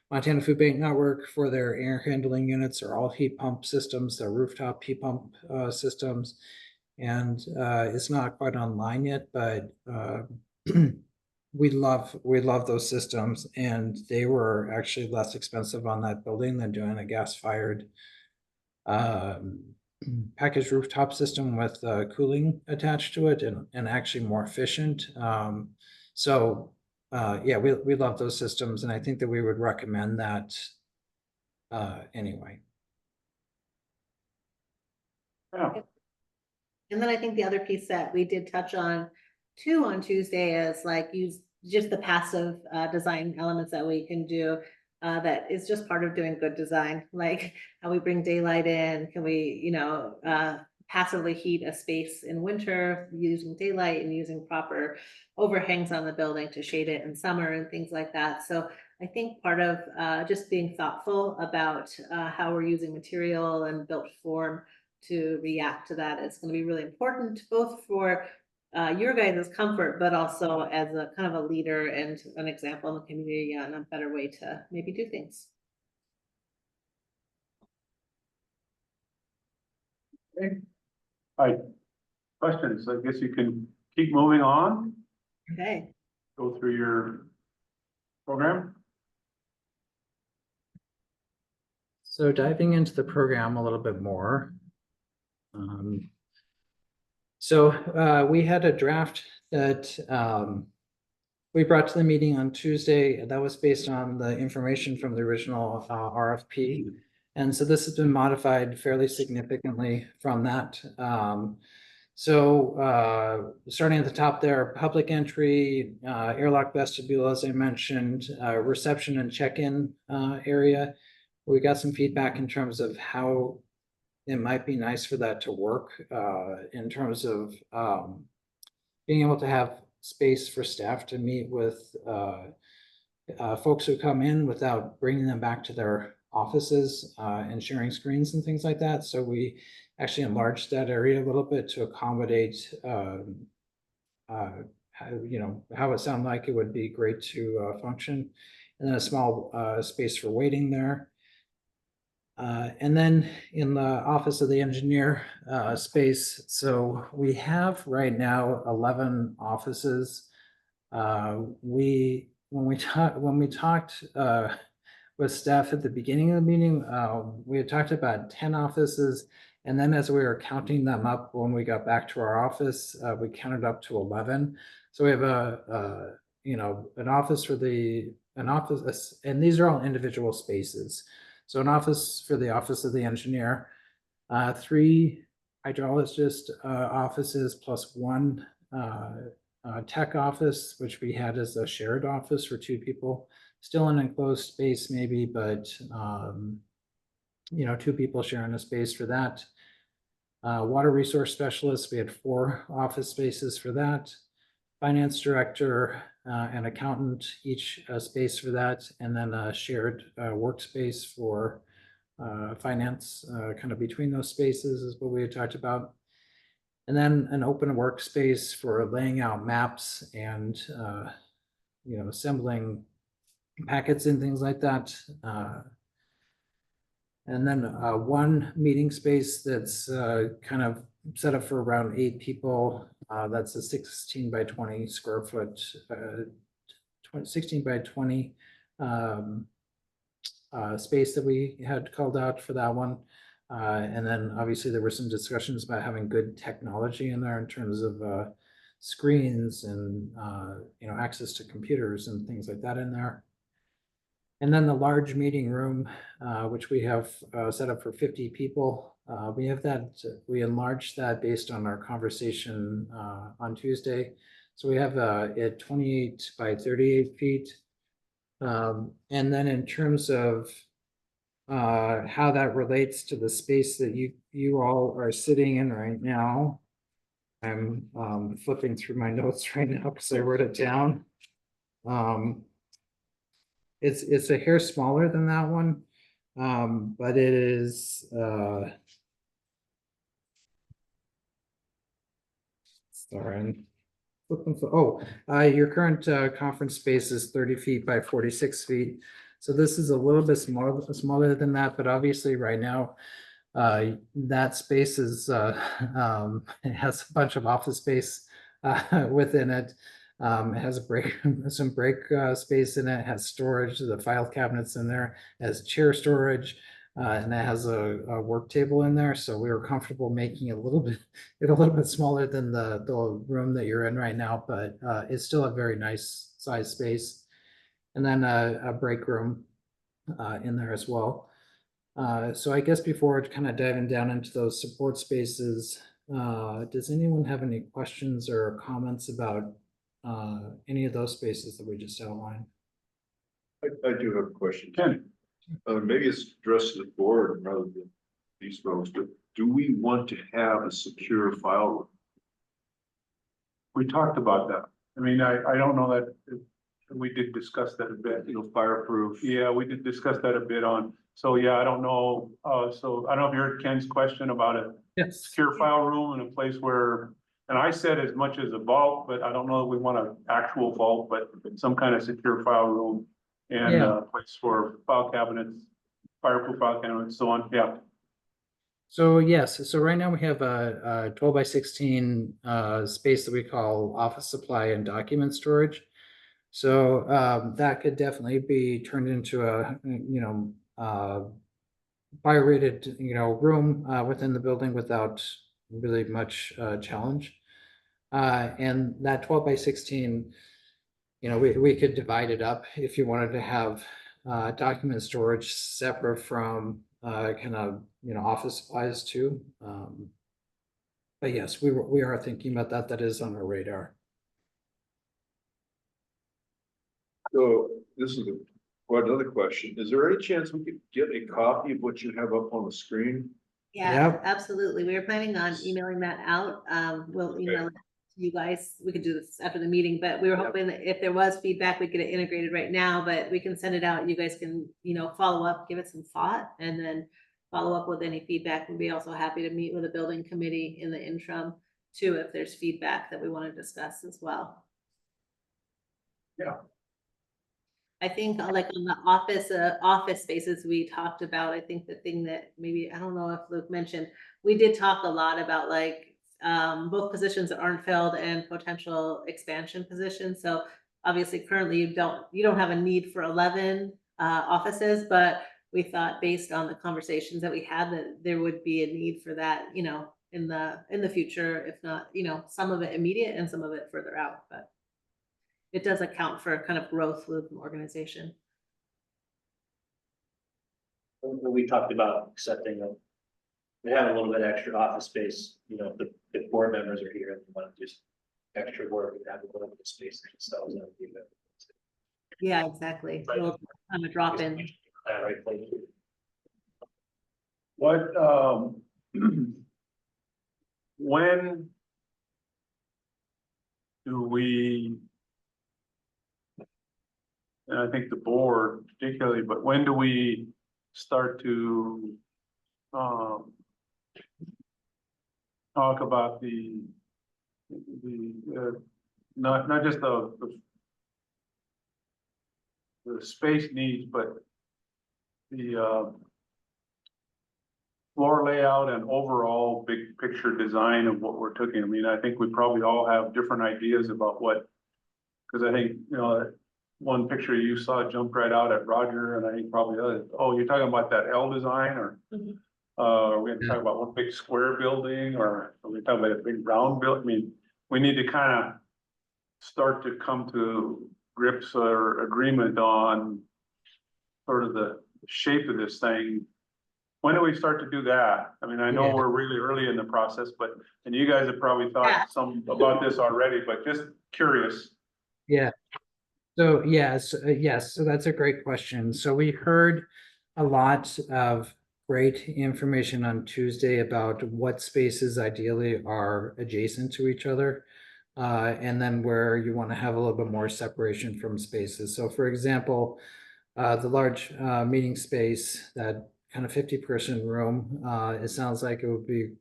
Montana Food Bank Network, for their air handling units, are all heat pump systems. They're rooftop heat pump systems, and it's not quite online yet, but we love those systems, and they were actually less expensive on that building than doing a gas-fired packaged rooftop system with cooling attached to it, and actually more efficient. Yeah, we love those systems, and I think that we would recommend that anyway. Yeah. And then I think the other piece that we did touch on too on Tuesday is like use just the passive design elements that we can do. That is just part of doing good design, like how we bring daylight in. Can we, passively heat a space in winter using daylight and using proper overhangs on the building to shade it in summer and things like that. So I think part of just being thoughtful about how we're using material and built form to react to that is going to be really important, both for your guys' comfort, but also as a kind of a leader and an example in the community and a better way to maybe do things. Okay. All right, questions? I guess you can keep moving on, Okay. go through your program. So diving into the program a little bit more. We had a draft that we brought to the meeting on Tuesday. That was based on the information from the original RFP. And so this has been modified fairly significantly from that. Starting at the top there, public entry, airlock vestibule, as I mentioned, reception and check-in area. We got some feedback in terms of how it might be nice for that to work in terms of being able to have space for staff to meet with folks who come in without bringing them back to their offices and sharing screens and things like that. So we actually enlarged that area a little bit to accommodate how it sounded like it would be great to function, and then a small space for waiting there. And then in the office of the engineer space, so we have right now 11 offices. When we talked with staff at the beginning of the meeting, we had talked about 10 offices, and then as we were counting them up when we got back to our office, we counted up to 11. So we have an office and these are all individual spaces. So an office for the office of the engineer, 3 hydrologist offices plus 1 tech office, which we had as a shared office for 2 people. Still an enclosed space maybe, but 2 people sharing a space for that. Water resource specialist, we had 4 office spaces for that. Finance director and accountant, each a space for that, and then a shared workspace for finance, kind of between those spaces is what we had talked about. And then an open workspace for laying out maps and, assembling packets and things like that. And then one meeting space that's kind of set up for around 8 people. That's a 16 by 20 square foot, 16 by 20 space that we had called out for that one. And then obviously there were some discussions about having good technology in there in terms of screens and access to computers and things like that in there. And then the large meeting room, which we have set up for 50 people. We enlarged that based on our conversation on Tuesday. So we have it 28 by 38 feet. And then in terms of how that relates to the space that you all are sitting in right now. I'm flipping through my notes right now because I wrote it down. It's a hair smaller than that one, but it is sorry. Your current conference space is 30 feet by 46 feet. So this is a little bit smaller than that, but obviously right now that space is it has a bunch of office space within it. It has some break space in it. It has storage, the file cabinets in there. It has chair storage, and it has a work table in there. So we were comfortable making it a little bit smaller than the room that you're in right now, but it's still a very nice size space. And then a break room in there as well. So I guess before kind of diving down into those support spaces, does anyone have any questions or comments about any of those spaces that we just outlined? I do have a question. Ken. Maybe it's addressed to the board rather than these folks, but do we want to have a secure file room? We talked about that. I mean, I don't know that we did discuss that a bit. Fireproof. Yeah, we did discuss that a bit on, so yeah, I don't know. So I don't know if you heard Ken's question about a Yes. secure file room in a place where, and I said as much as a vault, but I don't know if we want an actual vault, but some kind of secure file room and Yeah. a place for file cabinets, fireproof file cabinets, so on, yeah. So yes, so right now we have a 12 by 16 space that we call office supply and document storage. So that could definitely be turned into a fire-rated room within the building without really much challenge. And that 12 by 16, we could divide it up if you wanted to have document storage separate from kind of office supplies too. But yes, we are thinking about that. That is on our radar. So this is another question. Is there any chance we could get a copy of what you have up on the screen? Yeah, Yep. absolutely. We were planning on emailing that out. We'll email it to you guys. We could do this after the meeting, but we were hoping that if there was feedback, we could get it integrated right now, but we can send it out. You guys can, follow up, give it some thought, and then follow up with any feedback. We'd be also happy to meet with the building committee in the interim too, if there's feedback that we want to discuss as well. Yeah. I think like on the office spaces we talked about, I think the thing that maybe, I don't know if Luke mentioned, we did talk a lot about like both positions that aren't filled and potential expansion positions. So obviously currently you don't have a need for 11 offices, but we thought based on the conversations that we had that there would be a need for that, in the future, if not, some of it immediate and some of it further out, but it does account for kind of growth with the organization. When we talked about accepting them, we have a little bit extra office space, if board members are here and they want to do some extra work, we have a little bit of space themselves. Yeah, exactly. Right. We'll kind of drop in. That right place. What, when do we, and I think the board particularly, but when do we start to, talk about not just the space needs, but the, floor layout and overall big picture design of what we're taking. I mean, I think we probably all have different ideas about what, because I think, you know, that one picture you saw jumped right out at Roger, and I think probably others, oh, you're talking about that L design, or Mhm. are we gonna talk about one big square building, or are we talking about a big round building? I mean, we need to kind of start to come to grips or agreement on sort of the shape of this thing. When do we start to do that? I mean, I know Yeah. we're really early in the process, but, and you guys have probably Yeah. thought some about this already, but just curious. Yeah. So yes, yes, so that's a great question. So we heard a lot of great information on Tuesday about what spaces ideally are adjacent to each other. And then where you want to have a little bit more separation from spaces. So for example, the large meeting space, that kind of 50-person room, it sounds like it would be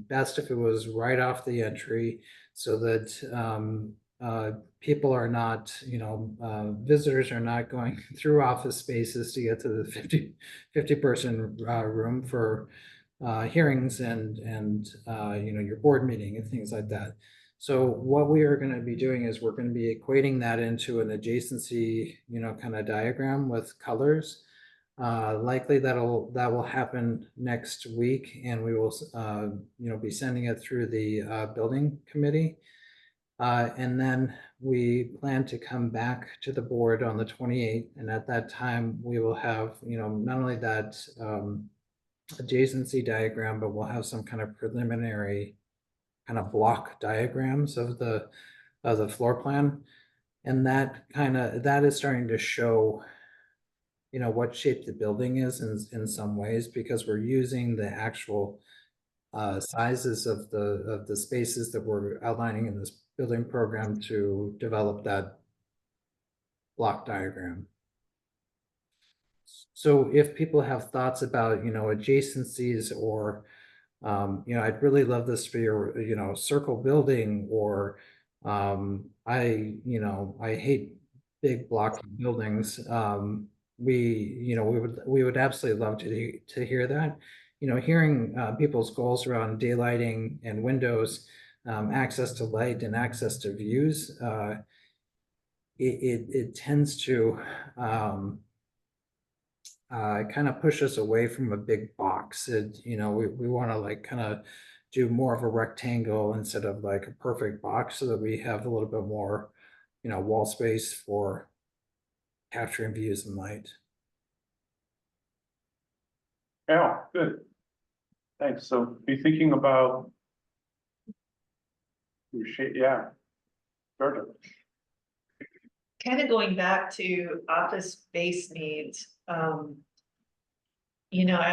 best if it was right off the entry so that people are not, visitors are not going through office spaces to get to the 50-person room for hearings and your board meeting and things like that. So what we are going to be doing is we're going to be equating that into an adjacency, kind of diagram with colors. Likely that will happen next week, and we will, be sending it through the building committee. And then we plan to come back to the board on the 28th, and at that time we will have, not only that adjacency diagram, but we'll have some kind of preliminary kind of block diagrams of the floor plan. And that is starting to show, what shape the building is in some ways, because we're using the actual sizes of the spaces that we're outlining in this building program to develop that block diagram. So if people have thoughts about, adjacencies, or I'd really love this for your, circle building, or I hate big block buildings. We would absolutely love to hear that. Hearing people's goals around daylighting and windows, access to light and access to views, it tends to kind of push us away from a big box. We want to like kind of do more of a rectangle instead of like a perfect box, so that we have a little bit more, wall space for capturing views and light. Yeah, good. Thanks. So be thinking about your shape, yeah. Georgia. Kind of going back to office space needs, I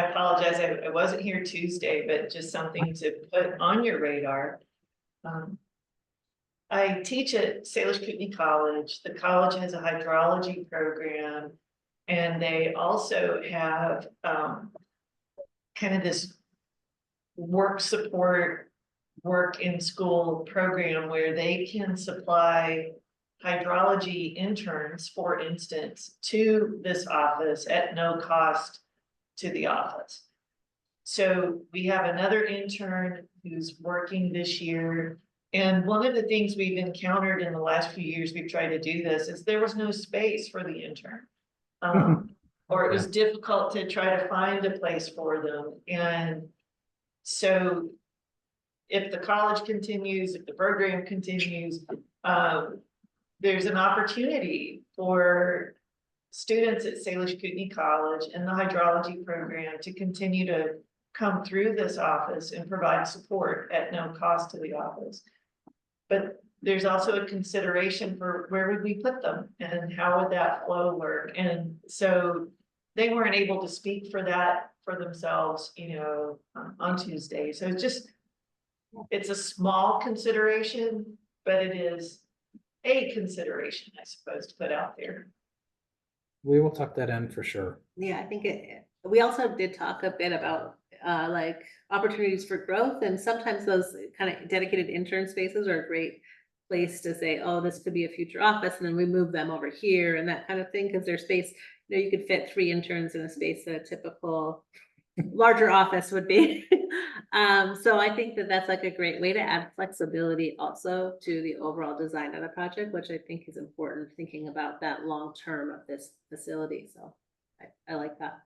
apologize, I wasn't here Tuesday, but just something to put on your radar. I teach at Salish Kootenai College. The college has a hydrology program, and they also have kind of this work support, work in school program where they can supply hydrology interns, for instance, to this office at no cost to the office. So we have another intern who's working this year. And one of the things we've encountered in the last few years, we've tried to do this, is there was no space for the intern. Or it was difficult to try to find a place for them. And so if the college continues, if the program continues, there's an opportunity for students at Salish Kootenai College and the hydrology program to continue to come through this office and provide support at no cost to the office. But there's also a consideration for where would we put them and how would that flow work? And so they weren't able to speak for that for themselves, on Tuesday. So it's a small consideration, but it is a consideration, I suppose, to put out there. We will tuck that in for sure. Yeah, I think We also did talk a bit about, like opportunities for growth, and sometimes those kind of dedicated intern spaces are a great place to say, oh, this could be a future office, and then we move them over here and that kind of thing, because there's space, you know, you could fit 3 interns in a space that a typical larger office would be. So I think that that's like a great way to add flexibility also to the overall design of the project, which I think is important, thinking about that long term of this facility. So I like that.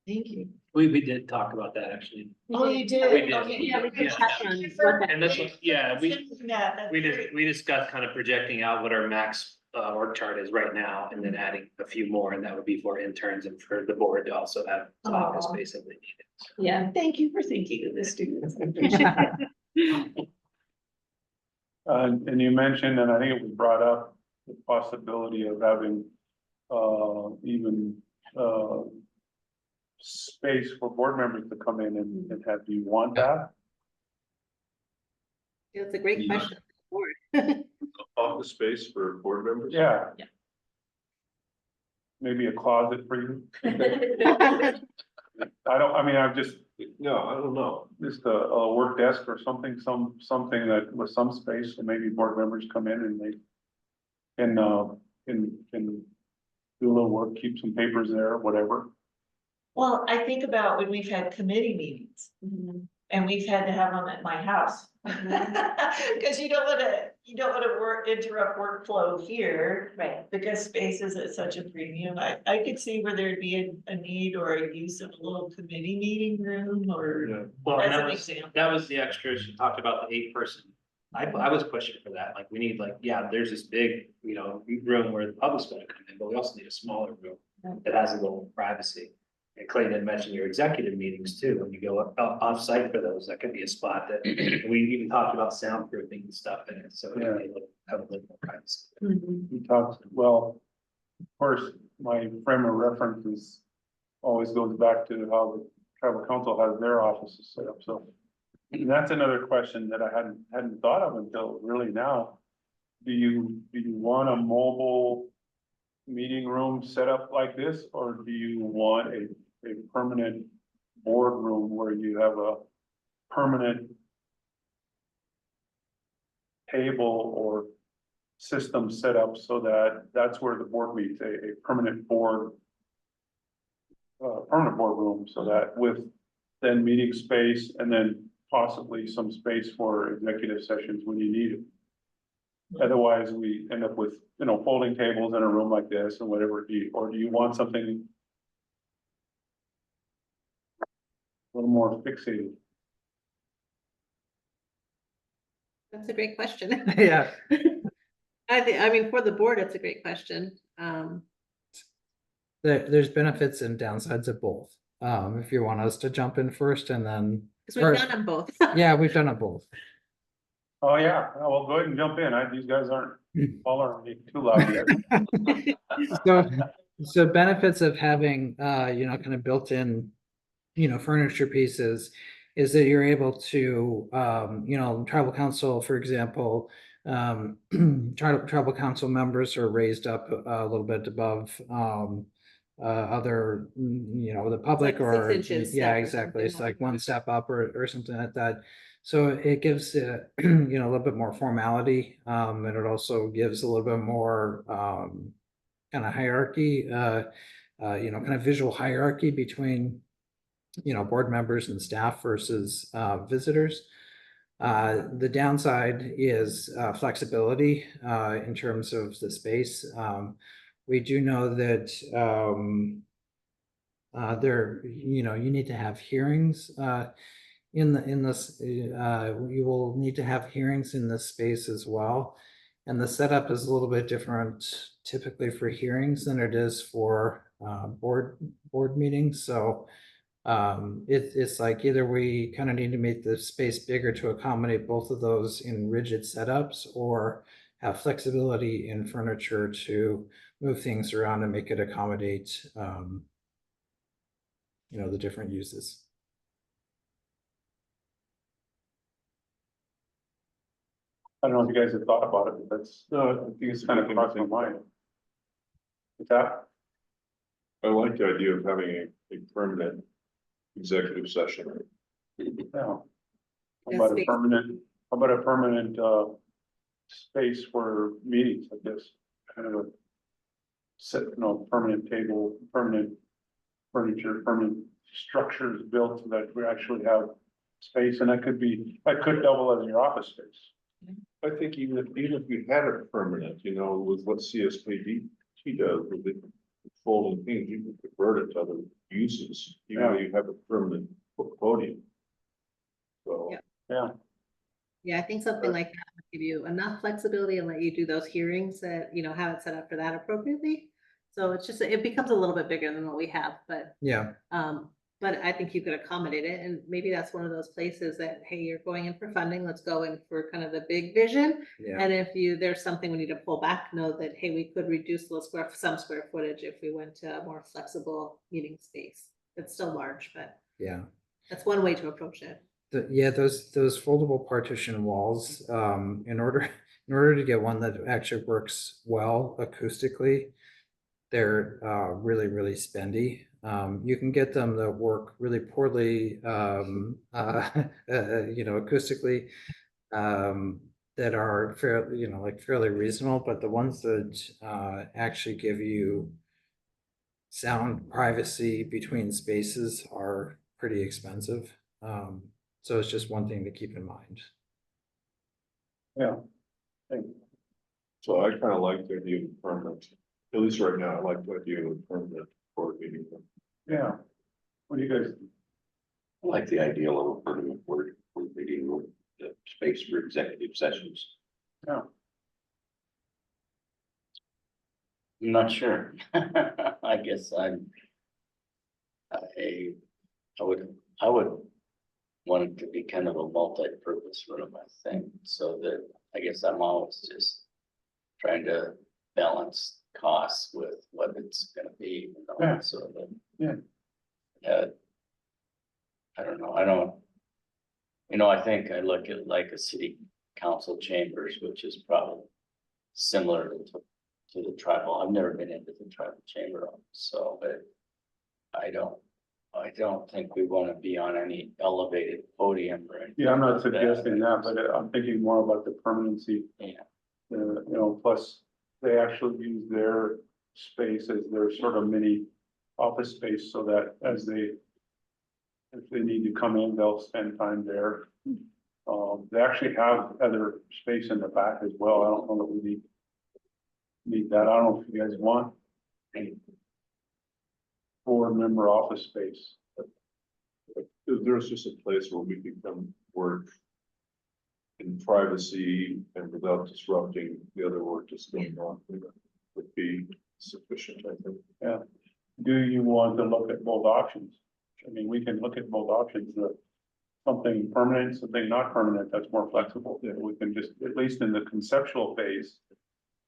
Thank you. We did talk about that actually. Oh, you did? We did. Okay. Yeah, we can Yeah. touch on what that And this was, yeah, We we discussed kind of projecting out what our max org chart is right now and then adding a few more, and that would be for interns and for the board to also have office Aw. space if they need it. Yeah. Thank you for thinking of the students. I appreciate it. And you mentioned, and I think it was brought up, the possibility of having, even, space for board members to come in and have, do you want that? It's a great Yeah. question. for the board. Office space for board members? Yeah. Yeah. Maybe a closet for you? I mean, I'm just, No, I don't know. just a work desk or something, something that with some space, so maybe board members come in and they can do a little work, keep some papers there, whatever. Well, I think about when we've had committee meetings and we've had to have them at my house. Cause you don't wanna interrupt workflow here. Right. Because space is at such a premium. I could see where there'd be a need or a use of a little committee meeting room or Well, and as that an was, example. that was the extra, she talked about the 8-person. I was pushing for that, like, we need like, yeah, there's this big, you know, room where the public's gonna come in, but we also need a smaller room that has a little privacy. And Clay did mention your executive meetings too, when you go off-site for those, that could be a spot that, we even talked about soundproofing and stuff in it, so it Yeah. may have a little more privacy. We talked, well, of course, my frame of reference is, always goes back to how the tribal council has their offices set up, so. And that's another question that I hadn't thought of until really now. Do you want a mobile meeting room set up like this, or do you want a permanent boardroom where you have a permanent table or system set up so that that's where the board meets, a permanent boardroom, so that with then meeting space and then possibly some space for executive sessions when you need it. Otherwise, we end up with, you know, folding tables in a room like this and whatever, or do you want something a little more fixated? That's a great question. Yeah, I mean, for the board, it's a great question. there's benefits and downsides of both. If you want us to jump in first and then, Because we've done them both. yeah, we've done it both. Oh, yeah, oh, well, go ahead and jump in, these guys aren't hollering me too loud yet. So benefits of having, you know, kind of built-in, you know, furniture pieces is that you're able to, you know, tribal council, for example, tribal council members are raised up a little bit above, other, you know, the public like 6 or, inches yeah, step or exactly. It's something. like one step up or something like that. So it gives, you know, a little bit more formality, and it also gives a little bit more, kind of hierarchy, you know, kind of visual hierarchy between, you know, board members and staff versus visitors. The downside is flexibility in terms of the space. We do know that there, you know, you need to have hearings in this. You will need to have hearings in this space as well. And the setup is a little bit different typically for hearings than it is for board meetings. So it's like either we kind of need to make the space bigger to accommodate both of those in rigid setups, or have flexibility in furniture to move things around and make it accommodate, you know, the different uses. I don't know if you guys have thought about it, but that's, I think it's kind of crossed my mind. What's that? I like the idea of having a permanent executive session. Yeah. How Yes, about a space. permanent, space for meetings like this? Kind of a set, permanent table, permanent furniture, permanent structures built so that we actually have space, and that could double as your office space. I think even if you had it permanent, with what CSKD does with the folding things, you can convert it to other uses, even though you have a permanent podium. So. Yeah. Yeah, Yeah, I think something like that would give you enough flexibility and let you do those hearings that, have it set up for that appropriately. So it's just, it becomes a little bit bigger than what we have, but, Yeah, but I think you could accommodate it. And maybe that's one of those places that, hey, you're going in for funding, let's go in for kind of the big vision. yeah, And if there's something we need to pull back, know that, hey, we could reduce some square footage if we went to a more flexible meeting space. It's still large, but yeah. that's one way to approach it. Yeah, those foldable partition walls, in order to get one that actually works well acoustically, they're really, really spendy. You can get them that work really poorly, acoustically, that are fairly, fairly reasonable, but the ones that actually give you sound privacy between spaces are pretty expensive. So it's just one thing to keep in mind. yeah. So I kind of like the idea of permanent, at least right now, I like the idea of permanent board meeting. Yeah. What do you guys? I like the ideal of a permanent board meeting with the space for executive sessions. Yeah. I'm not sure. I guess I would want it to be kind of a multi-purpose room, I think, so that I guess I'm always just trying to balance costs with what it's gonna be, Yeah. so that. Yeah. I don't know, I think I look at like a city council chambers, which is probably similar to the tribal. I've never been into the tribal chamber, so, but I don't think we want to be on any elevated podium or anything. Yeah, I'm not like that. suggesting that, but I'm thinking more about the permanency. Yeah. Plus they actually use their space as their sort of mini office space so that if they need to come in, they'll spend time there. They actually have other space in the back as well. I don't know that we need that. I don't know if you guys want a 4-member office space. There's just a place where we can come work in privacy and without disrupting the other work that's going on, would be sufficient, I think. Yeah. Do you want to look at both options? I mean, we can look at both options, something permanent, something not permanent, that's more flexible. Yeah, we can just, at least in the conceptual phase,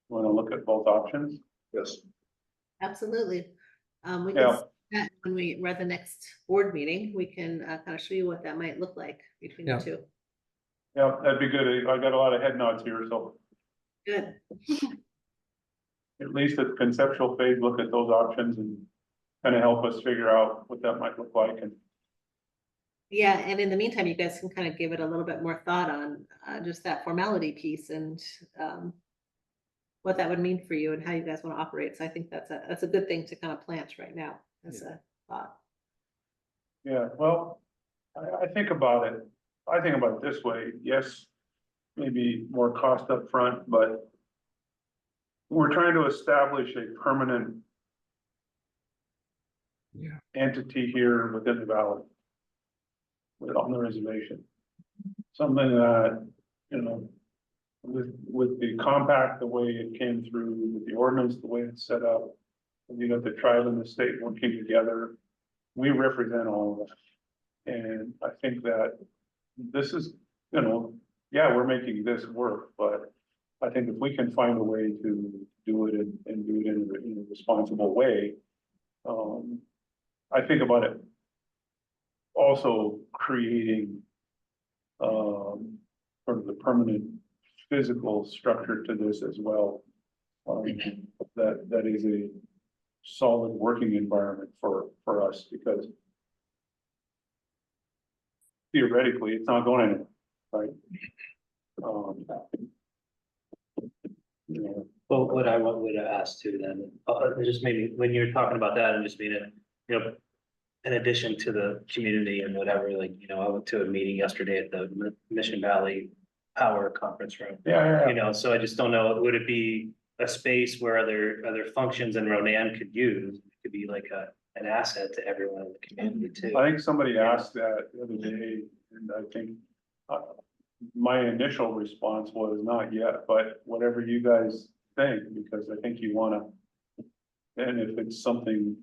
want to look at both options. Yes. Absolutely. We Yeah. can, when we're at the next board meeting, we can kind of show you what that might look like between Yeah. the two. Yeah, that'd be good. I got a lot of head nods here, so Good. at least at the conceptual phase, look at those options and kind of help us figure out what that might look like. And Yeah, and in the meantime, you guys can kind of give it a little bit more thought on just that formality piece and what that would mean for you and how you guys want to operate. So I think that's a good thing to kind of plant right now as a thought. yeah, well, I think about it. I think about it this way. Yes, maybe more cost up front, but we're trying to establish a permanent Yeah. entity here within the valley. On the reservation. Something that, with the compact, the way it came through, with the ordinance, the way it's set up. And you got the tribe and the state working together. We represent all of that. And I think that this is, yeah, we're making this work, but I think if we can find a way to do it and do it in a responsible way. I think about it also creating sort of the permanent physical structure to this as well. That is a solid working environment for us, because theoretically, it's not going anywhere, right? You know, Well, what I would ask too then, just maybe when you're talking about that and just being in addition to the community and whatever, like, I went to a meeting yesterday at the Mission Valley Power Conference Room. yeah, So I just don't know, would it be a space where other functions in Ronan could use? It could be like an asset to everyone in the community too. I think somebody asked that the other day, and I think my initial response was not yet, but whatever you guys think, because I think you wanna, and if it's something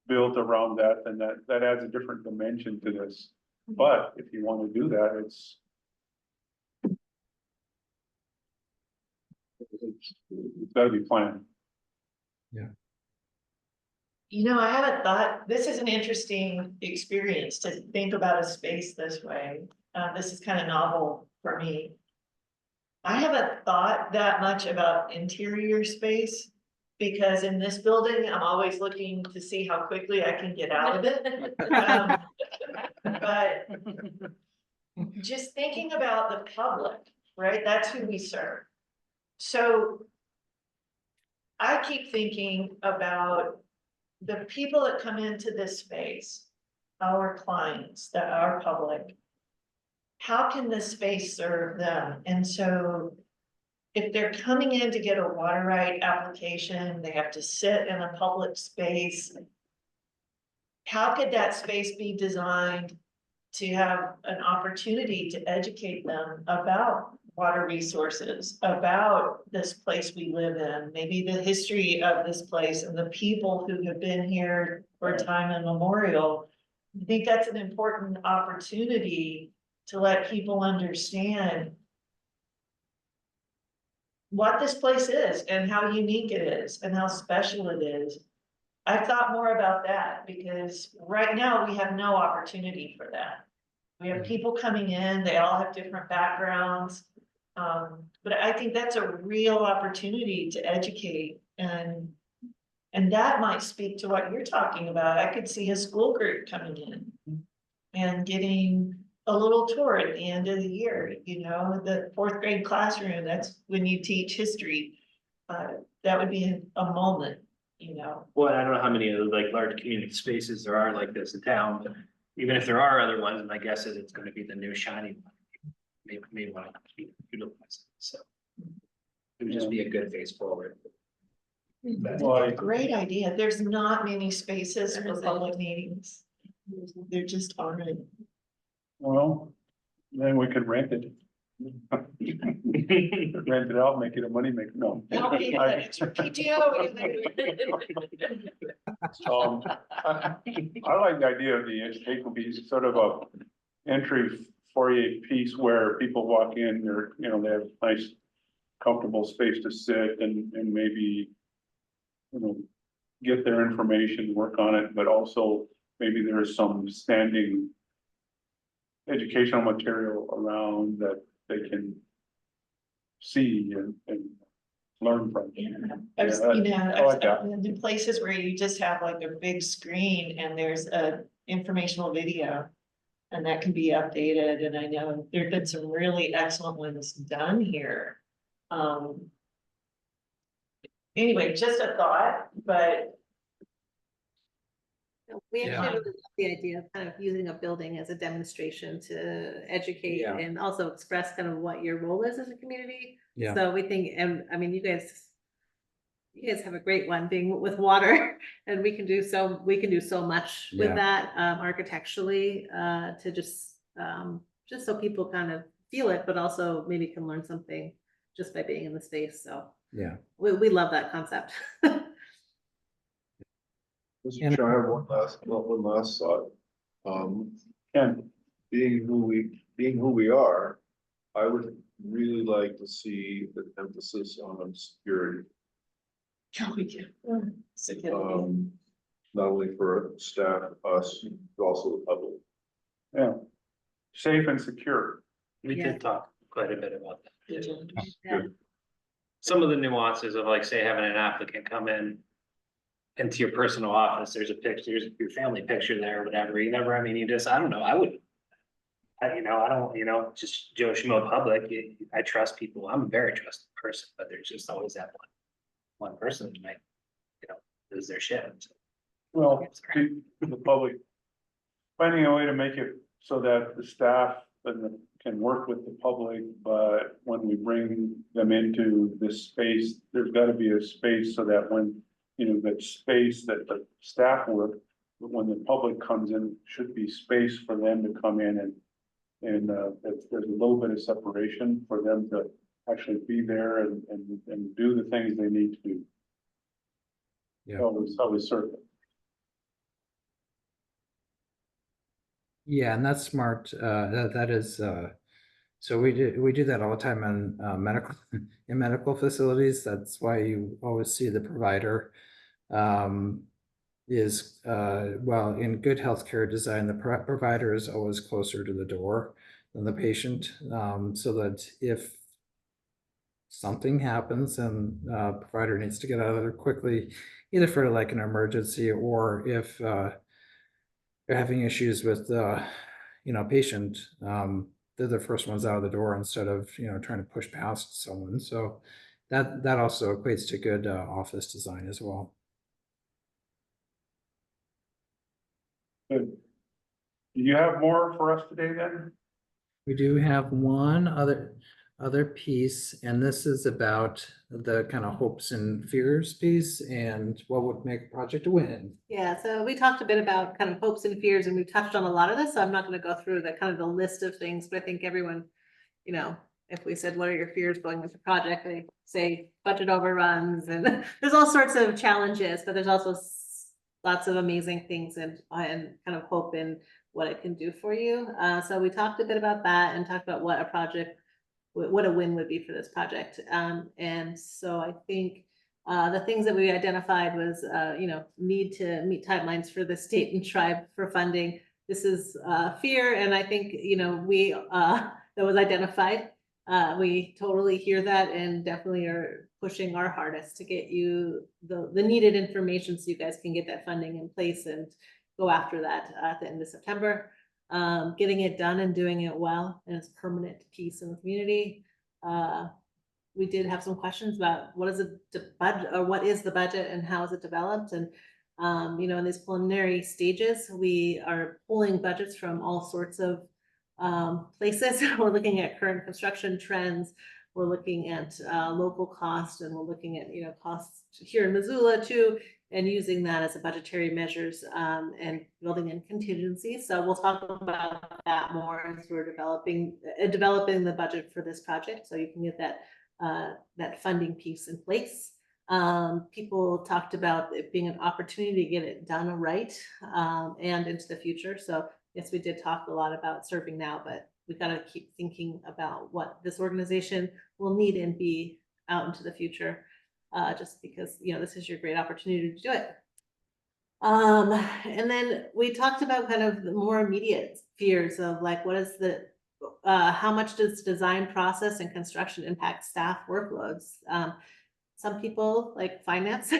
built around that, then that adds a different dimension to this. But if you wanna do that, it's gotta be planned. I haven't thought, this is an interesting experience to think about a space this way. This is kind of novel for me. I haven't thought that much about interior space, because in this building, I'm always looking to see how quickly I can get out of it. But just thinking about the public, right? That's who we serve. So I keep thinking about the people that come into this space, our clients, our public. How can this space serve them? And so if they're coming in to get a water right application, they have to sit in a public space. How could that space be designed to have an opportunity to educate them about water resources, about this place we live in, maybe the history of this place and the people who have been here for time immemorial? I think that's an important opportunity to let people understand what this place is and how unique it is and how special it is. I've thought more about that because right now we have no opportunity for that. We have people coming in, they all have different backgrounds. But I think that's a real opportunity to educate, and that might speak to what you're talking about. I could see a school group coming in and getting a little tour at the end of the year, the 4th grade classroom, that's when you teach history. That would be a moment, Well, I don't know how many of those like large community spaces there are like this in town, but even if there are other ones, my guess is it's gonna be the new shiny one. Maybe want to keep utilizing, so. It would just be a good face forward. Well, Great idea. There's not many spaces for public meetings. There just aren't. well, then we could rent it. Rent it out, make it a money maker, no. I like the idea of the it will be sort of a entry foyer piece where people walk in, they have nice comfortable space to sit and maybe, get their information, work on it, but also maybe there is some standing educational material around that they can see and learn from. I've I like that. been in places where you just have like a big screen and there's a informational video. And that can be updated, and I know there've been some really excellent ones done here. Anyway, just a thought, but We Yeah. actually really love the idea of kind of using a building as a demonstration to educate Yeah. and also express kind of what your role is as a community. Yeah. So we think, and I mean, you guys have a great one being with water, and we can do so much Yeah. with that architecturally, to just so people kind of feel it, but also maybe can learn something just by being in the space. So Yeah. we love that concept. Mr. Chair, I have one last thought. And Being who we are, I would really like to see the emphasis on security. Not only for staff, us, but also the public. yeah, safe and secure. We Yeah. did talk quite a bit about that. Yeah. some of the nuances of like, say, having an applicant come in into your personal office, there's a picture, there's your family picture there or whatever, you never, I mean, you just, I don't know, I would. I don't, just Joe Schmo public, I trust people, I'm a very trusting person, but there's just always that one person who might, lose their shit. Well, to the public, finding a way to make it so that the staff can work with the public, but when we bring them into this space, there's gotta be a space so that when, that space that the staff work, when the public comes in, should be space for them to come in and there's a little bit of separation for them to actually be there and do the things they need to do. Yeah. Always serve them. Yeah, and that's smart. That is, so we do that all the time in in medical facilities. That's why you always see the provider is, well, in good healthcare design, the provider is always closer to the door than the patient, so that if something happens and provider needs to get out of there quickly, either for like an emergency or if they're having issues with patient, they're the first ones out of the door instead of trying to push past someone. So that also equates to good office design as well. Good. Do you have more for us today then? We do have one other piece, and this is about the kind of hopes and fears piece and what would make a project a win. Yeah, so we talked a bit about kind of hopes and fears, and we've touched on a lot of this, so I'm not gonna go through the kind of the list of things, but I think everyone, if we said, what are your fears going with the project, they say budget overruns, and there's all sorts of challenges, but there's also lots of amazing things and kind of hope in what it can do for you. So we talked a bit about that and talked about what a win would be for this project. And so I think the things that we identified was, need to meet timelines for the state and tribe for funding. This is fear, and I think, that was identified. We totally hear that and definitely are pushing our hardest to get you the needed information so you guys can get that funding in place and go after that at the end of September. Getting it done and doing it well, and it's permanent piece in the community. We did have some questions about what is the budget, or what is the budget and how is it developed? And in these preliminary stages, we are pulling budgets from all sorts of places. We're looking at current construction trends. We're looking at local cost, and we're looking at costs here in Missoula too, and using that as a budgetary measures and building in contingencies. So we'll talk about that more as we're developing the budget for this project, so you can get that funding piece in place. People talked about it being an opportunity to get it done right and into the future. So yes, we did talk a lot about serving now, but we got to keep thinking about what this organization will need and be out into the future, just because, this is your great opportunity to do it. And then we talked about kind of the more immediate fears of like, what is how much does design process and construction impact staff workloads? Some people like finance,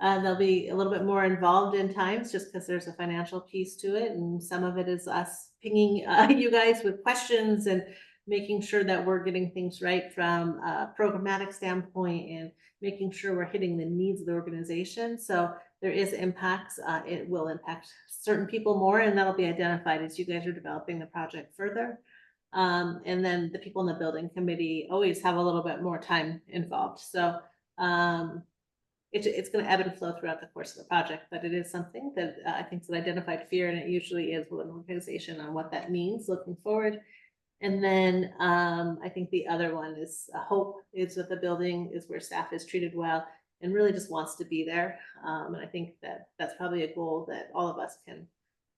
they'll be a little bit more involved in times just because there's a financial piece to it. And some of it is us pinging you guys with questions and making sure that we're getting things right from a programmatic standpoint and making sure we're hitting the needs of the organization. So there is impacts. It will impact certain people more, and that'll be identified as you guys are developing the project further. And then the people in the building committee always have a little bit more time involved. So it's going to ebb and flow throughout the course of the project, but it is something that I think is an identified fear, and it usually is with an organization on what that means looking forward. And then I think the other one is hope is that the building is where staff is treated well and really just wants to be there. And I think that's probably a goal that all of us can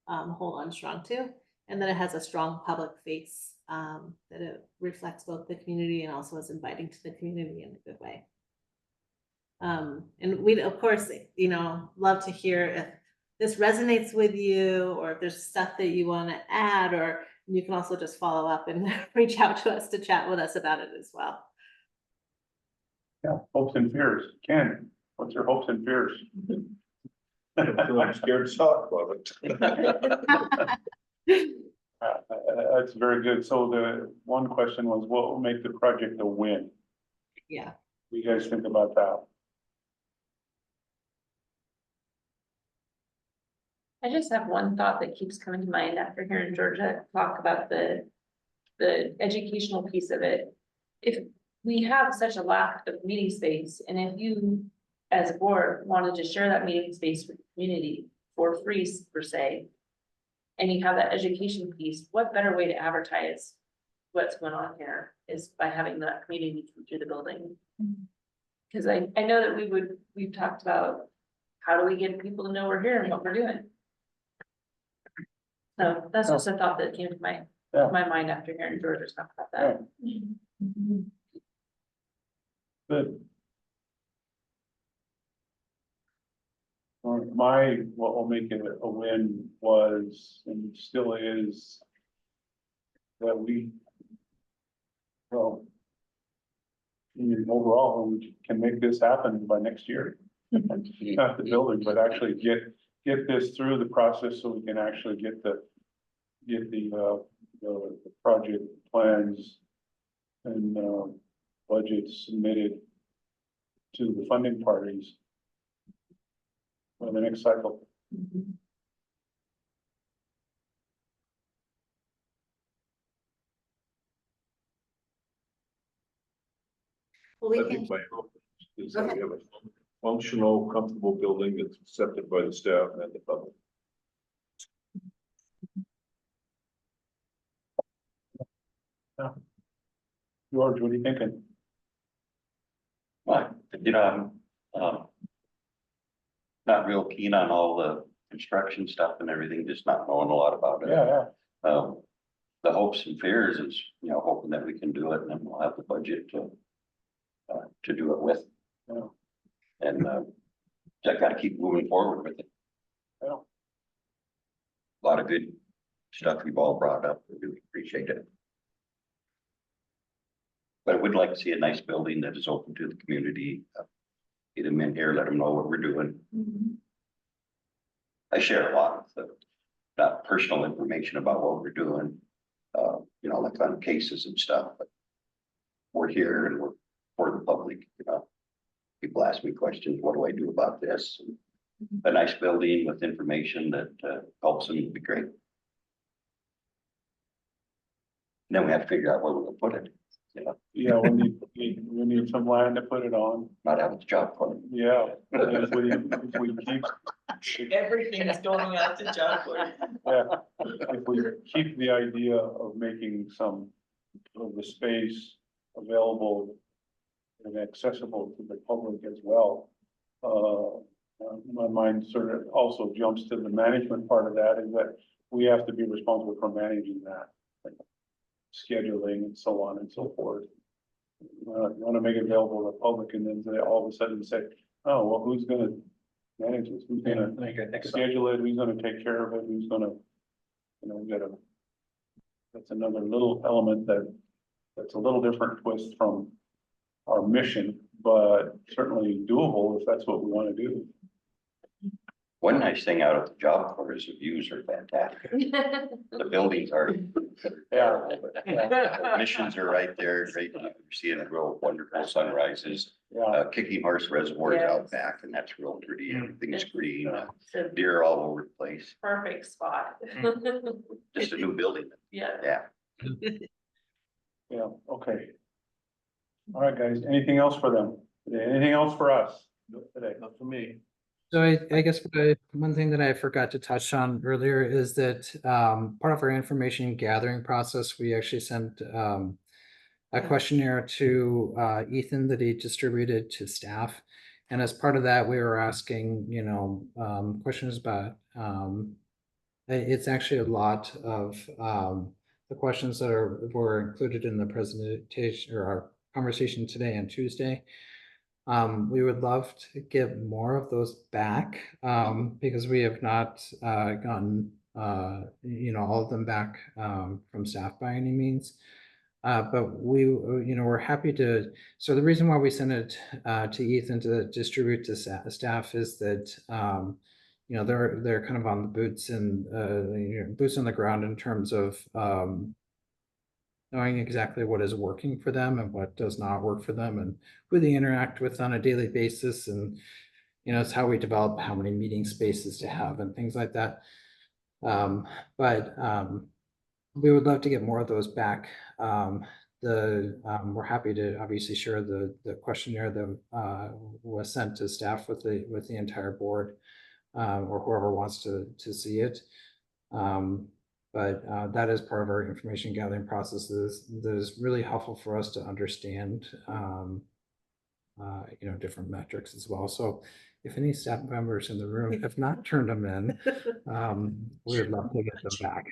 hold on strong to. And then it has a strong public face that it reflects both the community and also is inviting to the community in a good way. And we'd, of course, love to hear if this resonates with you, or if there's stuff that you want to add, or you can also just follow up and reach out to us to chat with us about it as well. Yeah, hopes and fears. Ken, what's your hopes and fears? I'm scared to talk about it. That's very good. So the one question was, what will make the project a win? Yeah. What do you guys think about that? I just have one thought that keeps coming to mind after hearing Georgia talk about the educational piece of it. If we have such a lack of meeting space, and if you, as a board, wanted to share that meeting space with the community for free, per se, and you have that education piece, what better way to advertise what's going on here is by having that community come through the building. Because I know that we've talked about, how do we get people to know we're here and what we're doing? So that's just a thought that came to my mind after hearing Georgia talk about that. Good. What will make it a win was, and still is, that overall, we can make this happen by next year. Not the building, but actually get this through the process so we can actually get the project plans and budgets submitted to the funding parties for the next cycle. Well, we I can, think my hope is that we have a functional, comfortable building that's accepted by the staff and the public. George, what are you thinking? Well, I'm not real keen on all the construction stuff and everything, just not knowing a lot about it. Yeah, The hopes and fears is, hoping that we can do it and then we'll have the budget to do it with. Yeah. And, I gotta keep moving forward with it. Yeah. A lot of good stuff you've all brought up. I really appreciate it. But I would like to see a nice building that is open to the community. Get them in here, let them know what we're doing. I share a lot of not personal information about what we're doing, like on cases and stuff, but we're here and we're for the public, People ask me questions, what do I do about this? A nice building with information that helps them would be great. Then we have to figure out where we're gonna put it, yeah, we need some land to put it on. not have a job for it. Yeah. If we keep, Everything is going out to job board. yeah, if we keep the idea of making some of the space available and accessible to the public as well. My mind sort of also jumps to the management part of that, is that we have to be responsible for managing that. Like scheduling and so on and so forth. You want to make it available to the public and then they all of a sudden say, oh, well, who's gonna manage this? Who's gonna schedule it? Who's gonna take care of it? Who's gonna, that's another little element that's a little different twist from our mission, but certainly doable if that's what we want to do. One nice thing out of the job corps is the views are fantastic. The buildings are. Yeah. The missions are right there, great, you're seeing real wonderful sunrises. Yeah, Kicking Horse Reservoir is out Yes. back and that's real pretty, everything's green, It's a deer all over the place, perfect spot. just a new building, Yeah. yeah. yeah, okay. All right, guys, anything else for them? Today? Anything else for us today? Not for me. So I guess one thing that I forgot to touch on earlier is that part of our information gathering process, we actually sent a questionnaire to Ethan that he distributed to staff. And as part of that, we were asking, questions about, it's actually a lot of the questions that were included in the presentation or our conversation today on Tuesday. We would love to get more of those back because we have not gotten all of them back from staff by any means. But we, we're happy to, so the reason why we sent it to Ethan to distribute to staff is that, they're kind of on the boots and, boots on the ground in terms of knowing exactly what is working for them and what does not work for them and who they interact with on a daily basis. And, it's how we develop how many meeting spaces to have and things like that. But we would love to get more of those back. We're happy to obviously share the questionnaire that was sent to staff with the entire board, or whoever wants to see it. But that is part of our information gathering processes that is really helpful for us to understand, different metrics as well. So if any staff members in the room have not turned them in, we would love to get them back.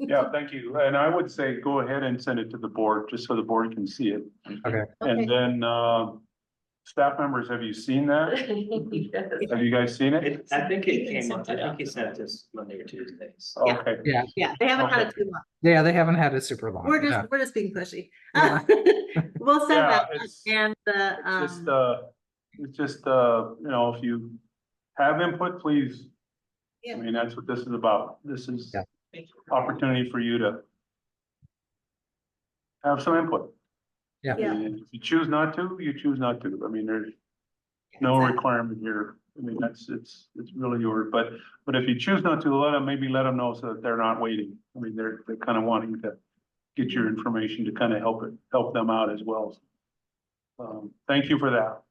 Yeah, thank you. And I would say, go ahead and send it to the board, just so the board can see it. Okay. And then, staff members, have you seen that? Have you guys seen it? I think it came up, I think he sent us Monday or Tuesdays. Yeah. Okay, Yeah, they haven't had it too long. Yeah, they haven't had it super long. Yeah. We're just being pushy. Yeah. We'll send Yeah, that it's- and it's just, if you have input, please. I Yeah. mean, that's what this is about. This is Yeah. opportunity for you to have some input. Yeah. Yeah. And if you choose not to, you choose not to. I mean, there's no exactly. requirement here. I mean, it's really yours, but if you choose not to, let them know so that they're not waiting. I mean, they're kind of wanting to get your information to kind of help them out as well. Thank you for that.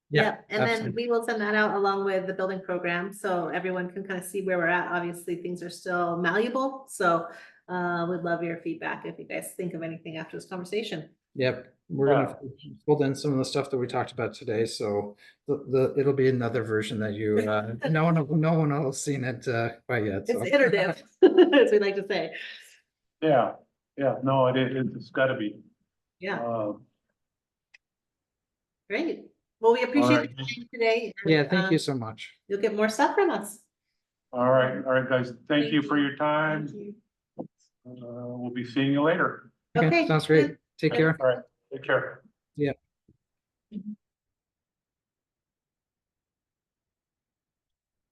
Yeah, and then absolutely. we will send that out along with the building program, so everyone can kind of see where we're at. Obviously, things are still malleable, so we'd love your feedback if you guys think of anything after this conversation. Yep, we're gonna fold in some of the stuff that we talked about today, so it'll be another version that you, no one else has seen it quite yet. It's So. iterative, as we like to say. Yeah, no, it's gotta be. Yeah, great. Well, we All appreciate right. your time today. and, Yeah, thank you so much. You'll get more stuff from us. All right, guys, thank you for your time. Thank you. We'll be seeing you later. Okay, Okay, sounds great. good. Take care. All right, take care. Yeah.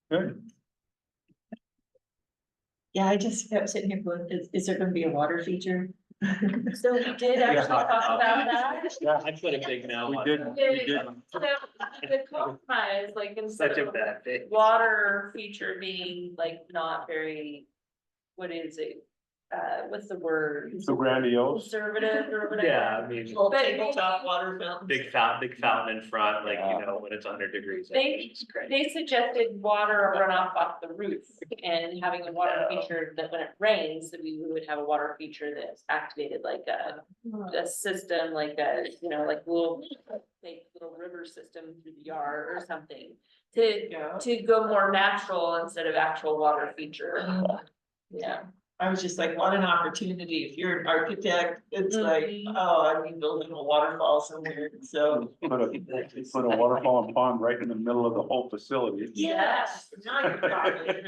Good. Yeah, I just kept sitting here going, is there gonna be a water feature? So we did actually talk about that. Yeah, I put a big no we on did, that. we did. So the compromise, like instead Such a of bad day. water feature being like not very, what is it? What's the word? So grandiose. Conservative or whatever. Yeah, I mean, But Tabletop water fountain. big fountain in front, like, when it's 100 degrees. They- They suggested water runoff off the roof and having a water feature that when it rains, that we would have a water feature that's activated like a system, like like little river system through the yard or something. To go more natural instead of actual water feature. Yeah. I was just like, what an opportunity. If you're an architect, it's like, Mhm. oh, I'd be building a waterfall somewhere, so. Put a waterfall and pond right in the middle of the whole facility. Yes, now you're talking.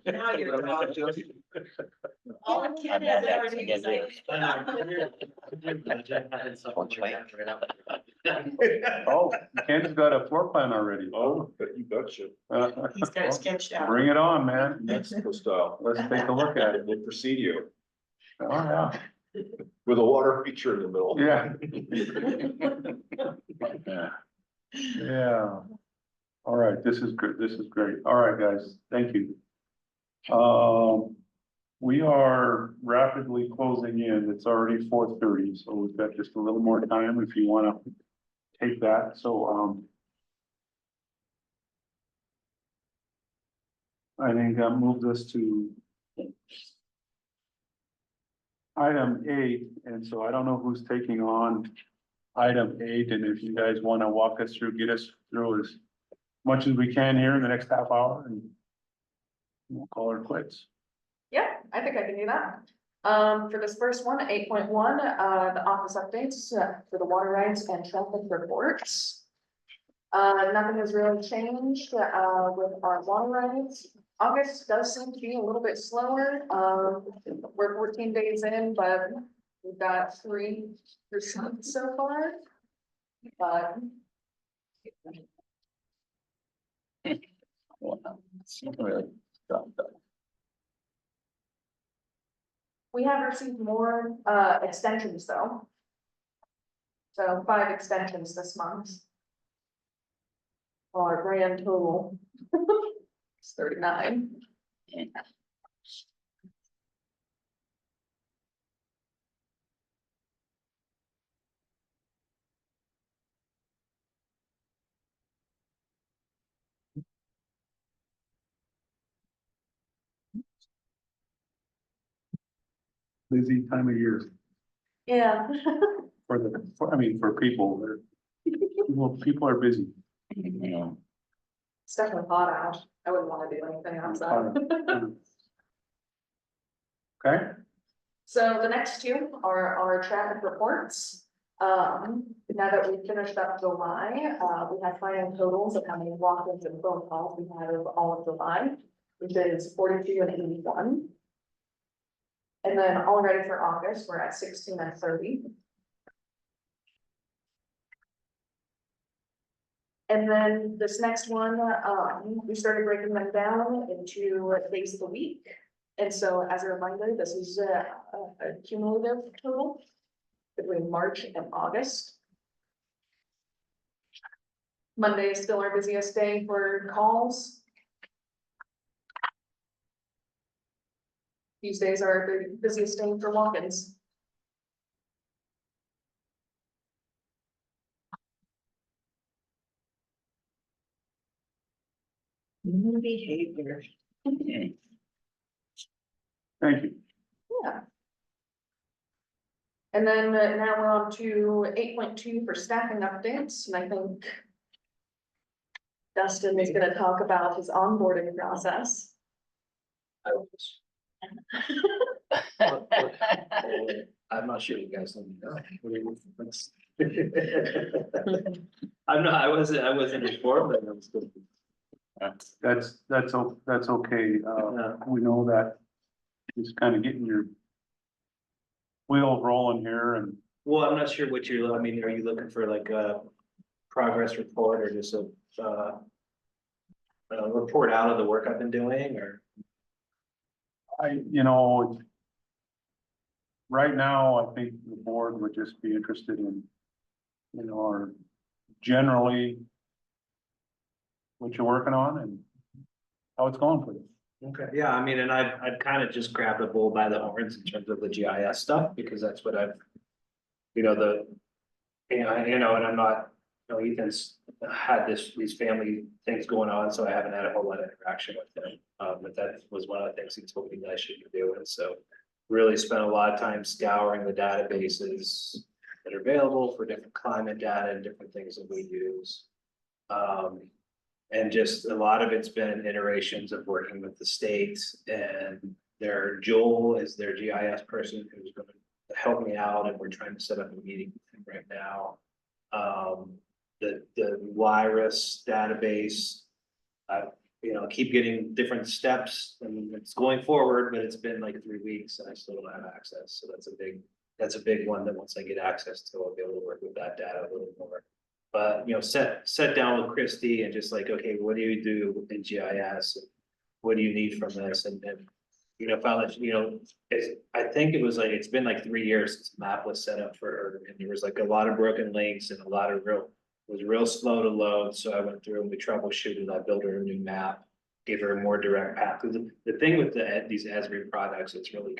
Now you're talking. All the kid has everything to say. Oh, Ken's got a floor plan already. Oh, you betcha. He's got it sketched out. Bring it on, man. Mexico style. Let's take a look at it. The Presidio Oh, yeah. with a water feature in the middle. Yeah. Yeah. All right, this is good. This is great. All right, guys, thank you. We are rapidly closing in. It's already 4:30, so we've got just a little more time if you want to take that. So, I think that moves us to item 8, and so I don't know who's taking on item 8, and if you guys want to walk us through, get us through as much as we can here in the next half hour, and we'll call her quits. Yeah, I think I can do that. For this first one, 8.1, the office updates for the water rights and traffic reports. Nothing has really changed with our water rights. August does seem to be a little bit slower. We're 14 days in, but We've got 3 receipts so far. But Well, it's not really dropped off. we have received more extensions though. So 5 extensions this month. Our grand total is 39. Busy time of year Yeah. for people, people are busy. You It's definitely hot out. I wouldn't want to do anything outside. Okay, So the next 2 are our traffic reports. Now that we've finished up July, we have final totals of how many walk-ins and phone calls we had of all of July, which is 42 and 81. And then already for August, we're at 16 and 30. And then this next one, we started breaking them down into days of the week. And so as a reminder, this is a cumulative total between March and August. Monday is still our busiest day for calls. Tuesdays are the busiest day for walk-ins. Human behavior. thank you. Yeah. And then now we're on to 8.2 for staffing updates, and I think Dustin is gonna talk about his onboarding process. I'm not sure you guys let me know. I wasn't informed, but I was good. That's okay. We know that just kind of getting your wheels rolling here and Well, I'm not sure what I mean, are you looking for like a progress report or just a report out of the work I've been doing or? right now, I think the board would just be interested in, or generally what you're working on and how it's going for you. Okay, yeah, I mean, and I've kind of just grabbed a bull by the horns in terms of the GIS stuff, because that's what I've, and I'm not, Ethan's had these family things going on, so I haven't had a whole lot of interaction with him. But that was one of the things he told me that I should be doing, so really spent a lot of time scouring the databases that are available for different climate data and different things that we use. And just a lot of it's been iterations of working with the state, and Joel is their GIS person who's going to help me out, and we're trying to set up a meeting with him right now. The virus database, keep getting different steps, and it's going forward, but it's been like 3 weeks and I still don't have access. So that's a big one that once I get access to, I'll be able to work with that data a little more. But, sit down with Christy and just like, okay, what do you do in GIS? What do you need from this? And found that, I think it was like, it's been like 3 years since the map was set up for her, and there was like a lot of broken links and a lot of it was real slow to load. So I went through and we troubleshooted. I built her a new map, gave her a more direct path. The thing with these Esri products, it's really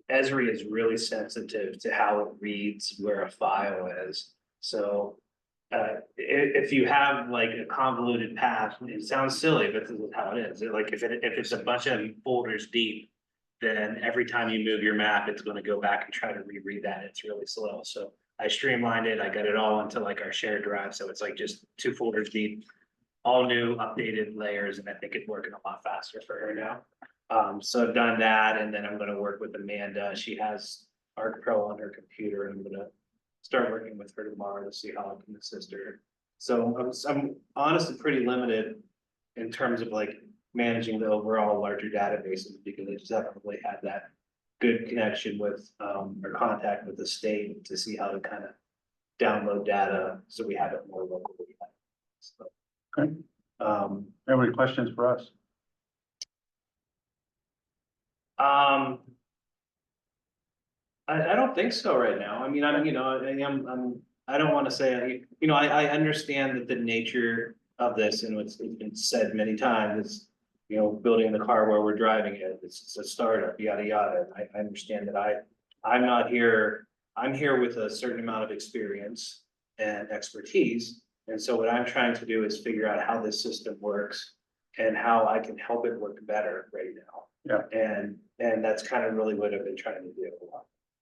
Esri is really sensitive to how it reads where a file is. So if you have like a convoluted path, it sounds silly, but this is how it is. Like if it's a bunch of folders deep, then every time you move your map, it's going to go back and try to reread that. It's really slow. So I streamlined it. I got it all into like our shared drive. So it's like just 2 folders deep, all new updated layers. And I think it's working a lot faster for her now. So I've done that. And then I'm going to work with Amanda. She has Arc Pro on her computer, and I'm going to start working with her tomorrow to see how I can assist her. So I'm honestly pretty limited in terms of like managing the overall larger databases, because I just haven't really had that good connection with, or contact with the state to see how to kind of download data, so we have it more locally. So, Okay. Um, Have any questions for us? um. I don't think so right now. I mean, I don't want to say, I understand that the nature of this, and it's been said many times, is, building the car where we're driving it, it's a startup, yada, yada. I understand that I'm not here, I'm here with a certain amount of experience and expertise. And so what I'm trying to do is figure out how this system works and how I can help it work better right now. Yeah. And that's kind of really what I've been trying to do.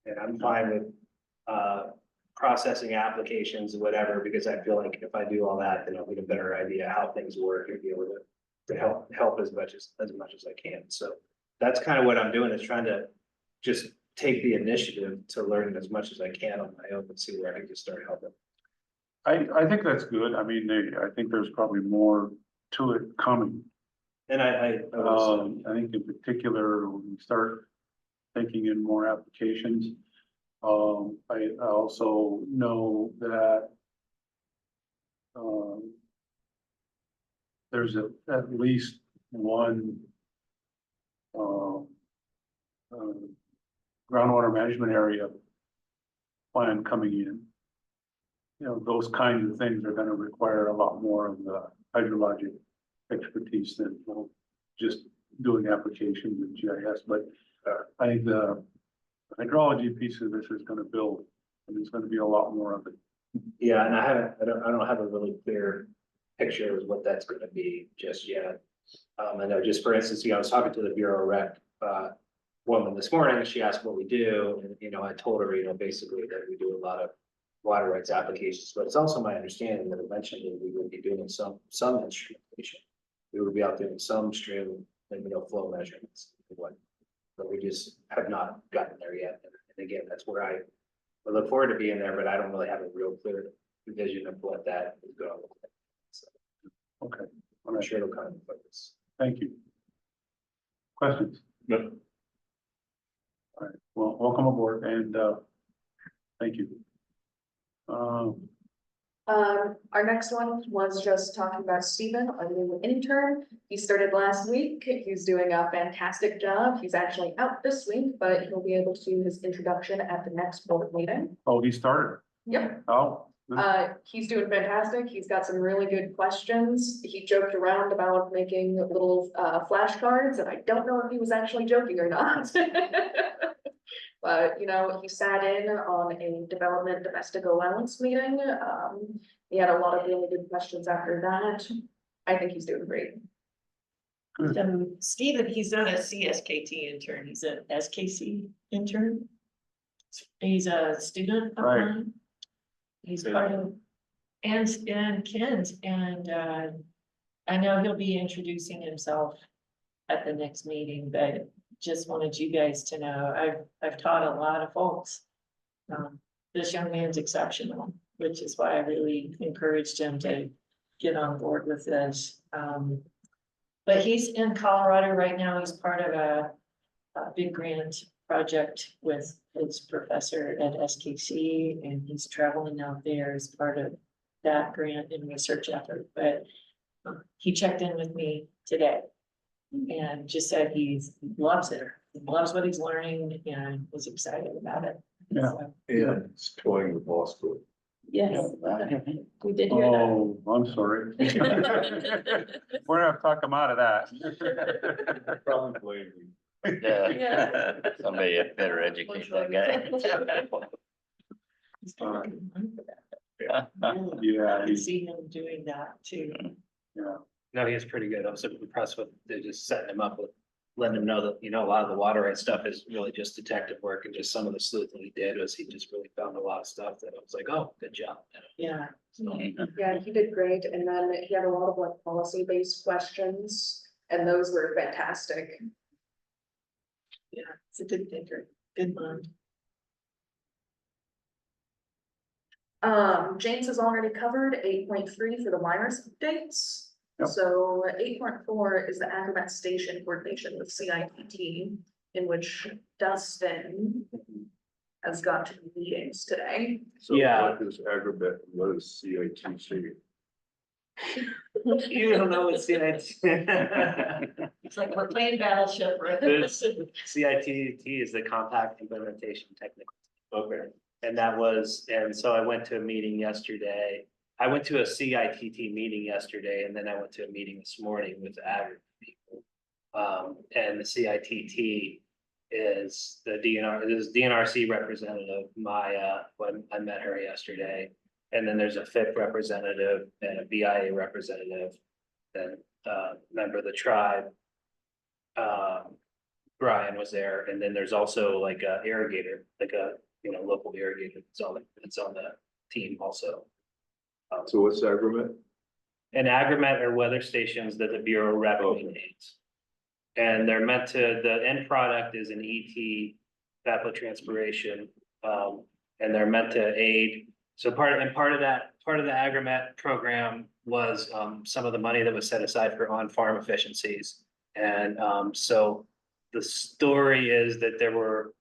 And I'm fine with, processing applications or whatever, because I feel like if I do all that, then I'll get a better idea how things work and be able to help as much as I can. So that's kind of what I'm doing, is trying to just take the initiative to learn as much as I can on my own and see where I can just start helping. I think that's good. I mean, I think there's probably more to it coming. And I I think in particular, when we start thinking in more applications, I also know that there's at least one groundwater management area plan coming in. Those kinds of things are gonna require a lot more of the hydrologic expertise than just doing applications with GIS, but I think the hydrology piece of this is gonna build, and there's gonna be a lot more of it. Yeah, and I don't have a really clear picture of what that's gonna be just yet. I know, just for instance, I was talking to the Bureau Rec, woman this morning, and she asked what we do, and, I told her, basically that we do a lot of water rights applications, but it's also my understanding that eventually we would be doing some instrumentation. We would be out doing some stream and, flow measurements, but we just have not gotten there yet. And again, that's where I look forward to being there, but I don't really have a real clear vision of what that is going to look like. So, Okay, I'm sure it'll come in focus. thank you. Questions? No. All right, well, welcome aboard, and thank you. Our next one was just talking about Stephen, our new intern. He started last week. He's doing a fantastic job. He's actually out this week, but he'll be able to do his introduction at the next board meeting. Oh, he started? Yep. Oh. good. He's doing fantastic. He's got some really good questions. He joked around about making little flashcards, and I don't know if he was actually joking or not. But, he sat in on a development domestic allowance meeting. He had a lot of really good questions after that. I think he's doing great. Stephen, he's not a CSKT intern, he's an SKC intern. He's a student of Right. mine. He's part of, and Kent, and I know he'll be introducing himself at the next meeting, but just wanted you guys to know, I've taught a lot of folks. This young man's exceptional, which is why I really encouraged him to get on board with this. But he's in Colorado right now. He's part of a big grant project with his professor at SKC, and he's traveling out there as part of that grant and research effort. But he checked in with me today and just said he loves it, he loves what he's learning, and was excited about it. Yeah. So, And it's toying with law school. yes, we did hear that. Oh, I'm sorry. We're gonna have to talk him out of that. Probably blame me. Yeah, somebody better educate that guy. He's got a good mind for that. Yeah, I can see him doing that too. yeah. No, he is pretty good. I was impressed with just setting him up with, letting him know that, a lot of the water rights stuff is really just detective work, and just some of the sleuthing he did was he just really found a lot of stuff that I was like, oh, good job. Yeah. So, Yeah, he did great. And then he had a lot of policy-based questions, and those were fantastic. Yeah, it's a good thinker, good mind. James has already covered 8.3 for the virus updates. Yep. So 8.4 is the Acrobat Station coordination with CIPT. in which Dustin has got to meetings today. So Yeah. what is aggregate, what is CITC? You don't know what CIT. It's like we're playing Battleship, right? CITT is the Compact Implementation Technical. Okay. And that was, and so I went to a meeting yesterday. I went to a CITT meeting yesterday, and then I went to a meeting this morning with aggregate people. And the CITT is the DNR, this is DNRC representative, Maya, when I met her yesterday. And then there's a FIP representative and a BIA representative, and member of the tribe. Brian was there, and then there's also like a irrigator, like a, you know, local irrigator that's on the team also. So what's agreement? And agreement are weather stations that the Bureau rep maintains. And they're meant to, the end product is an ET evapotranspiration, and they're meant to aid. So part of the agreement program was some of the money that was set aside for on-farm efficiencies. And so the story is that there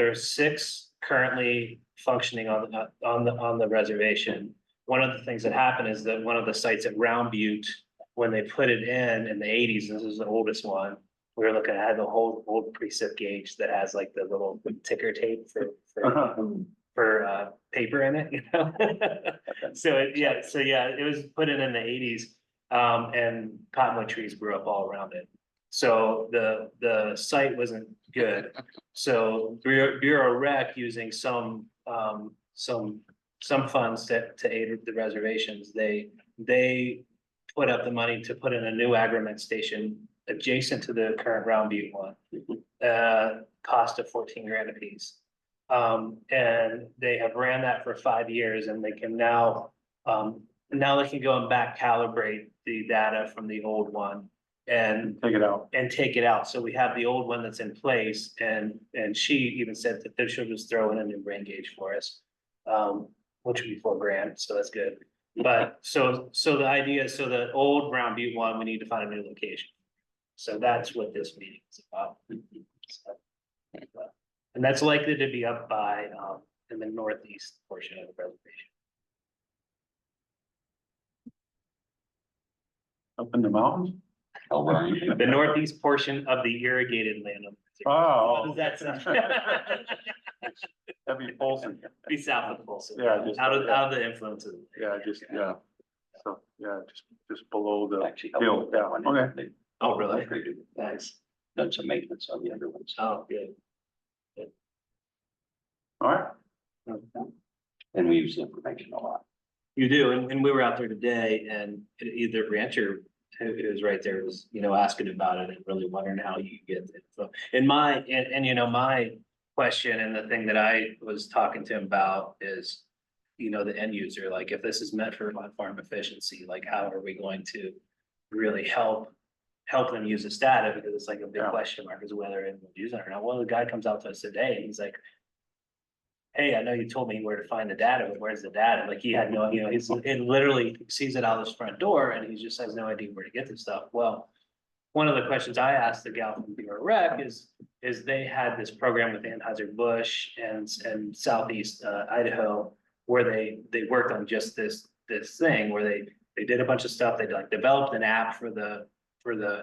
are 6 currently functioning on the reservation. One of the things that happened is that one of the sites at Round Butte, when they put it in the 80s, this is the oldest one. We were looking at the whole old precip gauge that has like the little ticker tape for paper in it, you know? So it was put in the 80s, and cottonwood trees grew up all around it. So the site wasn't good. So Bureau Rec, using some funds to aid the reservations, they put up the money to put in a new agreement station adjacent to the current Round Butte one. Cost of 14 grand a piece. And they have ran that for 5 years, and they can now they can go and back calibrate the data from the old one and take it out. So we have the old one that's in place, and she even said that she'll just throw in a new brain gauge for us, which would be 4 grand. So that's good. But so the idea is, so the old Round Butte one, we need to find a new location. So that's what this meeting is about. And that's likely to be up by in the northeast portion of the reservation. Up in the mountains? The northeast portion of the irrigated land. Oh. How does that sound? That'd be Folsom. Be south of Folsom. Yeah, just- Out of the influence of. Yeah, so, just below the Actually, hill, yeah, okay. They Oh, really? upgraded, Nice. done some maintenance on the other ones. Oh, good. All right, And we use the information a lot. You do, and we were out there today, and either rancher who was right there was, you know, asking about it and really wondering how you get it. So, you know, my question and the thing that I was talking to him about is, you know, the end user, like, if this is meant for on-farm efficiency, like, how are we going to really help them use this data? Because it's like a big question mark is whether anyone's using it or not. Well, the guy comes out to us today and he's like, hey, I know you told me where to find the data, but where's the data? Like, he had no, you know, it literally sees it out his front door and he just has no idea where to get this stuff. Well, one of the questions I asked the gal from Bureau Rec is they had this program with Anheuser-Busch and Southeast Idaho, where they worked on just this thing where they did a bunch of stuff. They like developed an app for the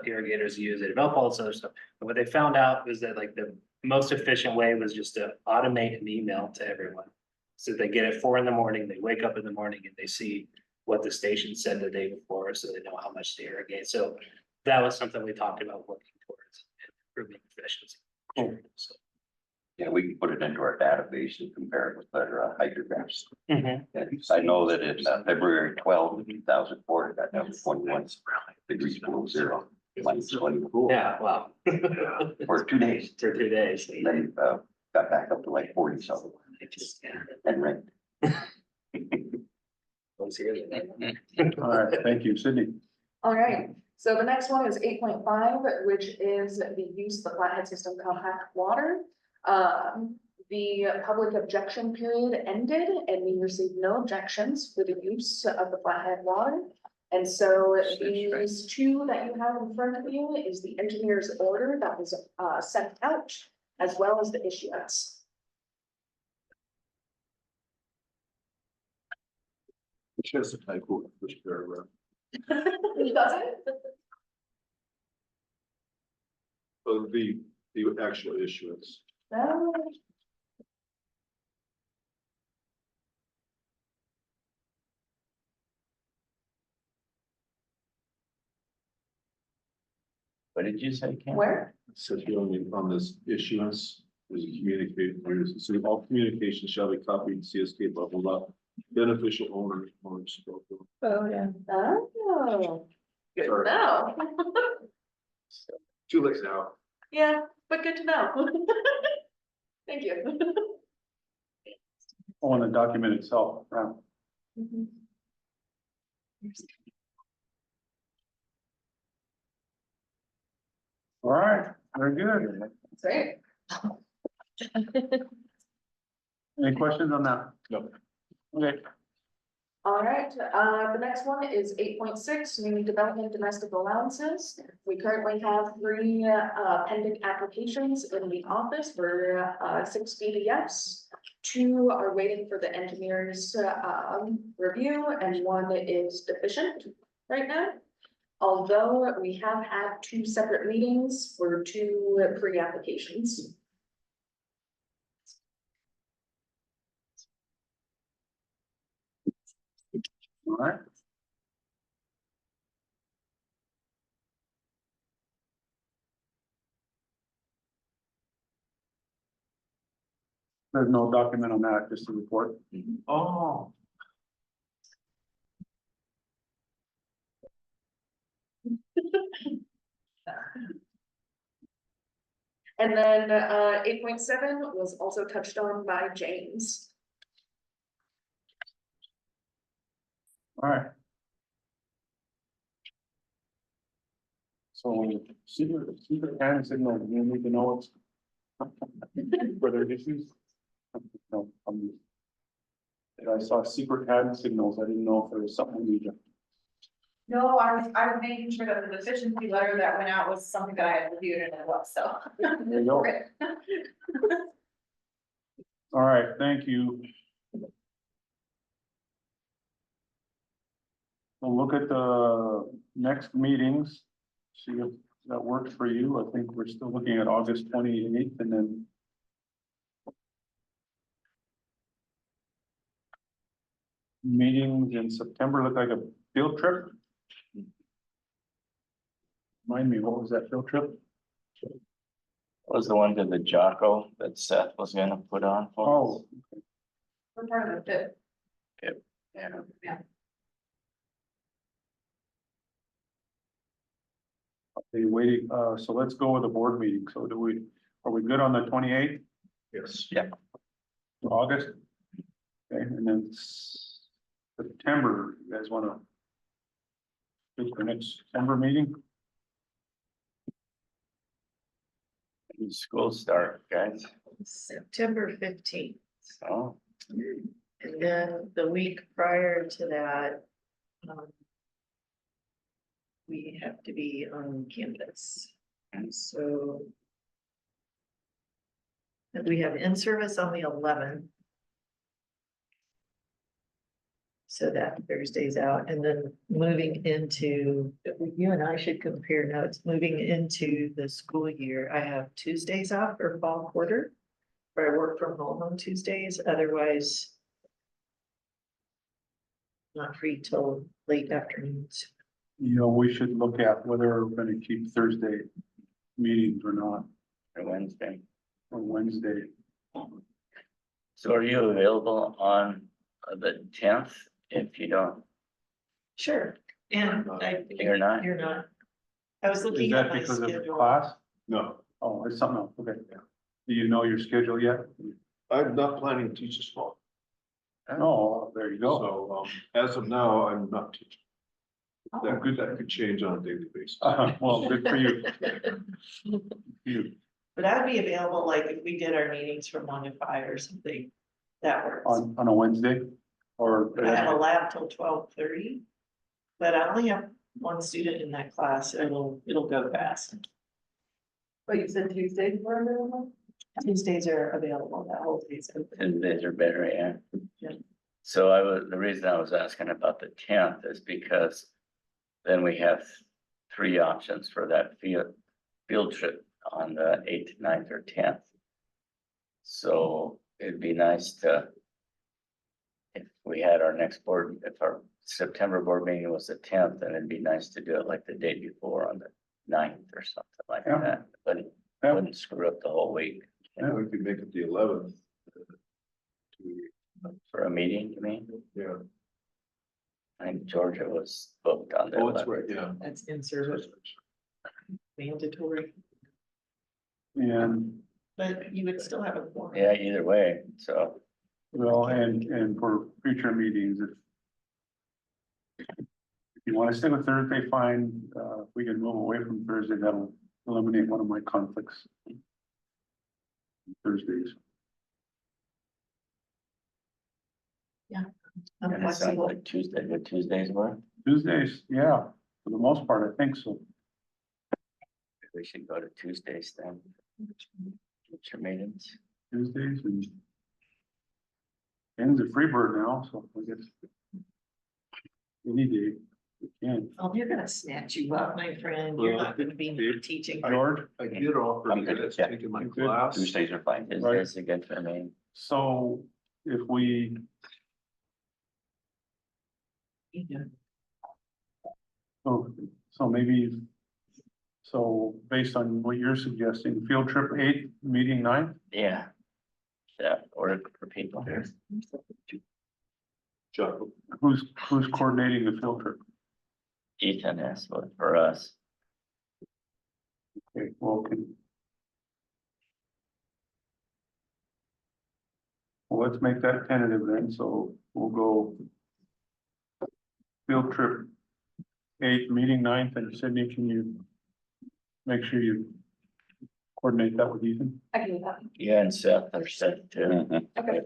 irrigators to use. They developed all this other stuff. And what they found out was that like the most efficient way was just to automate an email to everyone. So they get it 4 in the morning, they wake up in the morning and they see what the station said the day before, so they know how much to irrigate. So that was something we talked about working towards, improving efficiency. So. Yeah, we can put it into our database and compare it with other hydrographs. Mhm. And I know that in February 12, 2004, it got down to 21 degrees below zero. Minus 20 Yeah, wow. for 2 days. For 2 days. And then got back up to like 40 something and rained. Let's hear that. all right, thank you, Sydney. All right, so the next one is 8.5, which is the use of the flathead system compact water. The public objection period ended and we received no objections for the use of the flathead water. And so That's right. these two that you have in front of you is the engineer's order that was sent out, as well as the issuance. Which has a typo in the first paragraph. Does it? Of the actual issuance. Oh. What did you say, Ken? Where? It says here on this issuance, there's a communication, so all communications shall be copied, CSK blah, blah, blah. Beneficial owners. Oh, yeah. Oh. Good to Sorry. know. Too late now. Yeah, but good to know. Thank you. On the document itself, yeah. All right, very good. Great. Any questions on that? No. Okay, All right, the next one is 8.6, new development domestic allowances. We currently have 3 pending applications in the office for 6 BDS. 2 are waiting for the engineer's review, and 1 is deficient right now. Although we have had 2 separate meetings for 2 pre-applications. all right. There's no document on that, just a report. Oh. And then 8.7 was also touched on by James. All right. So secret hand signal, you need to know it's. Were there issues? No, I saw secret hand signals. I didn't know if there was something we did. No, I was making sure that the deficiency letter that went out was something that I had reviewed and it was, so. There you go. All right, thank you. We'll look at the next meetings, see if that works for you. I think we're still looking at August 28th and then meetings in September look like a field trip. Remind me, what was that field trip? What was the one to the Jocko that Seth was gonna put on for us? Oh, We're part of the fit. yeah. Okay, waiting, so let's go with the board meeting. So are we good on the 28th? Yes. Yeah. August? Okay, and then September, you guys wanna do the next September meeting? When school start, guys, September 15th. so. And then the week prior to that, we have to be on campus. And so we have in-service on the 11th. So that Thursday's out, and then moving into, you and I should compare notes, moving into the school year, I have Tuesdays off for fall quarter. Where I work from home on Tuesdays, otherwise. Not free till late afternoons. You know, we should look at whether we're gonna keep Thursday meetings or not, For Wednesday. or Wednesday. So are you available on the 10th if you don't, Sure, and you're not? you're not. I was Is looking at that my because of the schedule. class? No, Oh, it's something else, okay. Do you know your schedule yet? I'm not planning to teach this fall. Oh, there you go. So, as of now, I'm not teaching. Oh, That could change on a daily basis. Well, good for you. You, But I would be available, like, if we did our meetings from 1 to 5 or something, that works. on a Wednesday? Or? I have a lab till 12:30. but I only have one student in that class, it'll go fast. But you said Tuesdays were available? Tuesdays are available, that whole day's open. Tuesdays are better, yeah. Yeah. So the reason I was asking about the tenth is because then we have three options for that field trip on the 8th, 9th, or 10th. So it'd be nice to, if we had our next board, if our September board meeting was the 10th, then it'd be nice to do it like the day before on the 9th or something like Yeah. that, but it Yeah. wouldn't screw up the whole week. Yeah, we could make it the 11th. For a meeting, you mean? Yeah, I think Georgia was booked on the oh, that's 11th. right, yeah. That's in service, mandatory, And, but you would still have a quorum. Yeah, either way, so. well, and for future meetings, if you want to stick with Thursday, fine. If we can move away from Thursday, that'll eliminate one of my conflicts. Thursdays. I'm And it sounds flexible. like Tuesday, good Tuesdays were. Tuesdays, yeah, for the most part, I think so. We should go to Tuesdays then. Future meetings. Tuesdays and Ken's a free bird now, so I guess any day we can. Oh, they're gonna snatch you up, my friend, you're not gonna be Dave, teaching. George, I did offer I'm you good, guys yeah. taking my I'm good. class. Tuesdays are fine. Tuesdays are good for me. so if we, so maybe, so based on what you're suggesting, field trip 8, meeting 9? Yeah. Yeah, or for people. Chuck, Who's coordinating the field trip? Ethan is for us. Okay, well, well, let's make that tentative then, so we'll go field trip 8, meeting 9th, and Sydney, can you make sure you coordinate that with Ethan? I can do that. Yeah, and Seth are set too. Okay.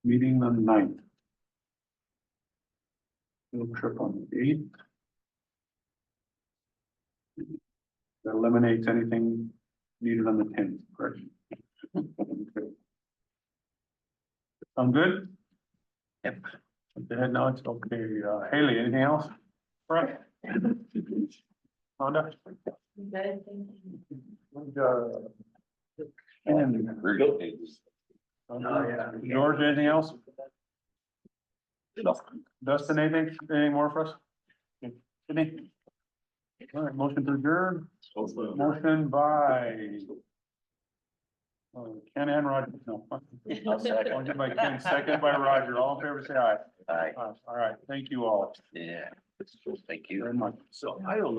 Meeting on the 9th. Field trip on the 8th. That eliminates anything needed on the 10th, correct? Okay. Sound good? Yep. Okay, now it's okay. Haley, anything else? Right. Honda? And George, anything else? Dustin, anything more for us? Sydney? All right, motion to adjourn. Motion by Ken and Roger, no. Motion by Ken, second by Roger, all in favor, say aye. Aye. All right, thank you all Yeah. Thank you. very much. so I don't know.